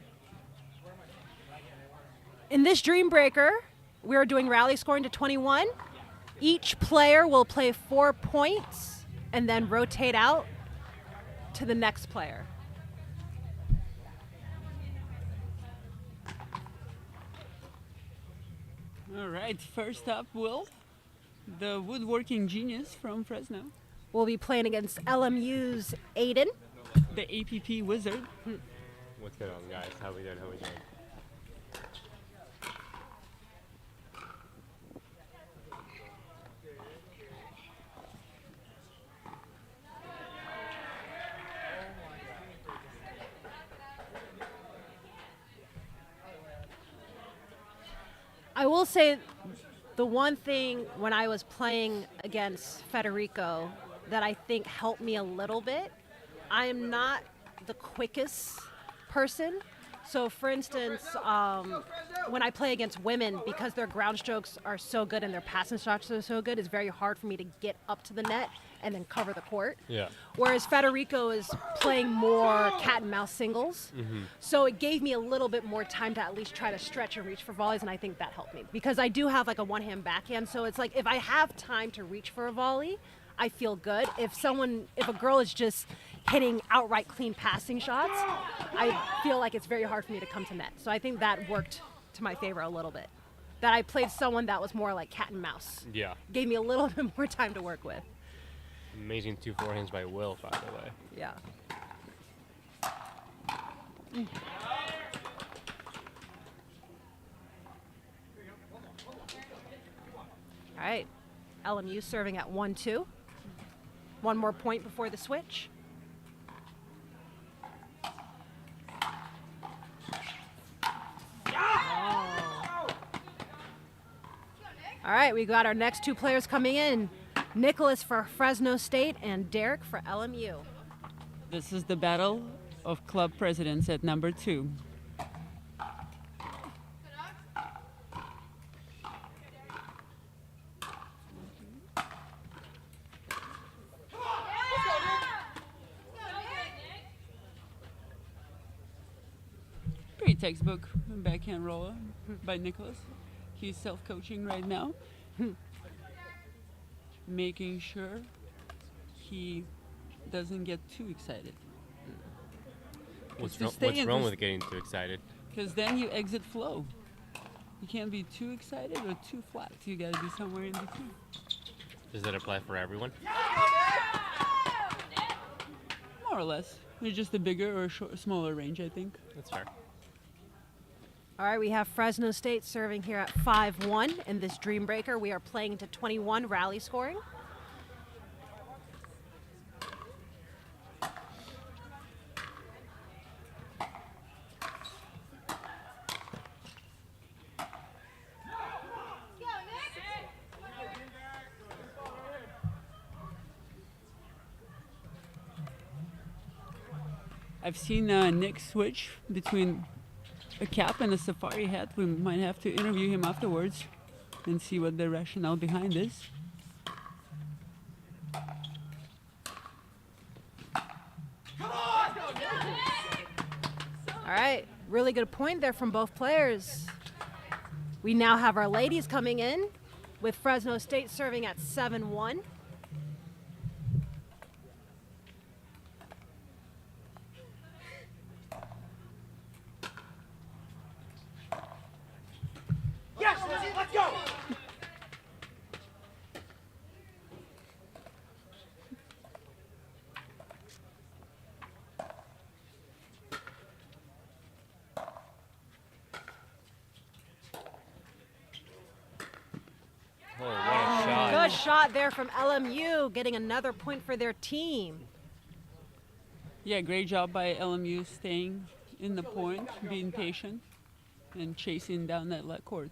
In this Dream Breaker, we are doing rally scoring to 21. Each player will play 4 points and then rotate out to the next player. All right, first up, Will, the woodworking genius from Fresno. We'll be playing against LMU's Aiden. The APP wizard. What's going on, guys? How we doing? I will say the one thing when I was playing against Federico that I think helped me a little bit, I am not the quickest person. So for instance, when I play against women, because their ground strokes are so good and their passing strokes are so good, it's very hard for me to get up to the net and then cover the court. Yeah. Whereas Federico is playing more cat and mouse singles. So it gave me a little bit more time to at least try to stretch and reach for volleys, and I think that helped me. Because I do have like a one-hand backhand, so it's like if I have time to reach for a volley, I feel good. If a girl is just hitting outright clean passing shots, I feel like it's very hard for me to come to net. So I think that worked to my favor a little bit. That I played someone that was more like cat and mouse. Yeah. Gave me a little bit more time to work with. Amazing 2 forehands by Will, by the way. Yeah. All right. LMU serving at 1-2. 1 more point before the switch. All right, we got our next 2 players coming in. Nicholas for Fresno State and Derek for LMU. This is the battle of club presidents at number 2. Pretty textbook backhand roller by Nicholas. He's self-coaching right now, making sure he doesn't get too excited. What's Just stay in wrong this- with getting too excited? Because then you exit flow. You can't be too excited or too flat. You gotta be somewhere in between. Does that apply for everyone? More or less. There's just a bigger or smaller range, I think. That's fair. All right, we have Fresno State serving here at 5-1 in this Dream Breaker. We are playing to 21 rally scoring. I've seen Nick switch between a cap and a safari hat. We might have to interview him afterwards and see what the rationale behind is. All right, really good point there from both players. We now have our ladies coming in with Fresno State serving at 7-1. Yes, Lizzie, let's go! Oh, what a shot. Good shot there from LMU, getting another point for their team. Yeah, great job by LMU staying in the point, being patient, and chasing down that let court.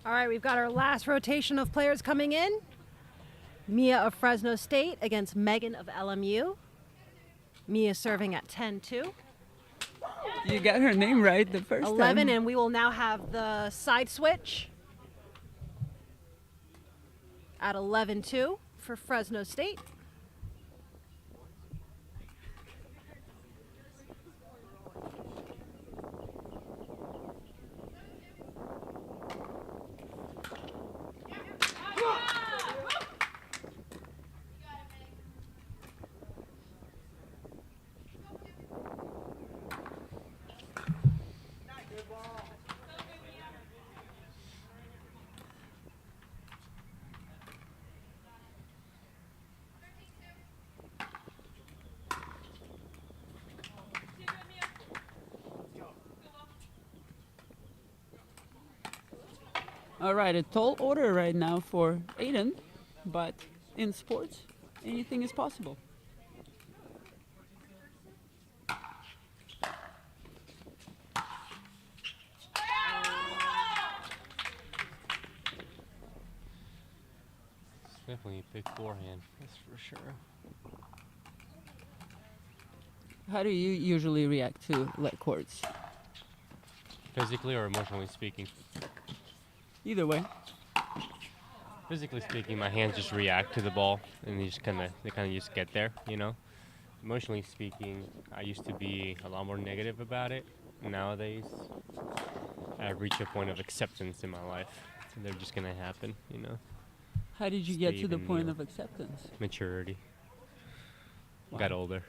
All right, we've got our last rotation of players coming in. Mia of Fresno State against Megan of LMU. Mia serving at 10-2. You got her name right the first 11, time. and we will now have the side switch at 11-2 for Fresno State. All right, a tall order right now for Aiden, but in sports, anything is possible. It's definitely a big forehand. That's for sure. How do you usually react to leg courts? Physically or emotionally speaking? Either way. Physically speaking, my hands just react to the ball, and they kind of just get there, you know. Emotionally speaking, I used to be a lot more negative about it. Nowadays, I've reached a point of acceptance in my life. So they're just gonna happen, you know. How did you get to the Steve and point Neil. of acceptance? Maturity. Wow. Got older.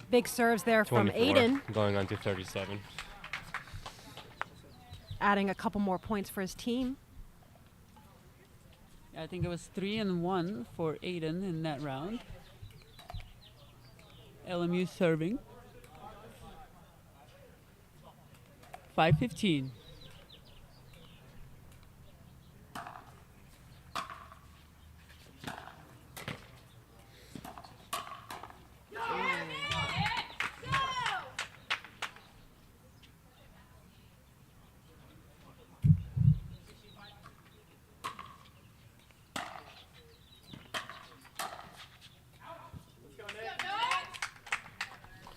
Big serves there from 24, Aiden, going on to 37. adding a couple more points for his team. I think it was 3-1 for Aiden in that round. LMU serving. 5-15.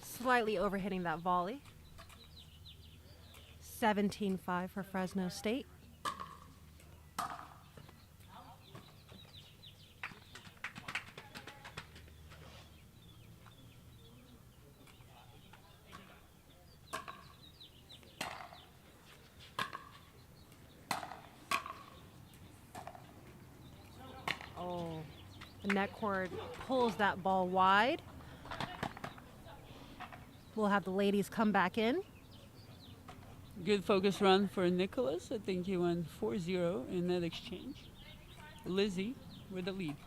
Slightly overhitting that volley. 17-5 for Fresno State. Oh, the net cord pulls that ball wide. We'll have the ladies come back in. Good focus run for Nicholas. I think he went 4-0 in that exchange. Lizzie with the lead.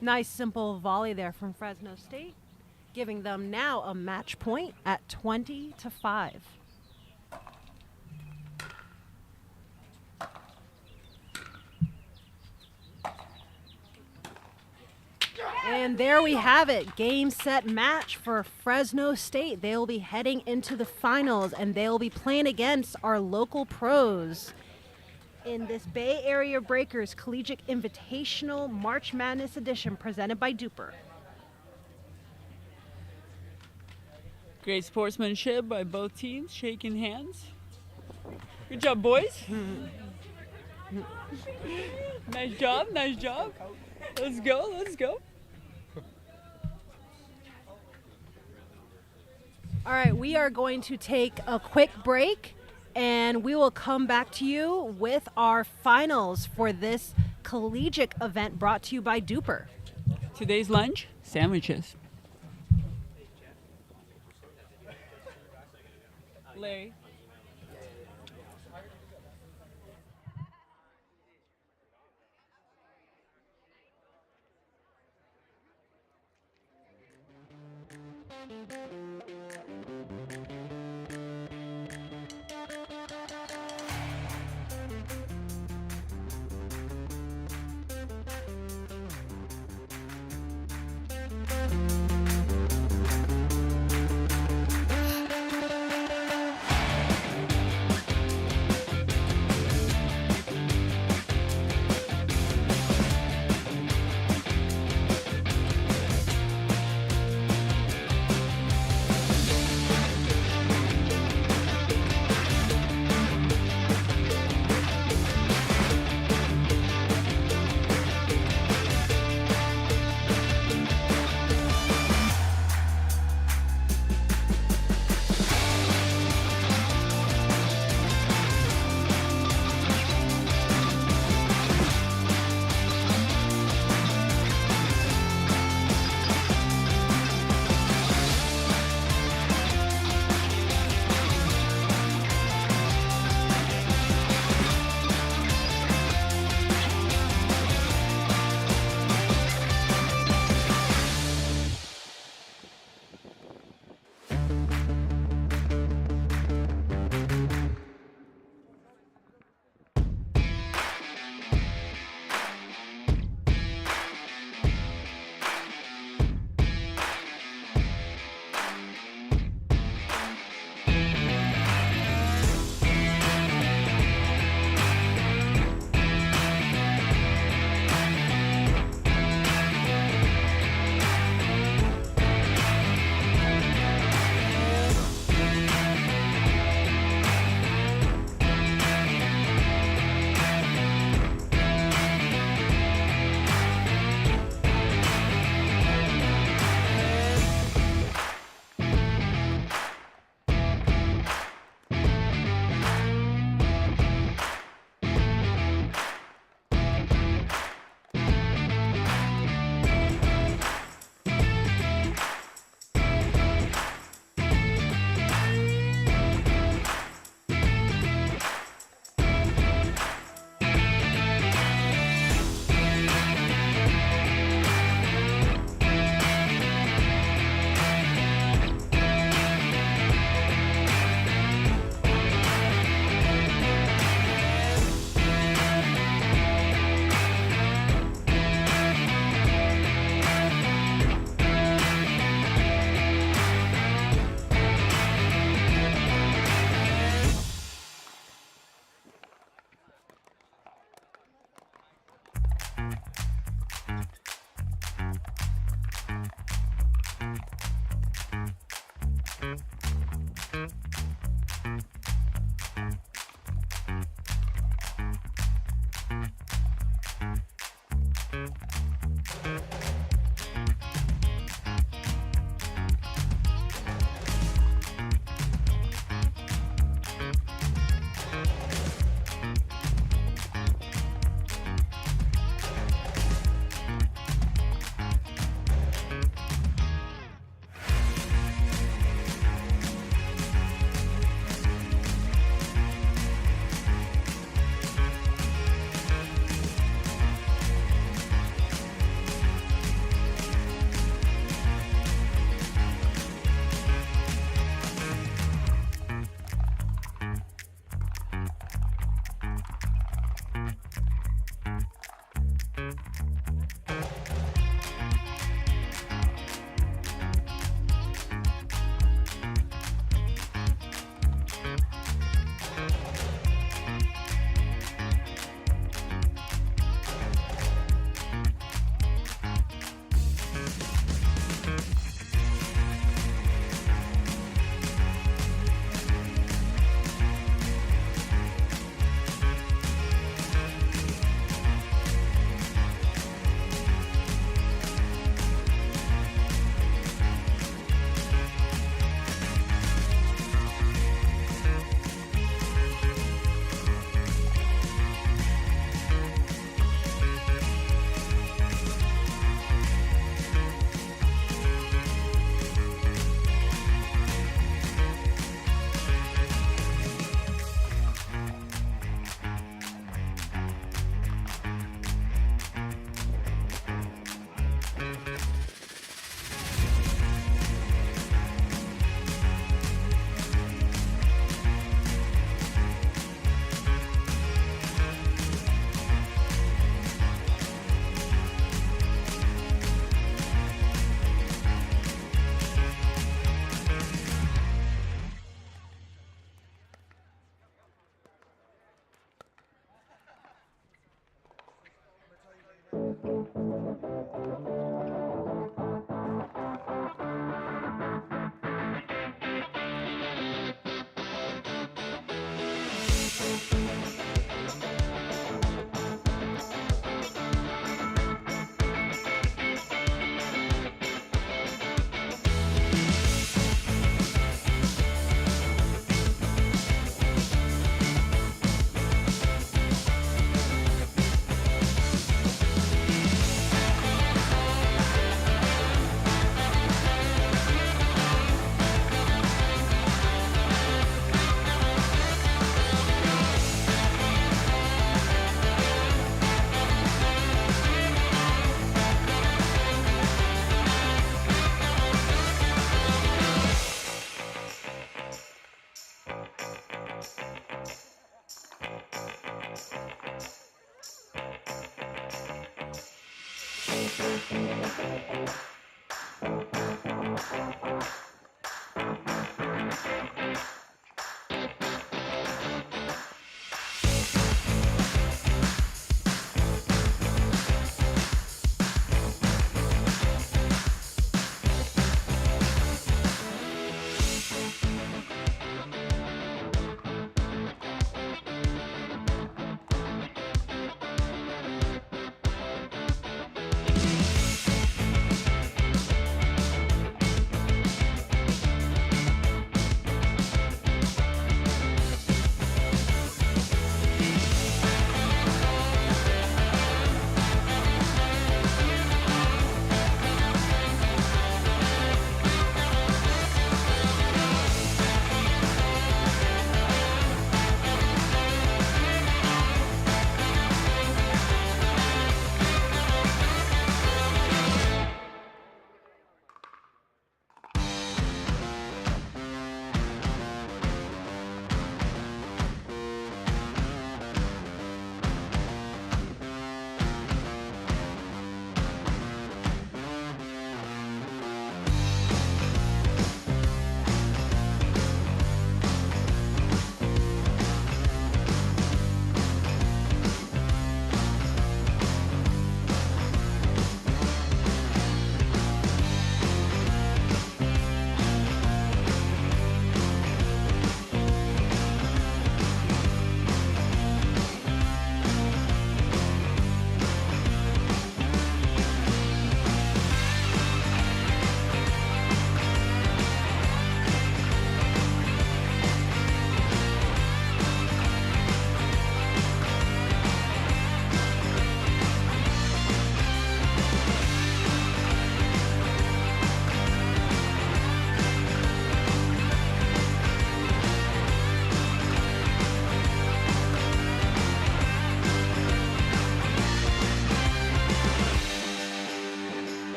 Nice simple volley there from Fresno State, giving them now a match point at 20-5. And there we have it. Game, set, match for Fresno State. They will be heading into the finals, and they will be playing against our local pros in this Bay Area Breakers Collegiate Invitational March Madness edition presented by DUPR. Great sportsmanship by both teams, shaking hands. Good job, boys. Nice job, nice job. Let's go, let's go. All right, we are going to take a quick break, and we will come back to you with our finals for this collegiate event brought to you by DUPR. Today's lunch, sandwiches. Larry.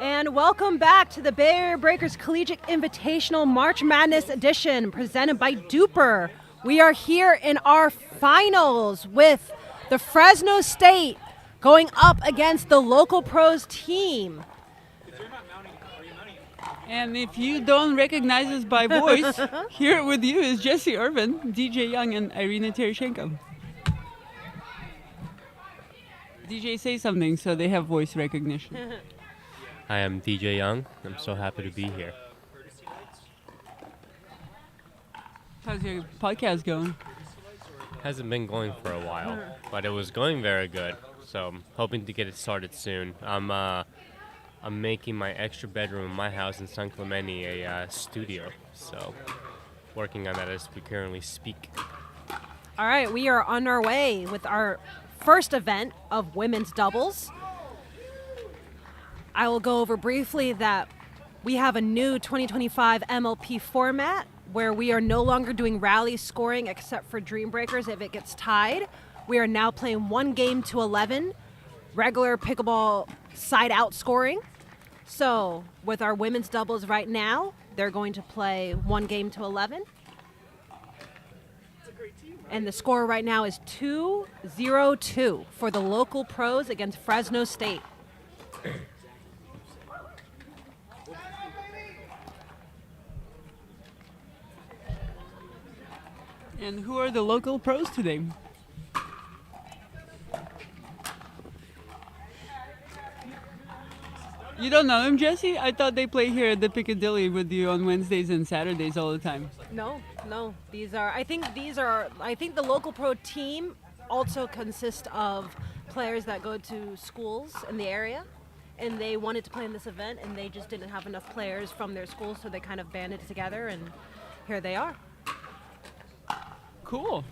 And welcome back to the Bay Area Breakers Collegiate Invitational March Madness Edition presented by DUPR. We are here in our finals with the Fresno State going up against the local pros team. And if you don't recognize us by voice, here with you is Jesse Irvin, DJ Young, and Irina Tereshenko. DJ, say something so they have voice recognition. I am DJ Young. I'm so happy to be here. How's your podcast going? Hasn't been going for a while, but it was going very good. So I'm hoping to get it started soon. I'm making my extra bedroom in my house in San Clemente a studio. So working on that as we currently speak. All right, we are on our way with our first event of women's doubles. I will go over briefly that we have a new 2025 MLP format where we are no longer doing rally scoring except for Dream Breakers if it gets tied. We are now playing 1 game to 11, regular pickleball side out scoring. So with our women's doubles right now, they're going to play 1 game to 11. And the score right now is 2-0-2 for the local pros against Fresno State. And who are the local pros today? You don't know them, Jesse? I thought they play here at the Piccadilly with you on Wednesdays and Saturdays all the time. No. I think the local pro team also consists of players that go to schools in the area, and they wanted to play in this event, and they just didn't have enough players from their schools, so they kind of banded together, and here they are. Cool.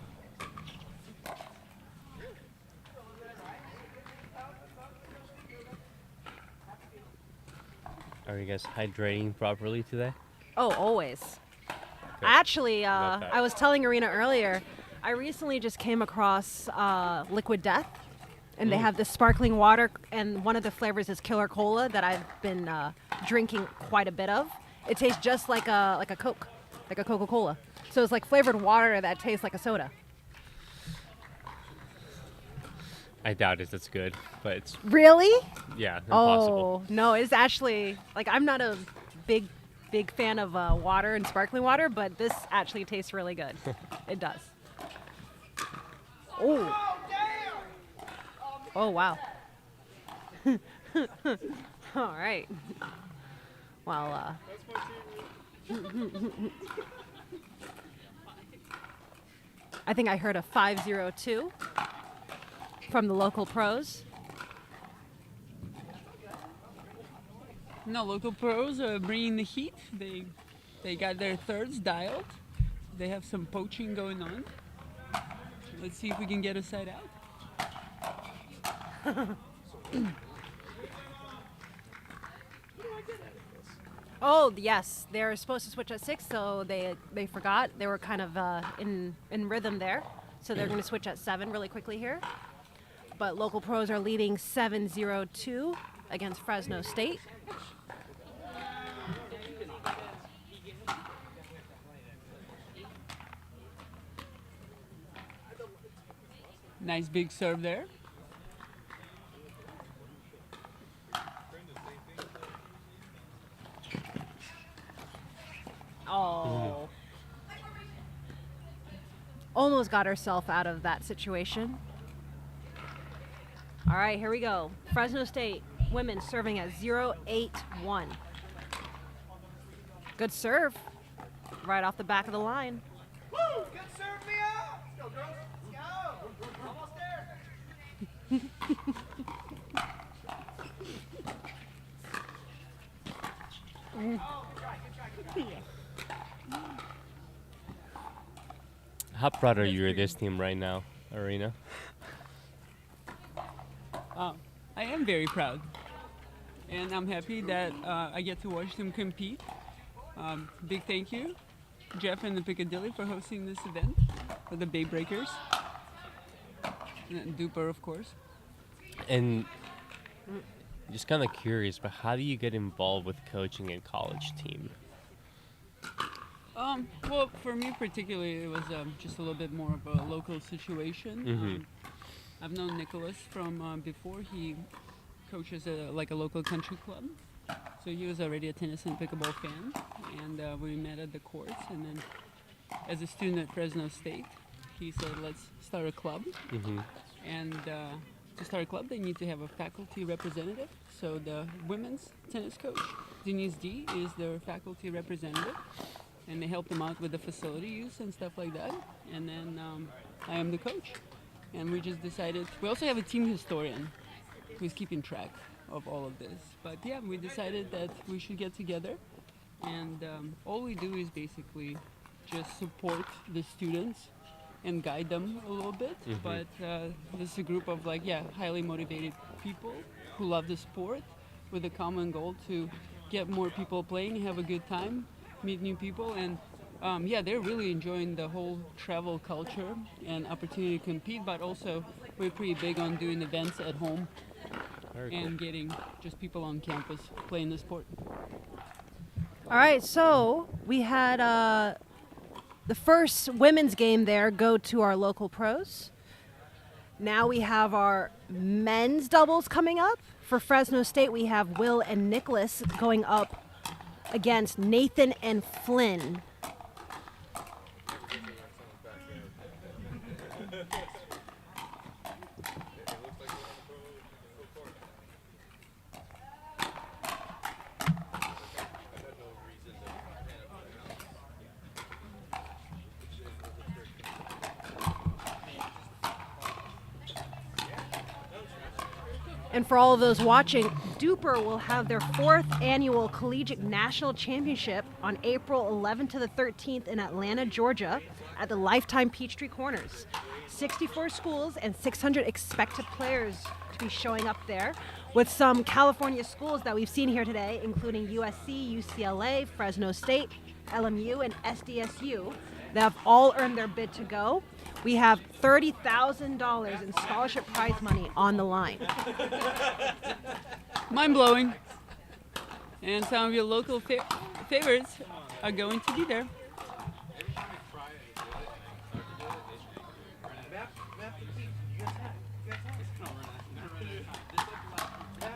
Are you guys hydrating properly today? Oh, always. Good. Actually, Love that. I was telling Irina earlier, I recently just came across Liquid Death, and they have this sparkling water, and one of the flavors is Killer Cola that I've been drinking quite a bit of. It tastes just like a Coke, like a Coca-Cola. So it's like flavored water that tastes like a soda. I doubt it's good, but it's, Really? yeah, impossible. Oh, no, it's actually, like, I'm not a big fan of water and sparkling water, but this actually tastes really good. It does. Oh. Oh, wow. All right. Well, I think I heard a 5-0-2 from the local pros. No, local pros are bringing the heat. They got their thirds dialed. They have some poaching going on. Let's see if we can get a side out. Oh, yes. They're supposed to switch at 6, so they forgot. They were kind of in rhythm there. So they're going to switch at 7 really quickly here. But local pros are leading 7-0-2 against Fresno State. Nice big serve there. Oh. Almost got herself out of that situation. All right, here we go. Fresno State women serving at 0-8-1. Good serve. Right off the back of the line. Woo! Good serve, Mia! Let's go, girls. Let's go. Almost there. How proud are you of this team right now, Arena? I am very proud. And I'm happy that I get to watch them compete. Big thank you, Jeff and the Piccadilly, for hosting this event for the Bay Breakers. And DUPR, of course. And Just kind of curious, but how do you get involved with coaching a college team? Well, for me particularly, it was just a little bit more of a local situation. I've known Nicholas from before. He coaches a local country club, so he was already a tennis and pickleball fan, and we met at the courts. And then, as a student at Fresno State, he said, "Let's start a club." And to start a club, they need to have a faculty representative. So the women's tennis coach, Denise D, is their faculty representative. And they help them out with the facility use and stuff like that. And then I am the coach. And we just decided, we also have a team historian who's keeping track of all of this. But yeah, we decided that we should get together. And all we do is basically just support the students and guide them a little bit. But this is a group of highly motivated people who love the sport with a common goal to get more people playing, have a good time, meet new people, and they're really enjoying the whole travel culture and opportunity to compete, but also we're pretty big on doing events at home and getting just people on campus playing the sport. All right, so we had the first women's game there go to our local pros. Now we have our men's doubles coming up. For Fresno State, we have Will and Nicholas going up against Nathan and Flynn. And for all of those watching, DUPR will have their 4th annual Collegiate National Championship on April 11th to the 13th in Atlanta, Georgia at the Lifetime Peachtree Corners. 64 schools and 600 expected players to be showing up there, with some California schools that we've seen here today, including USC, UCLA, Fresno State, LMU, and SDSU. They have all earned their bid to go. We have $30,000 in scholarship prize money on the line. Mind-blowing. And some of your local favorites are going to be there.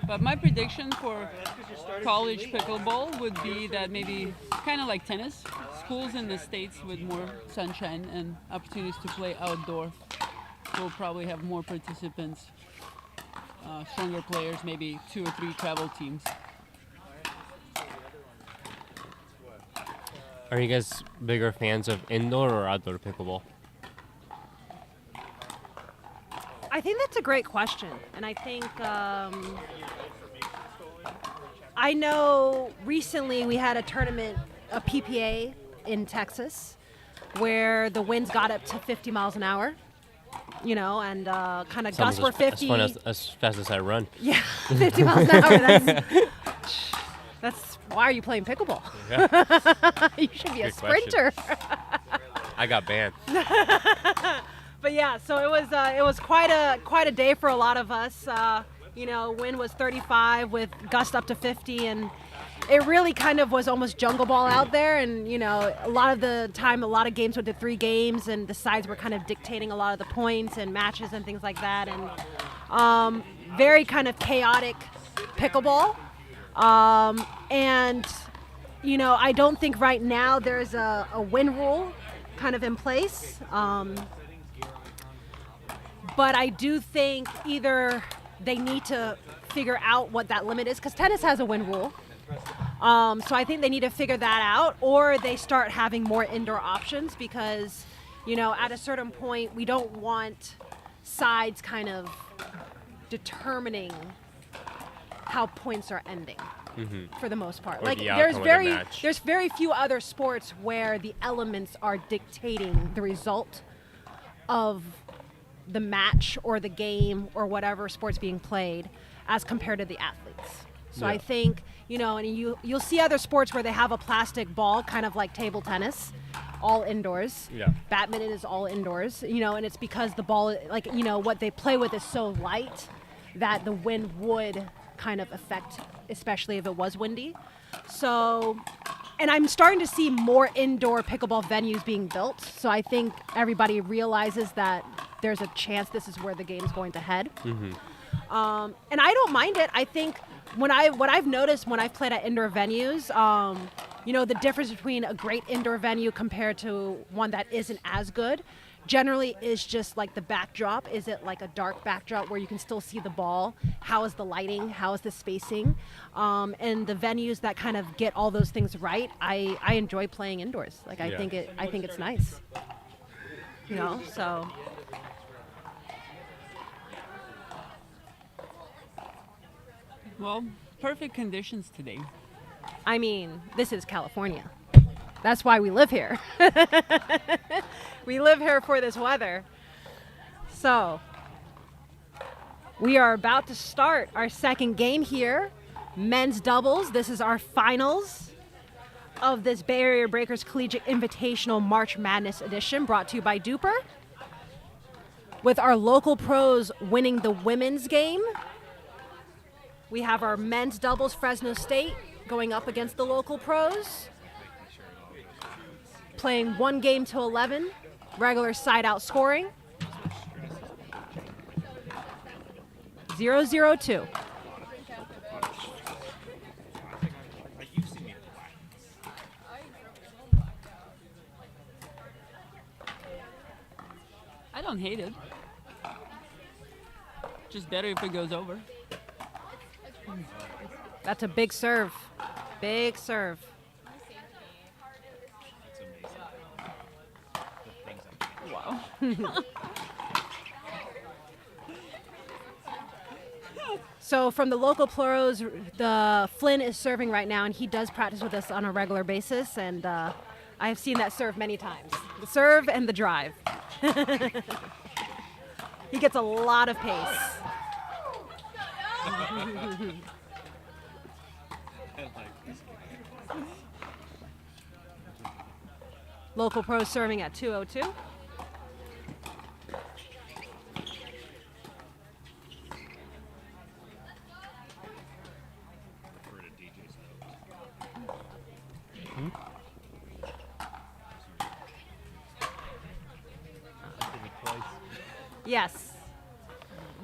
But my prediction for college pickleball would be that maybe kind of like tennis, schools in the States with more sunshine and opportunities to play outdoor will probably have more participants, stronger players, maybe 2 or 3 travel teams. Are you guys bigger fans of indoor or outdoor pickleball? I think that's a great question. And I think, I know recently we had a tournament, a PPA in Texas, where the winds got up to 50 miles an hour, and kind of gusts were 50. As fast as I run. Yeah, 50 miles an hour. That's why are you playing pickleball? Yeah. You should be a Good sprinter. I got banned. But yeah, so it was quite a day for a lot of us. Wind was 35 with gust up to 50, and it really kind of was almost jungle ball out there. And a lot of the time, a lot of games went to 3 games, and the sides were kind of dictating a lot of the points and matches and things like that. And very kind of chaotic pickleball. And I don't think right now there's a win rule kind of in place. But I do think either they need to figure out what that limit is, because tennis has a win rule. So I think they need to figure that out, or they start having more indoor options, because, at a certain point, we don't want sides kind of determining how points are ending. For the most part, Or the outcome of the match. There's very few other sports where the elements are dictating the result of the match or the game or whatever sport's being played as compared to the athletes. So Yeah. I think, and you'll see other sports where they have a plastic ball, kind of like table tennis, all indoors. Yeah. Badminton is all indoors, and it's because the ball, what they play with is so light that the wind would kind of effect, especially if it was windy. So, and I'm starting to see more indoor pickleball venues being built. So I think everybody realizes that there's a chance this is where the game's going to head. And I don't mind it. I think what I've noticed when I've played at indoor venues, you know, the difference between a great indoor venue compared to one that isn't as good generally is just like the backdrop. Is it like a dark backdrop where you can still see the ball? How is the lighting? How is the spacing? And the venues that kind of get all those things right, I enjoy playing indoors. Like I think it's nice. You know, so. Well, perfect conditions today. I mean, this is California. That's why we live here. We live here for this weather. So, we are about to start our second game here. Men's doubles. This is our finals of this Bay Area Breakers Collegiate Invitational March Madness edition, brought to you by DUPR. With our local pros winning the women's game. We have our men's doubles, Fresno State, going up against the local pros. Playing 1 game to 11, regular side-out scoring. 0-0-2. I don't hate it. Just better if it goes over. That's a big serve. Big serve. Wow. So from the local pros, the Flynn is serving right now, and he does practice with us on a regular basis, and I have seen that serve many times. The serve and the drive. He gets a lot of pace. Local pros serving at 2:02. Yes.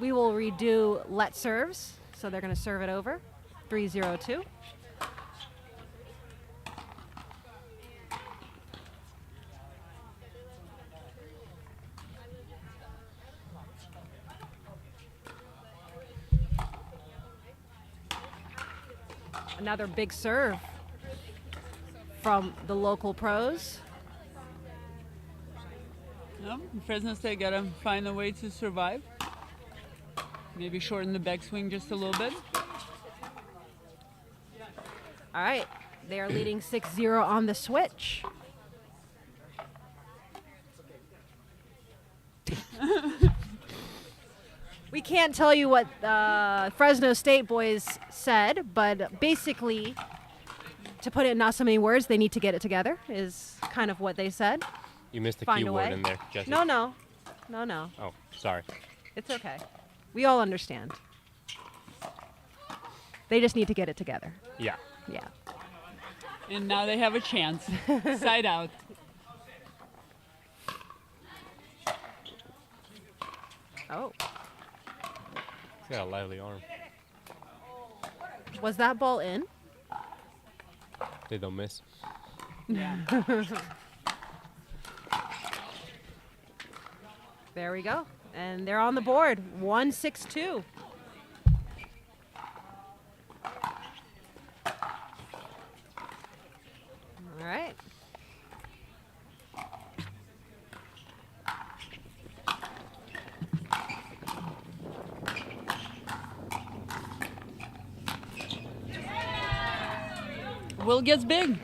We will redo let serves, so they're going to serve it over. 3-0-2. Another big serve from the local pros. No, Fresno State gotta find a way to survive. Maybe shorten the backswing just a little bit. All right, they are leading 6-0 on the switch. We can't tell you what Fresno State boys said, but basically, to put it in not so many words, they need to get it together, is kind of what they said. You missed a Find key a word way. in there, Jesse. No. Oh, sorry. It's okay. We all understand. They just need to get it together. Yeah. Yeah. And now they have a chance. Side out. Oh, He's got a lively arm. was that ball in? They don't miss. There we go. And they're on the board. 1-6-2. All right. Will gets big.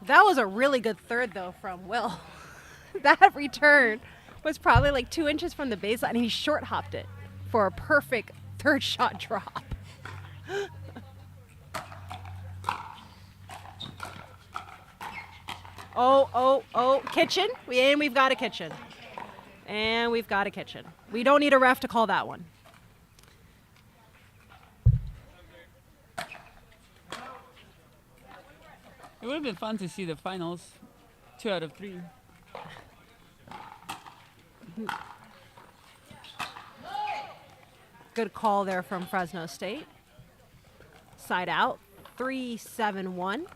That was a really good third, though, from Will. That return was probably like 2 inches from the baseline, and he short hopped it for a perfect third shot drop. Oh, kitchen. We've got a kitchen. And we've got a kitchen. We don't need a ref to call that one. It would have been fun to see the finals. 2 out of 3. Good call there from Fresno State. Side out, 3-7-1.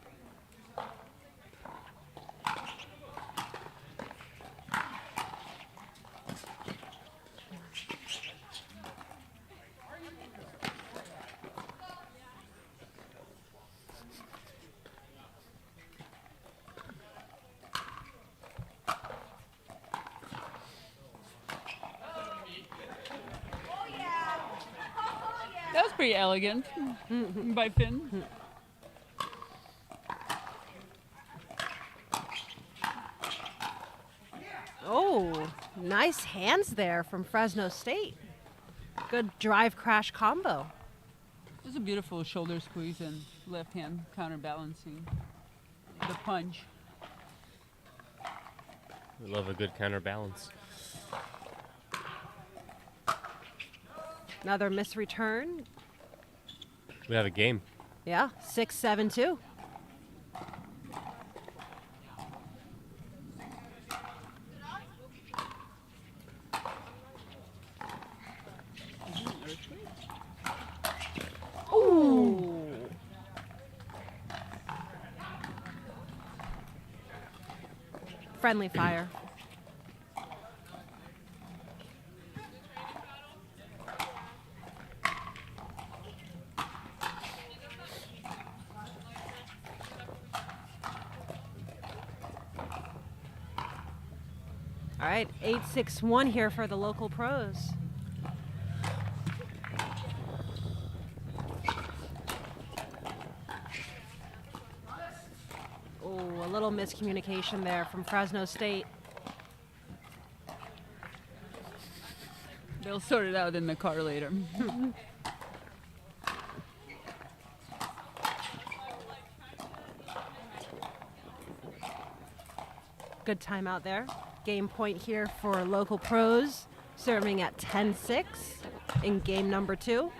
That was pretty elegant by Finn. Oh, nice hands there from Fresno State. Good drive crash combo. It was a beautiful shoulder squeeze and left hand counterbalancing the punch. We love a good counterbalance. Another misreturn. We have a game. Yeah, 6-7-2. Ooh. Friendly fire. All right, 8-6-1 here for the local pros. Oh, a little miscommunication there from Fresno State. They'll sort it out in the car later. Good timeout there. Game point here for local pros, serving at 10-6 in game number 2.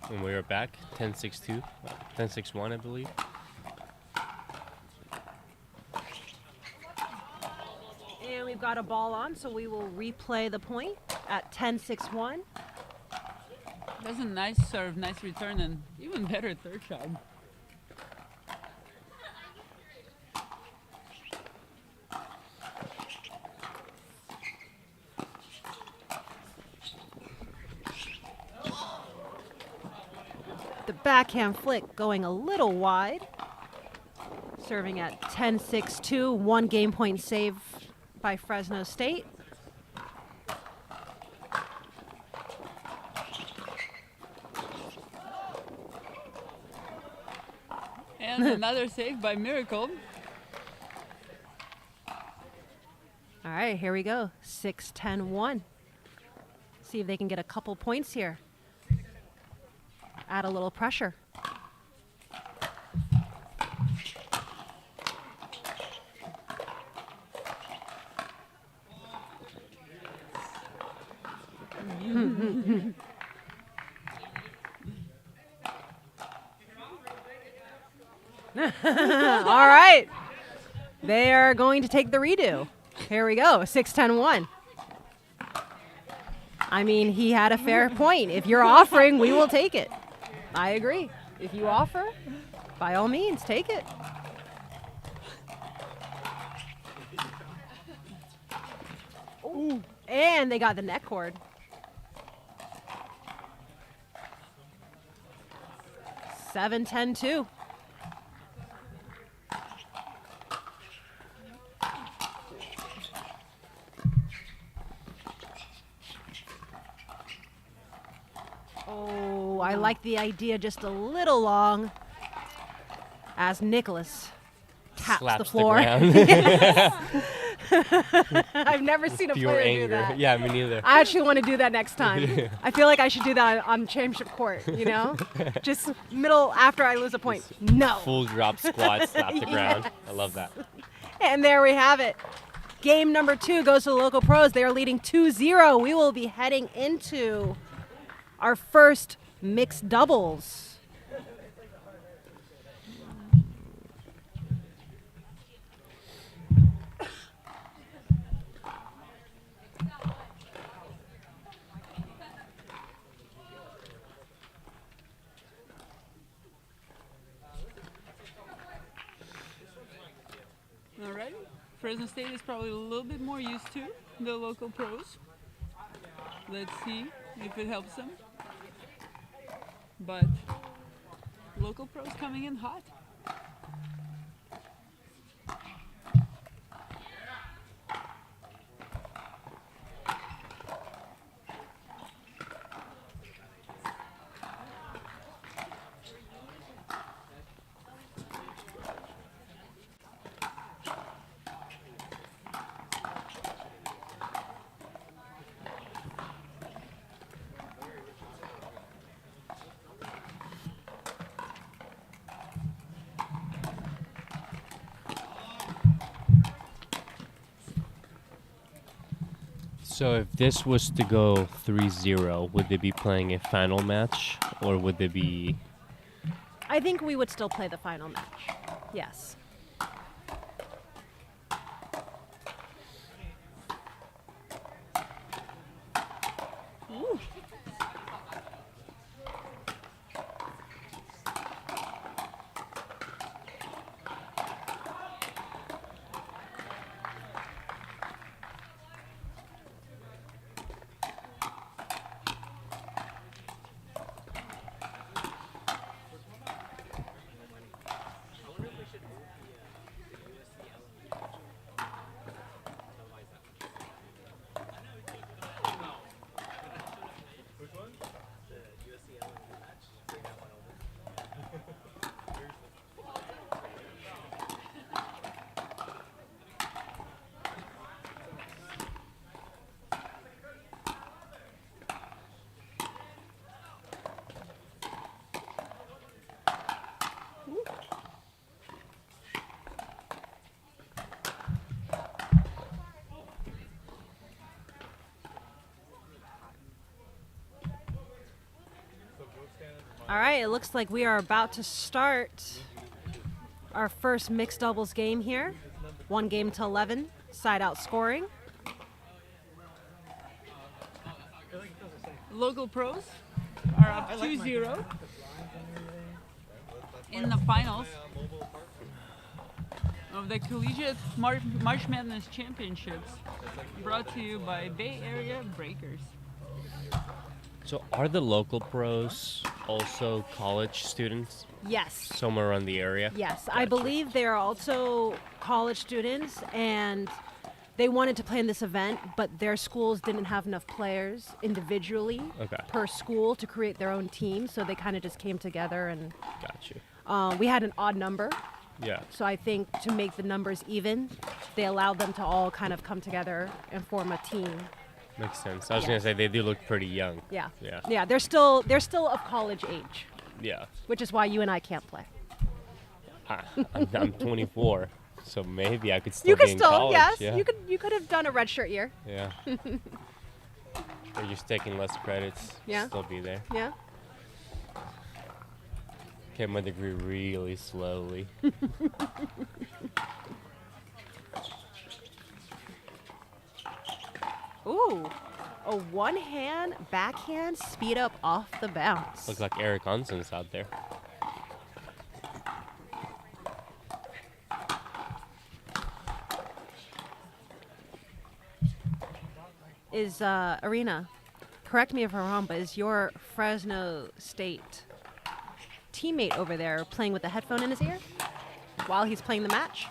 And we are back, 10-6-2, 10-6-1, I believe. And we've got a ball on, so we will replay the point at 10-6-1. That's a nice serve, nice return, and even better third shot. The backhand flick going a little wide. Serving at 10-6-2, 1 game point save by Fresno State. And another save by Miracle. All right, here we go. 6-10-1. See if they can get a couple points here. Add a little pressure. All right. They are going to take the redo. Here we go. 6-10-1. I mean, he had a fair point. If you're offering, we will take it. I agree. If you offer, by all means, take it. Ooh. And they got the net cord. Oh, I like the idea just a little long as Nicholas taps Slaps the floor. ground. I've never seen a Pure player anger. do that. Yeah, me neither. I actually want to do that next time. I feel like I should do that on championship court, you know? Just middle after I lose a point. No. Full drop squat, slap the ground. Yes. I love that. And there we have it. Game number 2 goes to the local pros. They are leading 2-0. We will be heading into our first mixed doubles. All right. Fresno State is probably a little bit more used to the local pros. Let's see if it helps them. But local pros coming in hot. So if this was to go 3-0, would they be playing a final match, or would they be... I think we would still play the final match. Yes. Ooh. All right, it looks like we are about to start our first mixed doubles game here. 1-11, side out scoring. Local pros are up 2-0 in the finals of the Collegiate March Madness Championships, brought to you by Bay Area Breakers. So are the local pros also college students Yes. somewhere around the area? Yes, I Gotcha. believe they are also college students, and they wanted to play in this event, but their schools didn't have enough players individually Okay. per school to create their own team, so they kind of just came together, and Got you. we had an odd number, Yeah. so I think to make the numbers even, they allowed them to all kind of come together and form a team. Makes sense. I was Yes. gonna say they do look pretty young. Yeah. Yeah. Yeah, they're still of college age, Yeah. which is why you and I can't play. I'm 24, so maybe I could still You be could in still, college. yes, Yeah. you could have done a redshirt year. Yeah. Or just taking less credits. Yeah. Still be there. Yeah. Get my degree really slowly. Ooh, a one-hand backhand speed up off the bounce. Looks like Eric Unson's out there. Is Arena, correct me if I'm wrong, but is your Fresno State teammate over there playing with a headphone in his ear while he's playing the match?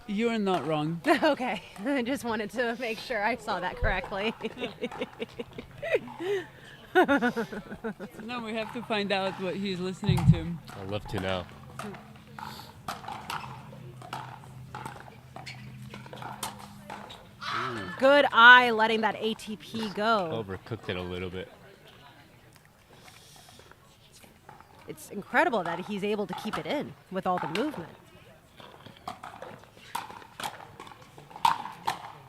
You're not wrong. Okay, I just wanted to make sure I saw that correctly. No, we have to find out what he's listening to. I'd love to know. Good eye letting that ATP go. Overcooked it a little bit. It's incredible that he's able to keep it in with all the movement.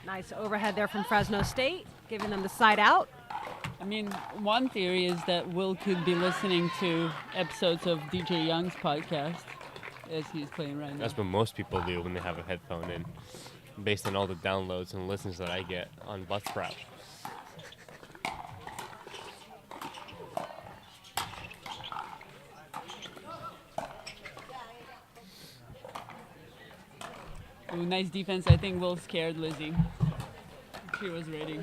Nice overhead there from Fresno State, giving them the side out. I mean, one theory is that Will could be listening to episodes of DJ Young's podcast as he's playing right now. That's what most people do when they have a headphone in, based on all the downloads and listens that I get on Buzzsprout. Ooh, nice defense. I think Will scared Lizzie. She was ready.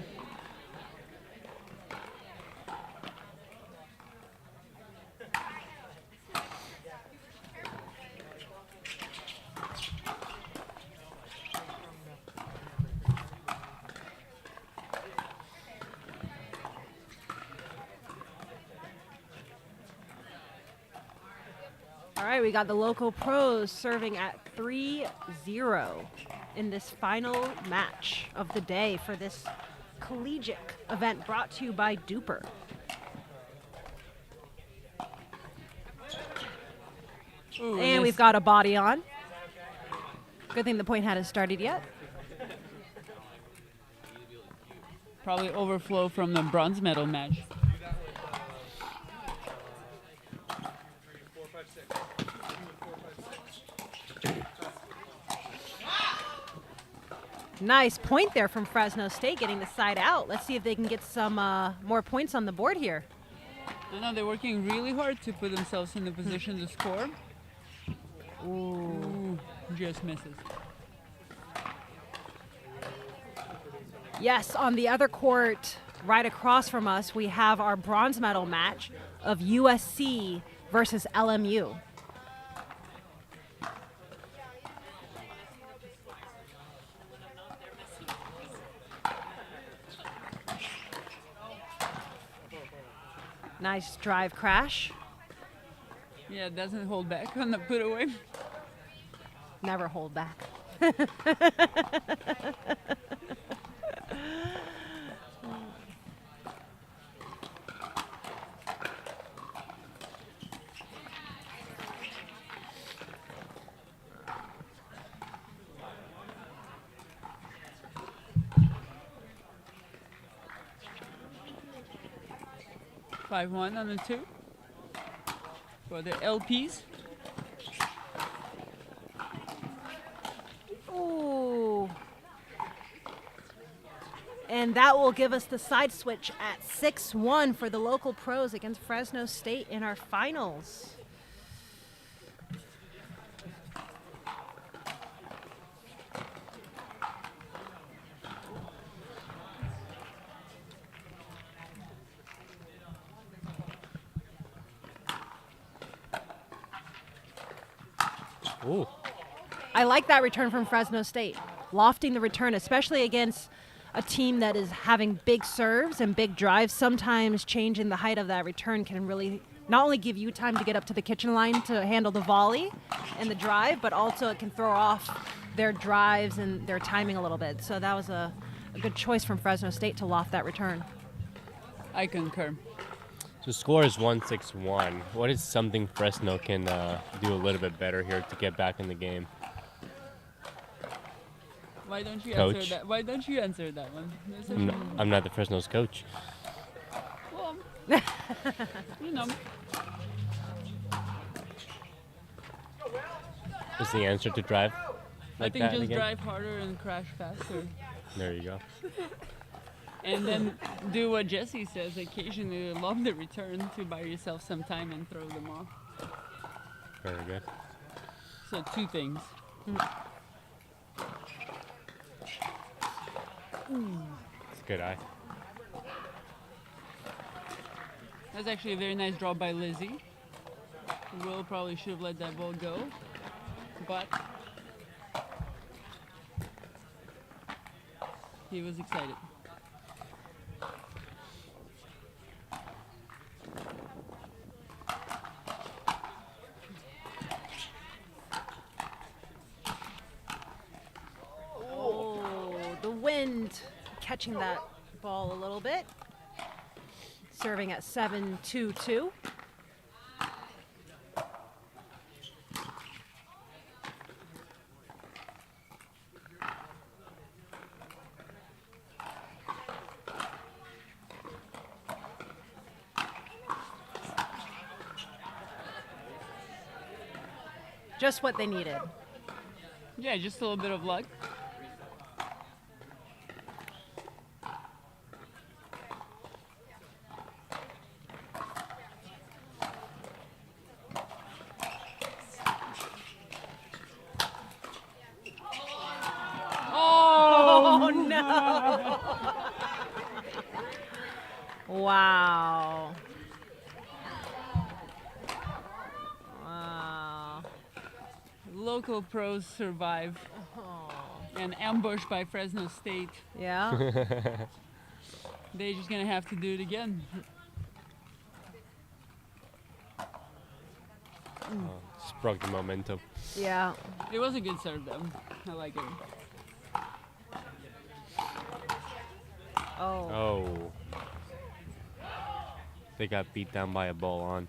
All right, we got the local pros serving at 3-0 in this final match of the day for this collegiate event brought to you by DUPR. Ooh, And nice. we've got a body on. Good thing the point hadn't started yet. Probably overflow from the bronze medal match. Nice point there from Fresno State, getting the side out. Let's see if they can get some more points on the board here. I know they're working really hard to put themselves in the position to score. Ooh, just misses. Yes, on the other court, right across from us, we have our bronze medal match of USC versus LMU. Nice drive crash. Yeah, it doesn't hold back on the put away. Never hold back. 5-1 on the two for the LPs. Ooh. And that will give us the side switch at 6-1 for the local pros against Fresno State in our finals. Ooh. I like that return from Fresno State. Lofting the return, especially against a team that is having big serves and big drives. Sometimes changing the height of that return can really not only give you time to get up to the kitchen line to handle the volley and the drive, but also it can throw off their drives and their timing a little bit. So that was a good choice from Fresno State to loft that return. I concur. So score is 1-6-1. What is something Fresno can do a little bit better here to get back in the game? Why don't you Coach. answer that? Why don't you answer that one? I'm not the Fresno's coach. Well, you know, Is the answer to drive I like think that just again? drive harder and crash faster. There you go. And then do what Jesse says, occasionally lob the return to buy yourself some time and throw them off. Very good. So two things. It's a good eye. That's actually a very nice draw by Lizzie. Will probably should have let that ball go, but he was excited. and catching that ball a little bit. Serving at 7-2-2. Just what they needed. Yeah, just a little bit of luck. Oh no! Wow. Wow. Local pros survive. And ambushed by Fresno State. Yeah. They're just gonna have to do it again. Just broke the momentum. Yeah. It was a good serve though. I like it. Oh. Oh. They got beat down by a ball on.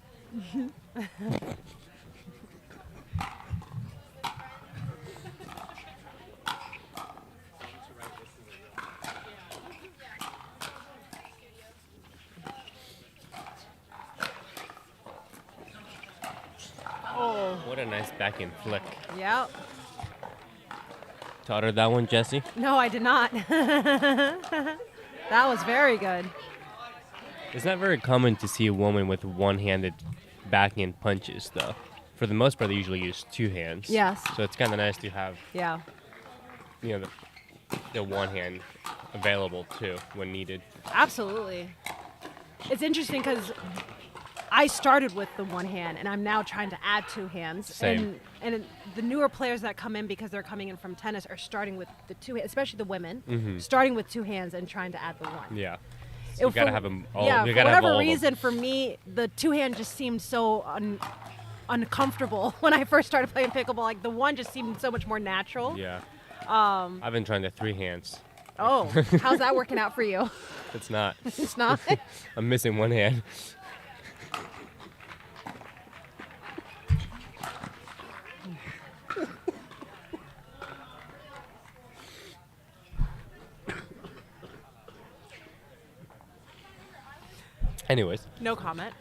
Oh. What a nice backhand flick. Yeah. Taught her that one, Jesse? No, I did not. That was very good. It's not very common to see a woman with one-handed backhand punches, though. For the most part, they usually use two hands. Yes. So it's kind of nice to have, Yeah. you know, the one hand available too when needed. Absolutely. It's interesting because I started with the one hand, and I'm now trying to add two hands. Same. And the newer players that come in because they're coming in from tennis are starting with the two hands, especially the women, starting with two hands and trying to add the one. Yeah. So you gotta have them all. Yeah, you for gotta have whatever all of them. reason, for me, the two hand just seemed so uncomfortable when I first started playing pickleball. Like the one just seemed so much more natural. Yeah. I've been trying the three hands. Oh, how's that working out for you? It's not. It's not. I'm missing one hand. Anyways, No comment.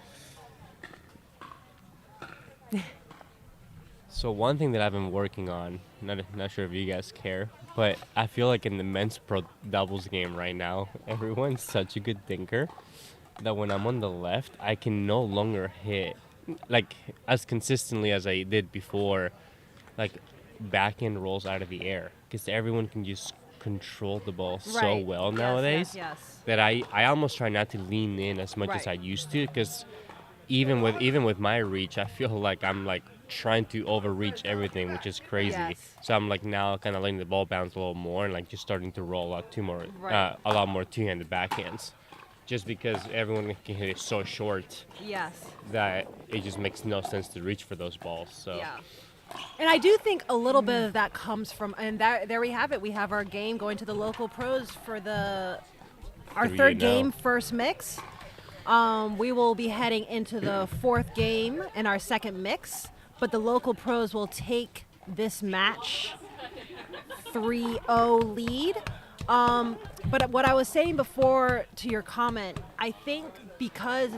so one thing that I've been working on, not sure if you guys care, but I feel like in the men's pro doubles game right now, everyone's such a good thinker that when I'm on the left, I can no longer hit like as consistently as I did before, like backhand rolls out of the air, because everyone can just control the ball so Right. well Yes, nowadays Yes. that I almost try not to lean in as much as I Right. used to, because even with my reach, I feel like I'm like trying to overreach everything, which is crazy. Yes. So I'm like now kind of letting the ball bounce a little more and like just starting to roll out a lot more two-handed backhands, just because everyone can hit it so short Yes. that it just makes no sense to reach for those balls. So Yeah. And I do think a little bit of that comes from, and there we have it. We have our game going to the local pros for our 3-0 third now. game, first mix. We will be heading into the fourth game in our second mix, but the local pros will take this match 3-0 lead. But what I was saying before to your comment, I think because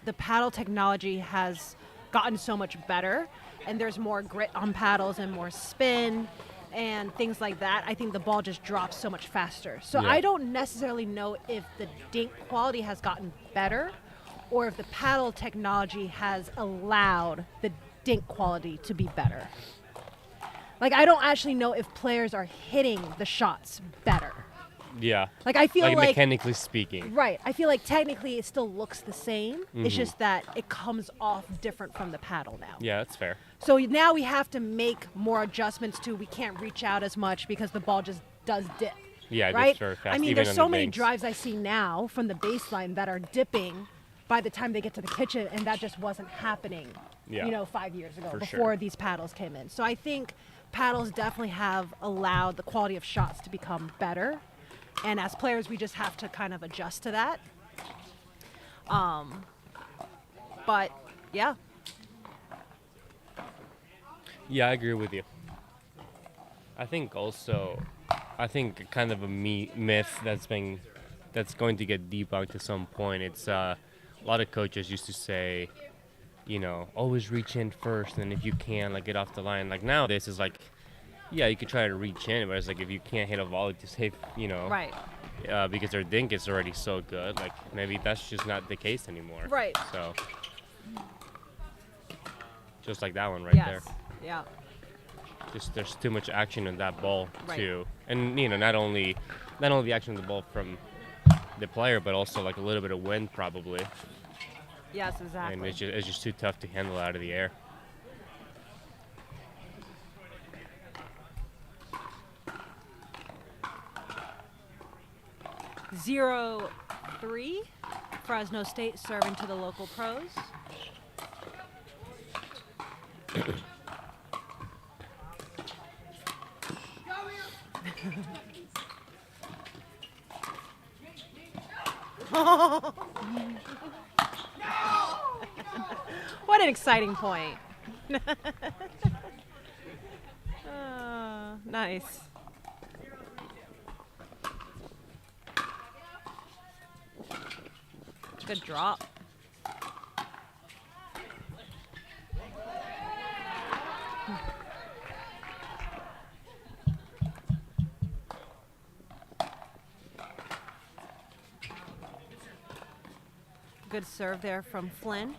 the paddle technology has gotten so much better and there's more grit on paddles and more spin and things like that, I think the ball just drops so much faster. So Yeah. I don't necessarily know if the dink quality has gotten better or if the paddle technology has allowed the dink quality to be better. Like, I don't actually know if players are hitting the shots better. yeah, Like, I feel like like mechanically speaking. right. I feel like technically it still looks the same. Mm-hmm. It's just that it comes off different from the paddle now. Yeah, that's fair. So now we have to make more adjustments to we can't reach out as much because the ball just does dip. Yeah, it dips right? very fast, I mean, even there's on so the many banks. drives I see now from the baseline that are dipping by the time they get to the kitchen, and that just wasn't happening, Yeah. 5 years ago For before sure. these paddles came in. So I think paddles definitely have allowed the quality of shots to become better. And as players, we just have to kind of adjust to that. But yeah. Yeah, I agree with you. I think kind of a myth that's going to get debunked at some point. It's a lot of coaches used to say, always reach in first, and if you can, like, get off the line. Like, now this is like, yeah, you could try to reach in, but it's like if you can't hit a volley to save, Right. Because their dink is already so good, like maybe that's just not the case anymore. Right. So, just like that one right there. Yeah. Just there's too much action in that ball Right. too, and not only the action of the ball from the player, but also like a little bit of wind probably, Yes, exactly. and it's just too tough to handle out of the air. Zero 3. Fresno State serving to the local pros. What an exciting point. Nice. Good drop. Good serve there from Flynn.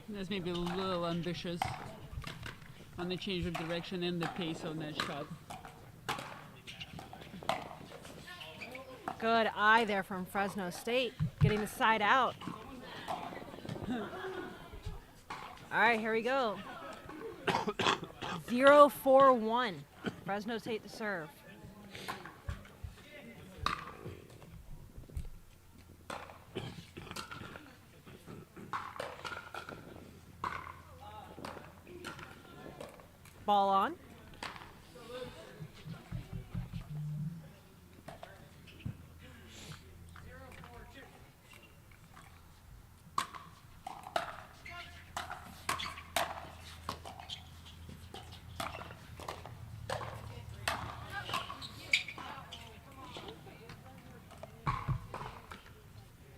That's maybe a little ambitious on the change of direction and the pace on that shot. Good eye there from Fresno State, getting the side out. All right, here we go. 0-4-1. Fresno State to serve. Ball on.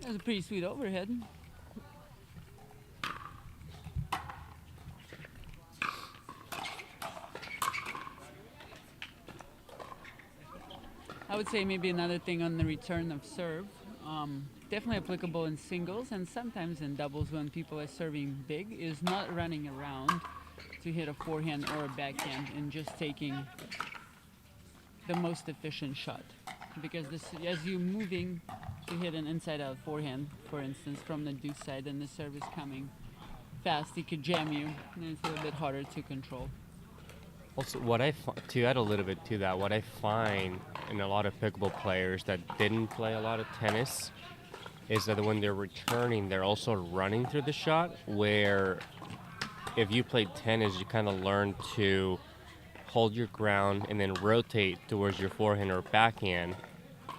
That was a pretty sweet overhead. I would say maybe another thing on the return of serve. Definitely applicable in singles and sometimes in doubles when people are serving big, is not running around to hit a forehand or a backhand and just taking the most efficient shot. Because as you're moving to hit an inside-out forehand, for instance, from the deuce side, and the serve is coming fast, it could jam you, and it's a little bit harder to control. Also, to add a little bit to that, what I find in a lot of pickleball players that didn't play a lot of tennis is that when they're returning, they're also running through the shot, where if you played tennis, you kind of learn to hold your ground and then rotate towards your forehand or backhand,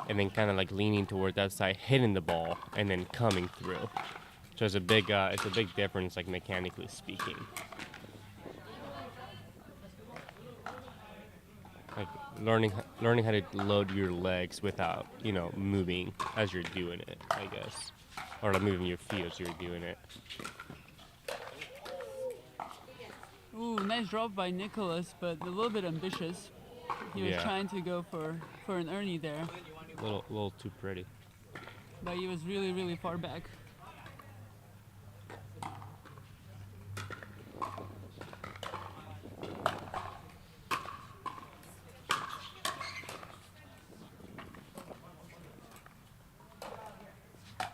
and then kind of like leaning toward that side, hitting the ball, and then coming through. So it's a big difference, like mechanically speaking. Like learning how to load your legs without, moving as you're doing it, I guess. Or like moving your feet as you're doing it. Ooh, nice drop by Nicholas, but a little bit ambitious. He was trying to go for an Ernie there. A little too pretty. But he was really, really far back.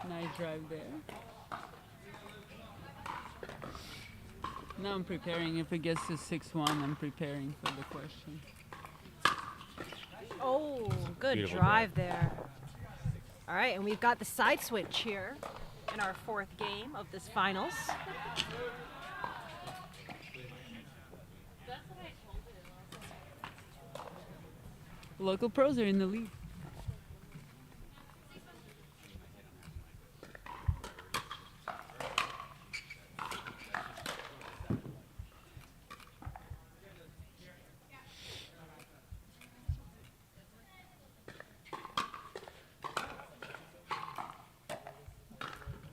Nice drive there. Now I'm preparing. If it gets to 6-1, I'm preparing for the question. Oh, good Beautiful drive there. All right, and we've got the side switch here in our fourth game of this finals. Local pros are in the lead.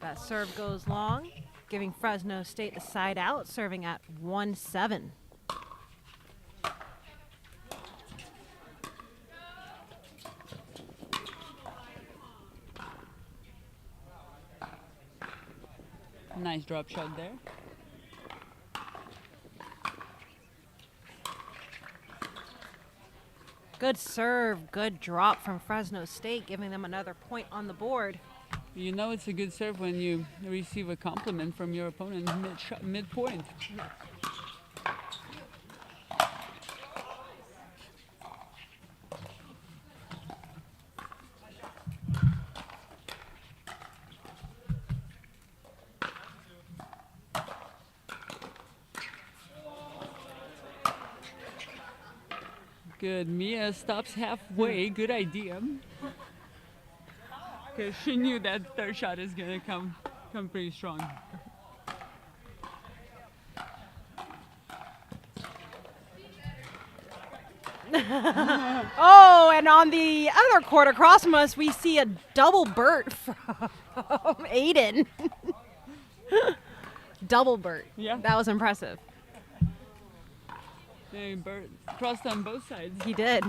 That serve goes long, giving Fresno State the side out, serving at 1-7. Nice drop shot there. Good serve, good drop from Fresno State, giving them another point on the board. You know it's a good serve when you receive a compliment from your opponent mid-point. Good. Mia stops halfway. Good idea. Because she knew that third shot is going to come pretty strong. Oh, and on the other court across from us, we see a double Burt from Aiden. Double Burt. Yeah. That was impressive. And Bert crossed on both sides. He did.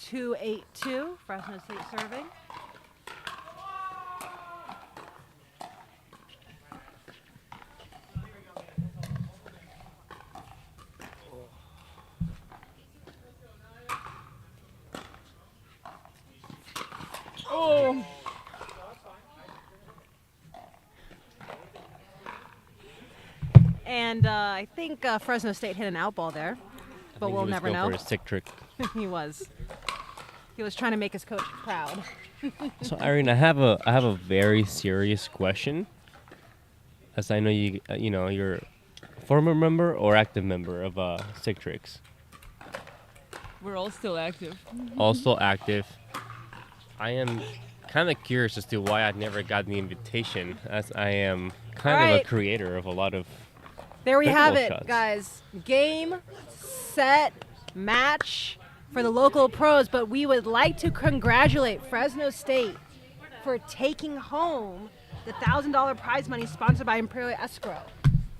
Two 8-2, Fresno State serving. Oh! And I think Fresno State hit an out ball there, but we'll never know. For a stick trick. He was. He was trying to make his coach proud. So Irene, I have a very serious question. As I know you're a former member or active member of Stick Tricks. We're all still active. Also active. I am kind of curious as to why I've never gotten the invitation, as I am kind of a creator of a lot of. There we have it, shots. guys. Game, set, match for the local pros, but we would like to congratulate Fresno State for taking home the $1,000 prize money sponsored by Imperial Escrow.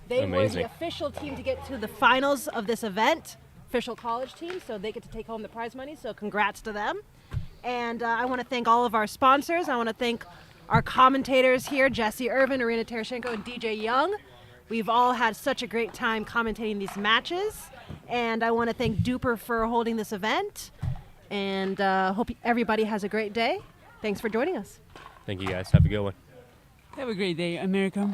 They were the official team to get to the finals of this event, official college team, so they get to take home the prize money, so congrats to them. And I want to thank all of our sponsors. I want to thank our commentators here, Jesse Irvin, Irina Tereshchenko, and DJ Young. We've all had such a great time commentating these matches. And I want to thank DUPR for holding this event. And hope everybody has a great day. Thanks for joining us. Thank you, guys. Have a good one. Have a great day, America.